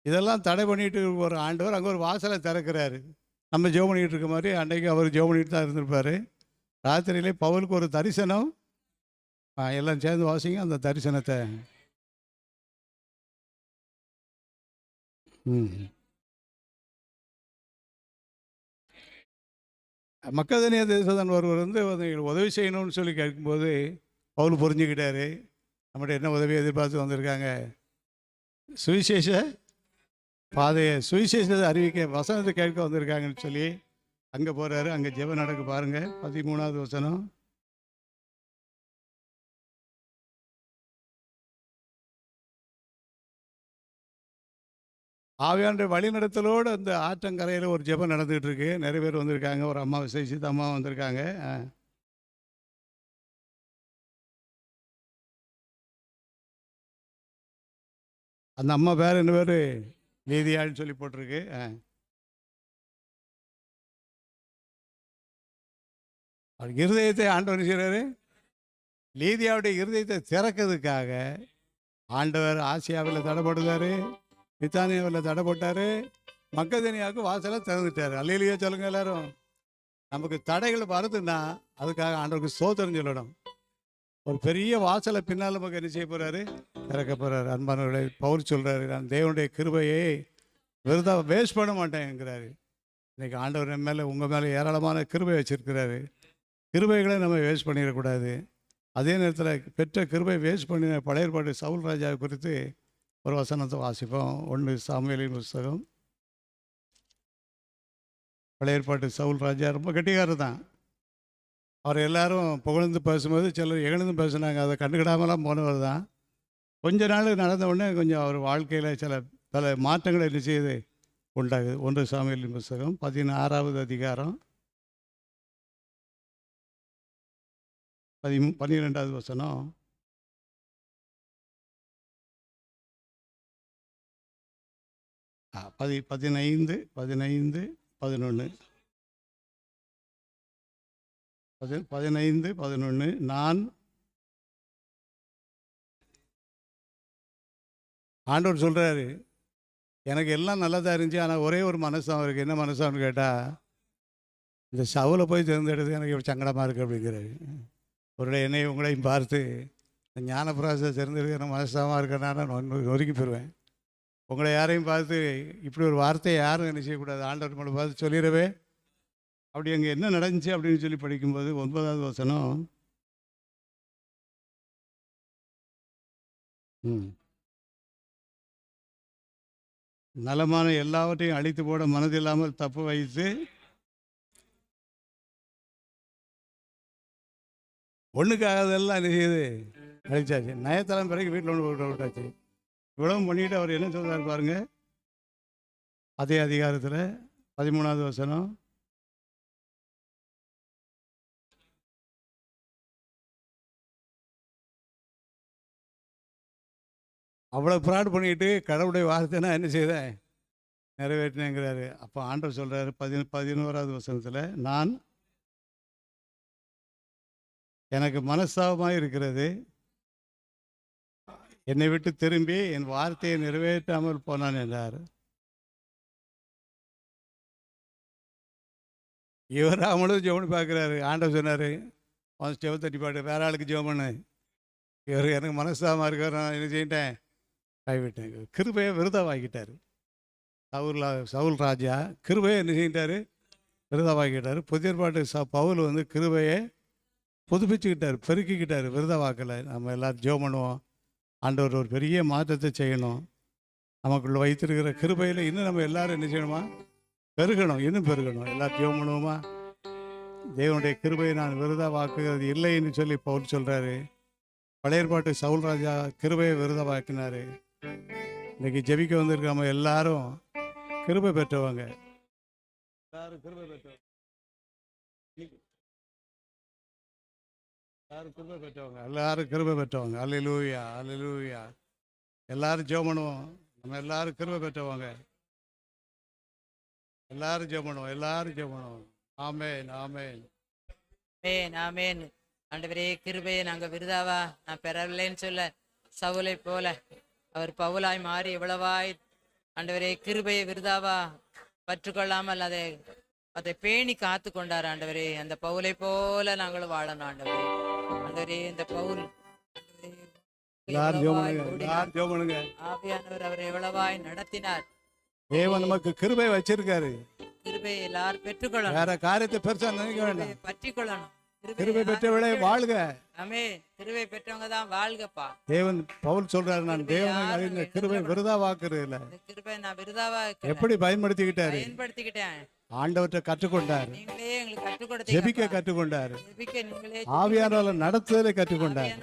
இதெல்லாம் தடை பண்ணிட்டு ஒரு ஆண்டவர் அங்கே ஒரு வாசலை திறக்கிறாரு. நம்ம ஜெபம் பண்ணிகிட்டு இருக்க மாதிரி அன்றைக்கு அவர் ஜெபம் பண்ணிட்டு தான் இருந்திருப்பார். ராத்திரியிலே பவுலுக்கு ஒரு தரிசனம். எல்லாம் சேர்ந்து வாசிங்க அந்த தரிசனத்தை. மக்கதனியா தேசதான் ஒருவர் வந்து உதவி செய்யணும்னு சொல்லி கேட்கும்போது பவுல் புரிஞ்சுக்கிட்டாரு, நம்மகிட்ட என்ன உதவி எதிர்பார்த்து வந்திருக்காங்க, சுவிசேஷ பாதையை சுவிசேஷத்தை அறிவிக்க வசனத்தை கேட்க வந்திருக்காங்கன்னு சொல்லி அங்கே போகிறாரு. அங்கே ஜெபம் நடக்க பாருங்கள். 13வது வசனம். ஆவியானுடைய வழிநடத்தலோடு அந்த ஆற்றங்கரையில் ஒரு ஜெபம் நடந்துகிட்டு இருக்கு. நிறைய பேர் வந்திருக்காங்க. ஒரு அம்மா விசேஷித்த அம்மா வந்திருக்காங்க. அந்த அம்மா பேர் என்ன பேர்? நீதியான்னு சொல்லி போட்டிருக்கு. அவர் இருதயத்தை ஆண்டவர் செய்கிறாரு. லீதியாவுடைய இருதயத்தை திறக்கிறதுக்காக ஆண்டவர் ஆசியாவில் தடைப்படுத்தாரு, பிரித்தானியாவில் தடைப்பட்டார், மக்கதனியாவுக்கு வாசலை திறந்துட்டார். அல்லையிலேயே சொல்லுங்க எல்லாரும். நமக்கு தடைகள் வருதுன்னா அதுக்காக ஆண்டவருக்கு ஸ்தோத்திரம் சொல்லணும். ஒரு பெரிய வாசலை பின்னால் நமக்கு என்ன செய்ய போகிறாரு? திறக்க போகிறாரு. அன்பானவர்களை, பவுல் சொல்கிறாரு, நான் தேவனுடைய கிருபையை வெறுதாக வேஸ்ட் பண்ண மாட்டேங்கிறாரு. இன்றைக்கி ஆண்டவர் நம்ம மேலே, உங்கள் மேலே ஏராளமான கிருபை வச்சுருக்கிறாரு. கிருபைகளை நம்ம வேஸ்ட் பண்ணிடக்கூடாது. அதே நேரத்தில் பெற்ற கிருபை வேஸ்ட் பண்ணின பழைய ஏற்பாட்டு சவுல் ராஜாவை குறித்து ஒரு வசனத்தை வாசிப்போம். 1 சாமுவேலின் புஸ்தகம். பழைய ஏற்பாட்டு சவுல் ராஜா ரொம்ப கெட்டிக்காரர் தான். அவர் எல்லாரும் புகழ்ந்து பேசும்போது சிலர் இகழ்ந்து பேசுனாங்க. அதை கண்டுக்கிடாமலாம் போனவர் தான். கொஞ்ச நாள் நடந்த உடனே கொஞ்சம் அவர் வாழ்க்கையில் பல மாற்றங்கள் என்ன செய்யுது உண்டாகுது. 1 சாமுவேலின் புஸ்தகம் 16வது அதிகாரம் 12வது வசனம். ஆ 15 11 நான் ஆண்டவர் சொல்கிறாரு, எனக்கு எல்லாம் நல்லதாக இருந்துச்சு, ஆனால் ஒரே ஒரு மனசாக இருக்குது. என்ன மனசான்னு கேட்டால், இந்த சவுலை போய் தேர்ந்தெடுத்து எனக்கு இப்படி சங்கடமாக இருக்குது அப்படிங்கிறாரு. ஒரு என்னையும் உங்களையும் பார்த்து இந்த ஞானப்பிராசத்தை தேர்ந்தெடுக்கிற மனசாக இருக்கிறனால நான் நொறுக்கி போயிடுவேன். உங்களை யாரையும் பார்த்து இப்படி ஒரு வார்த்தையை யாரும் என்ன செய்யக்கூடாது. ஆண்டவர் நம்மளை பார்த்து சொல்லிடவே. அப்படி அங்கே என்ன நடந்துச்சு அப்படின்னு சொல்லி படிக்கும்போது 9வது வசனம். நலமான எல்லாவற்றையும் அழித்து போட மனதில்லாமல் தப்பு வைத்து ஒன்றுக்காகதெல்லாம் என்ன செய்யுது அழிச்சாச்சு. நயத்தலம் பிறகு வீட்டில் ஒன்று விட்டாச்சு. இவ்வளவு பண்ணிட்டு அவர் என்ன சொல்கிறார் பாருங்க. அதே அதிகாரத்தில் 13வது வசனம். அவ்வளோ ப்ராட் பண்ணிட்டு கடவுளுடைய வார்த்தைனா என்ன செய்தேன்? நிறைவேற்றினேங்கிறாரு. அப்போ ஆண்டவர் சொல்கிறாரு 11வது வசனத்தில், நான் எனக்கு மனஸ்தாபமாக இருக்கிறது, என்னை விட்டு திரும்பி என் வார்த்தையை நிறைவேற்றாமல் போனான் என்றார். இவர் அவங்களும் ஜெபம் பார்க்குறாரு. ஆண்டவர் சொன்னார், அவன் ஜெபம் தட்டி பாட்டு வேற ஆளுக்கு ஜெபம் பண்ணு. இவர் எனக்கு மனஸ்தாபமாக இருக்கார், நான் என்ன செய்யிட்டேன்? கைவிட்டேன். கிருபையை விருதாவாக்கிட்டார். சவுல் ராஜா கிருபையை என்ன செய்யிட்டார்? விருதாவாக்கிட்டார். புதிய ஏற்பாட்டு பவுல் வந்து கிருபையை புதுப்பிச்சுக்கிட்டார், பெருக்கிக்கிட்டார், விருதாவாக்கலை. நம்ம எல்லோரும் ஜெபம் பண்ணுவோம். ஆண்டவர் ஒரு பெரிய மாற்றத்தை செய்யணும். நமக்குள்ள வைத்திருக்கிற கிருபையில் இன்னும் நம்ம எல்லாரும் என்ன செய்யணுமா? பெருகணும், இன்னும் பெருகணும். எல்லாரும் ஜெபம் பண்ணுவோமா? தேவனுடைய கிருபையை நான் விருதாவாக்குகிறது இல்லைன்னு சொல்லி பவுல் சொல்கிறாரு. பழைய ஏற்பாட்டு சவுல் ராஜா கிருபையை விருதாவாக்கினார். இன்னைக்கு ஜெபிக்க வந்திருக்காம எல்லாரும் கிருபை பெற்றவங்க. எல்லாரும் கிருபை பெற்றவங்க. எல்லாரும் கிருபை பெற்றவங்க. எல்லாரும் கிருபை பெற்றவங்க. அல்லேலூயா, அல்லேலூயா. எல்லாரும் ஜெபம் பண்ணுவோம். நம்ம எல்லாரும் கிருபை பெற்றவங்க. எல்லாரும் ஜெபம் பண்ணுவோம். எல்லாரும் ஜெபம் பண்ணுவோம். ஆமென், ஆமென், ஆமென், ஆமென். ஆண்டவரே, கிருபையை நாங்கள் விருதாவா நான் பெறவில்லைன்னு சொல்ல சவுலை போல அவர் பவுலாய் மாறி இவ்வளவாய் ஆண்டவரே கிருபையை விருதாவா பற்றுக்கொள்ளாமல் அதை பேணி காத்து கொண்டார். ஆண்டவரே, அந்த பவுலை போல நாங்களும் வாழணும். ஆண்டவரே, ஆண்டவரே, இந்த பவுல் ஆவியானவர் அவரை எவ்வளவாய் நடத்தினார். தேவன் நமக்கு கிருபை வச்சிருக்காரு. கிருபை எல்லாரும் பெற்றுக்கொள்ளணும். வேற காரியத்தை பெருசா நினைக்க வேண்டாம். பற்றிக்கொள்ளணும். கிருபை பெற்றவளே வாழ்க. ஆமென். கிருபை பெற்றவங்க தான் வாழ்கப்பா. தேவன் பவுல் சொல்றாரு, நான் தேவனை கிருபை விருதா வாக்குறது இல்ல. கிருபை நான் விருதாவா எப்படி பயன்படுத்திக்கிட்டாரு? பயன்படுத்திக்கிட்டேன். ஆண்டவர்கிட்ட கற்றுக்கொண்டார். நீங்களே எங்களுக்கு கற்றுக் கொடுத்தீங்க. ஜெபிக்க கற்றுக்கொண்டார். ஜெபிக்க நீங்களே ஆவியானவரை நடத்துதலை கற்றுக்கொண்டார்.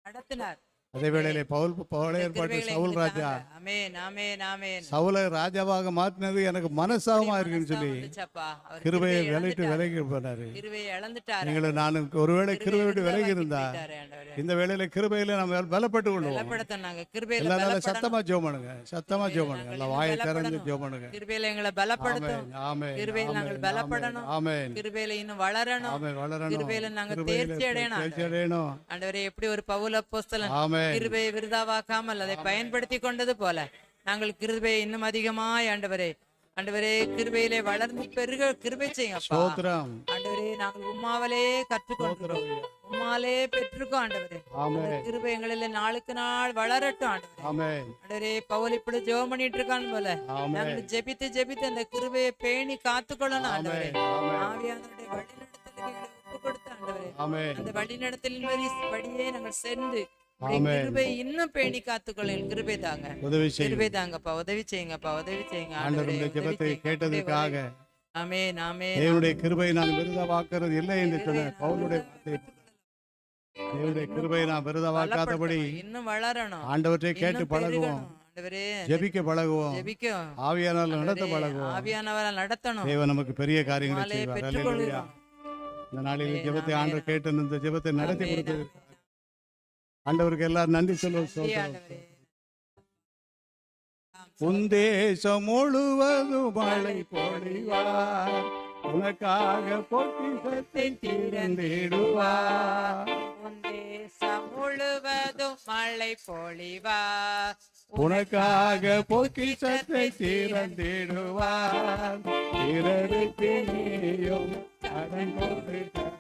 நடத்தினார். அதே வேளையிலே பழைய ஏற்பாட்டு கிருபைகளை சவுல் எங்களுக்கு ராஜா தாங்க. ஆமென் ஆமென் ஆமென். சவுலை ராஜாவாக மாற்றினது எனக்கு மனசாகமா இருக்குன்னு சொல்லி வந்துச்சப்பா. அவர் கிருபையை கிருபையை விலைட்டு இழந்துட்டாரு. விலகி போனாரு. கிருபையை இழந்துட்டாரு. நீங்களும் நானும் ஒருவேளை கிருபை விட்டு விலகி விருதாவாக்கி இருந்தா போயிட்டாரு ஆண்டவரே. இந்த வேளையில கிருபையில நம்ம பலப்பட்டு கொள்வோம். பலப்படுத்தணும் நாங்க. கிருபையில எல்லா நாளும் பலப்படணும். சத்தமா ஜெபம் பண்ணுங்க, சத்தமா ஜெபம் பண்ணுங்க, நாங்கள் எல்லாம் இன்னும் வாயை திறந்து பலப்படணும். ஜெபம் பண்ணுங்க. கிருபையில எங்களை பலப்படுத்தும். ஆமென், ஆமென், கிருபையில் நாங்கள் ஆமென், பலப்படணும். ஆமென், கிருபையில இன்னும் வளரணும். ஆமென், வளரணும். கிருபையில நாங்க கிருபையில தேர்ச்சி அடையணும் தேர்ச்சி அடையணும். ஆண்டவரே, எப்படி ஒரு பவுல் அப்போஸ்தலன் ஆமென். கிருபையை விருதாவாக்காமல் அதை பயன்படுத்தி கொண்டது போல நாங்கள் கிருபையை இன்னும் அதிகமாய் ஆண்டவரே கிருபையிலே வளர்ந்து பெருக கிருபை செய்யுங்கப்பா. ஸ்தோத்திரம். ஆண்டவரே, நாங்கள் உம்மாவலே கற்றுக்கொண்டோம், உம்மாலே பெற்றுக்கோம் ஆண்டவரே. ஆமென், அந்த கிருபை எங்களில் நாளுக்கு நாள் வளரட்டும் ஆண்டவரே. ஆமென், ஆண்டவரே, பவுல் இப்படி ஜெபம் பண்ணிட்டு இருக்கான்னு போல ஆமென், நாங்கள் ஜெபித்து ஜெபித்து அந்த கிருபையை பேணி காத்துக்கொள்ளணும் ஆண்டவரே. ஆமென், ஆவியானவருடைய வழிநடத்தலுக்கு எங்களை ஒப்புக் கொடுத்து ஆண்டவரே, ஆமென், அந்த வழிநடத்தலின் படியே நாங்கள் சென்று ஆமென். கிருபை இன்னும் பேணி காத்துக்கொள்ள கிருபை தாங்க. உதவி செய்யும். கிருபை தாங்கப்பா, உதவி செய்யுங்கப்பா, உதவி செய்யுங்க ஆண்டவரே, ஆண்டவருடைய உதவி ஜெபத்தை செய்யுங்க. கேட்டதற்காக ஆமென் ஆமென். தேவனுடைய கிருபை நான் விருதவாக்குறது இல்லை என்று சொன்ன பவுலுடைய வார்த்தை. தேவனுடைய கிருபை நான் விருதவாக்காதபடி பலப்படணும், இன்னும் வளரணும், ஆண்டவற்றை கேட்டு இன்னும் பழகுவோம், பெருகணும். ஆண்டவரே, ஜெபிக்க பழகுவோம், ஜெபிக்கும் ஆவியானால் நடத்த ஆண்டவரே, பழகுவோம். ஆவியானவரால் நடத்தணும். தேவன் நமக்கு பெரிய காரியங்களை மாலையை செய்வார். பெற்றுக்கொள்கிறோம். அல்லேலூயா. இந்த நாளில் ஆமென், ஜெபத்தை ஆமென். ஆண்டவர் கேட்டு இந்த ஜெபத்தை நடத்தி ஆமென், கொடுத்தது ஆமென். ஆண்டவருக்கு எல்லாரும் நன்றி சொல்லுவோம். நன்றி ஸ்தோத்திரம். ஆண்டவரே. உந்தேசம் முழுவதும் மழை பொழிவார், உனக்காக பொக்கிஷத்தை திறந்திடுவார், உன் தேசம் முழுவதும் மழை பொழிவார், உனக்காக பொக்கிஷத்தை திறந்திடுவார், பிறருக்கு நீயும் கடன் கொடுத்தார்,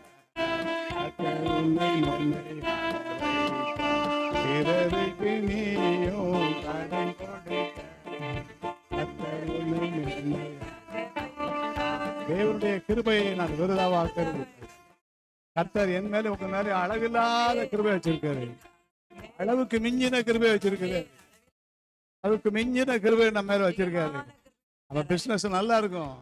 கர்த்தர் உன்னை நன்மையாக வைப்பார். பிறருக்கு நீயும் கடன் கொடுத்தார், கர்த்தர் உன்னை நன்மையாக வைப்பார். தேவனுடைய கிருபையை நான் விருதாவாக்குறது. கர்த்தர் என் மேல உங்க மேல அளவில்லாத கிருபை வச்சிருக்காரு. அளவுக்கு மிஞ்சின கிருபை வச்சிருக்காரு. அளவுக்கு மிஞ்சின கிருபை நம்ம மேல வச்சிருக்காரு. நம்ம பிசினஸ் நல்லா இருக்கும்,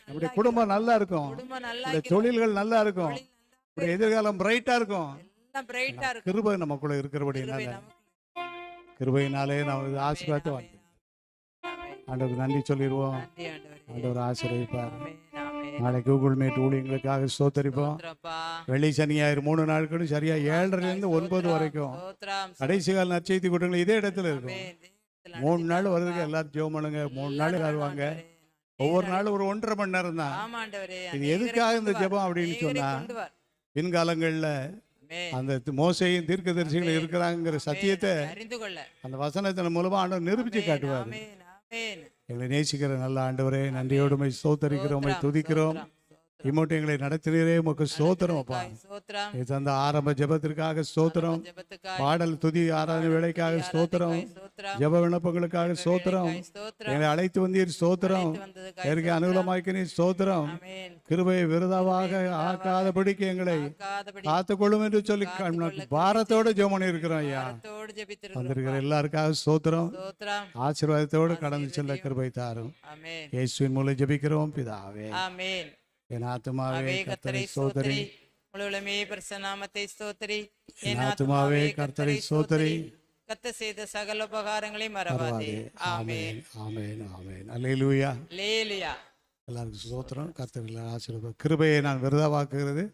நம்முடைய குடும்பம் நல்லா இருக்கும், குடும்பம் நல்லா நம்முடைய இருக்கிறது. தொழில்கள் நல்லா இருக்கும், தொழில் நல்லா நம்முடைய எதிர்காலம் பிரைட்டா இருக்கும். எல்லாம் பிரைட்டா இருக்கும். கிருபை நமக்குள்ள இருக்கிறபடினால கிருபை நமக்கு. கிருபையினாலே நம்ம ஆசீர்வாதத்தை வாங்கி ஆமென். ஆண்டவருக்கு நன்றி சொல்லிடுவோம். நன்றி ஆண்டவரே. ஆண்டவர் ஆசீர்வதிப்பார். ஆமென், ஆமென். நாளை கூகுள் மீட் ஊழியங்களுக்காக ஸ்தோத்தரிப்போம். ஸ்தோத்திரப்பா. வெள்ளி சனி ஞாயிறு 3 நாட்களும் சரியா 7:30 9 வரைக்கும் ஸ்தோத்திரம். கடைசி கால நற்செய்தி கூட்டங்கள் இதே இடத்துல இருக்கும். ஆமென். தேவத்தில் 3 நாள் அனுப்பித்தார் வருதுக்கு அப்பா. எல்லாரும் ஜெபம் பண்ணுங்க. 3 நாள் எல்லாரும் வருவாங்க. ஆண்டவரே. ஒவ்வொரு நாளும் ஒரு 1.5 மணி நேரம் தான். ஆமா ஆண்டவரே. இது அநேகரை எதுக்காக இந்த கொண்டு ஜெபம் வா. அப்படின்னு அநேகரை சொன்னா, கொண்டு வா. பின்காலங்கள்ல ஆமென். அந்த மோசையும் தீர்க்கதரிசிகள் இருக்கிறாங்கிற சத்தியத்தை ஆமென். அறிந்து கொள்ள. அந்த வசனத்தின் மூலமா ஆண்டவர் நிரூபிச்சு ஆமென், காட்டுவார். ஆமென், ஆமென். எங்களை நேசிக்கிற நல்ல ஆண்டவரே, நன்றியோடு உம்மை ஸ்தோத்தரிக்கிறோம், உம்மை துதிக்கிறோம். இம்மோட்டு எங்களை நடத்தினரே உமக்கு ஸ்தோத்திரம் அப்பா. ஸ்தோத்திரம். இது தந்த ஆரம்ப ஜெபத்திற்காக ஸ்தோத்திரம், ஜெபத்துக்காய் பாடல் துதி ஆராதனை வேலைக்காக ஸ்தோத்திரம், ஸ்தோத்திரம். ஜெப விண்ணப்பங்களுக்காக ஸ்தோத்திரம், ஸ்தோத்திரம். எங்களை அழைத்து வந்தீர் ஸ்தோத்திரம், வந்ததுக்காய் எனக்கு அனுகூலமாக்கி நீர் ஸ்தோத்திரம், ஆமென். கிருபையை விருதாவாக ஆக்காதபடிக்கு எங்களை காக்காதபடி காத்துக்கொள்ளும் என்று சொல்லி பாரத்தோடு ஜெபம் பண்ணி இருக்கிறோம் ஐயா. பாரத்தோடு ஜெபித்திருக்கிறோம். வந்திருக்கிற எல்லாருக்காக ஸ்தோத்திரம், ஸ்தோத்திரம். ஆசீர்வாதத்தோடு கடந்து செல்ல கிருபை தாரும். ஆமென். இயேசுவின் மூலம் ஜெபிக்கிறோம் பிதாவே. ஆமென். என் ஆத்துமாவே ஆவே கர்த்தரை கர்த்தரை ஸ்தோத்திரி, ஸ்தோத்திரி, முழுவலுமே பரிசுநாமத்தை ஸ்தோத்திரி. என் ஆத்துமாவே கர்த்தரை ஸ்தோத்திரி, கர்த்தர் செய்த சகல உபகாரங்களை மறவாதே. ஆமென். ஆமென், ஆமென். அல்லேலூயா. லேலியா. எல்லாருக்கும் ஸ்தோத்திரம். கர்த்தர் ஆசீர்வாதம். கிருபையை நான் விருதாவாக்குகிறது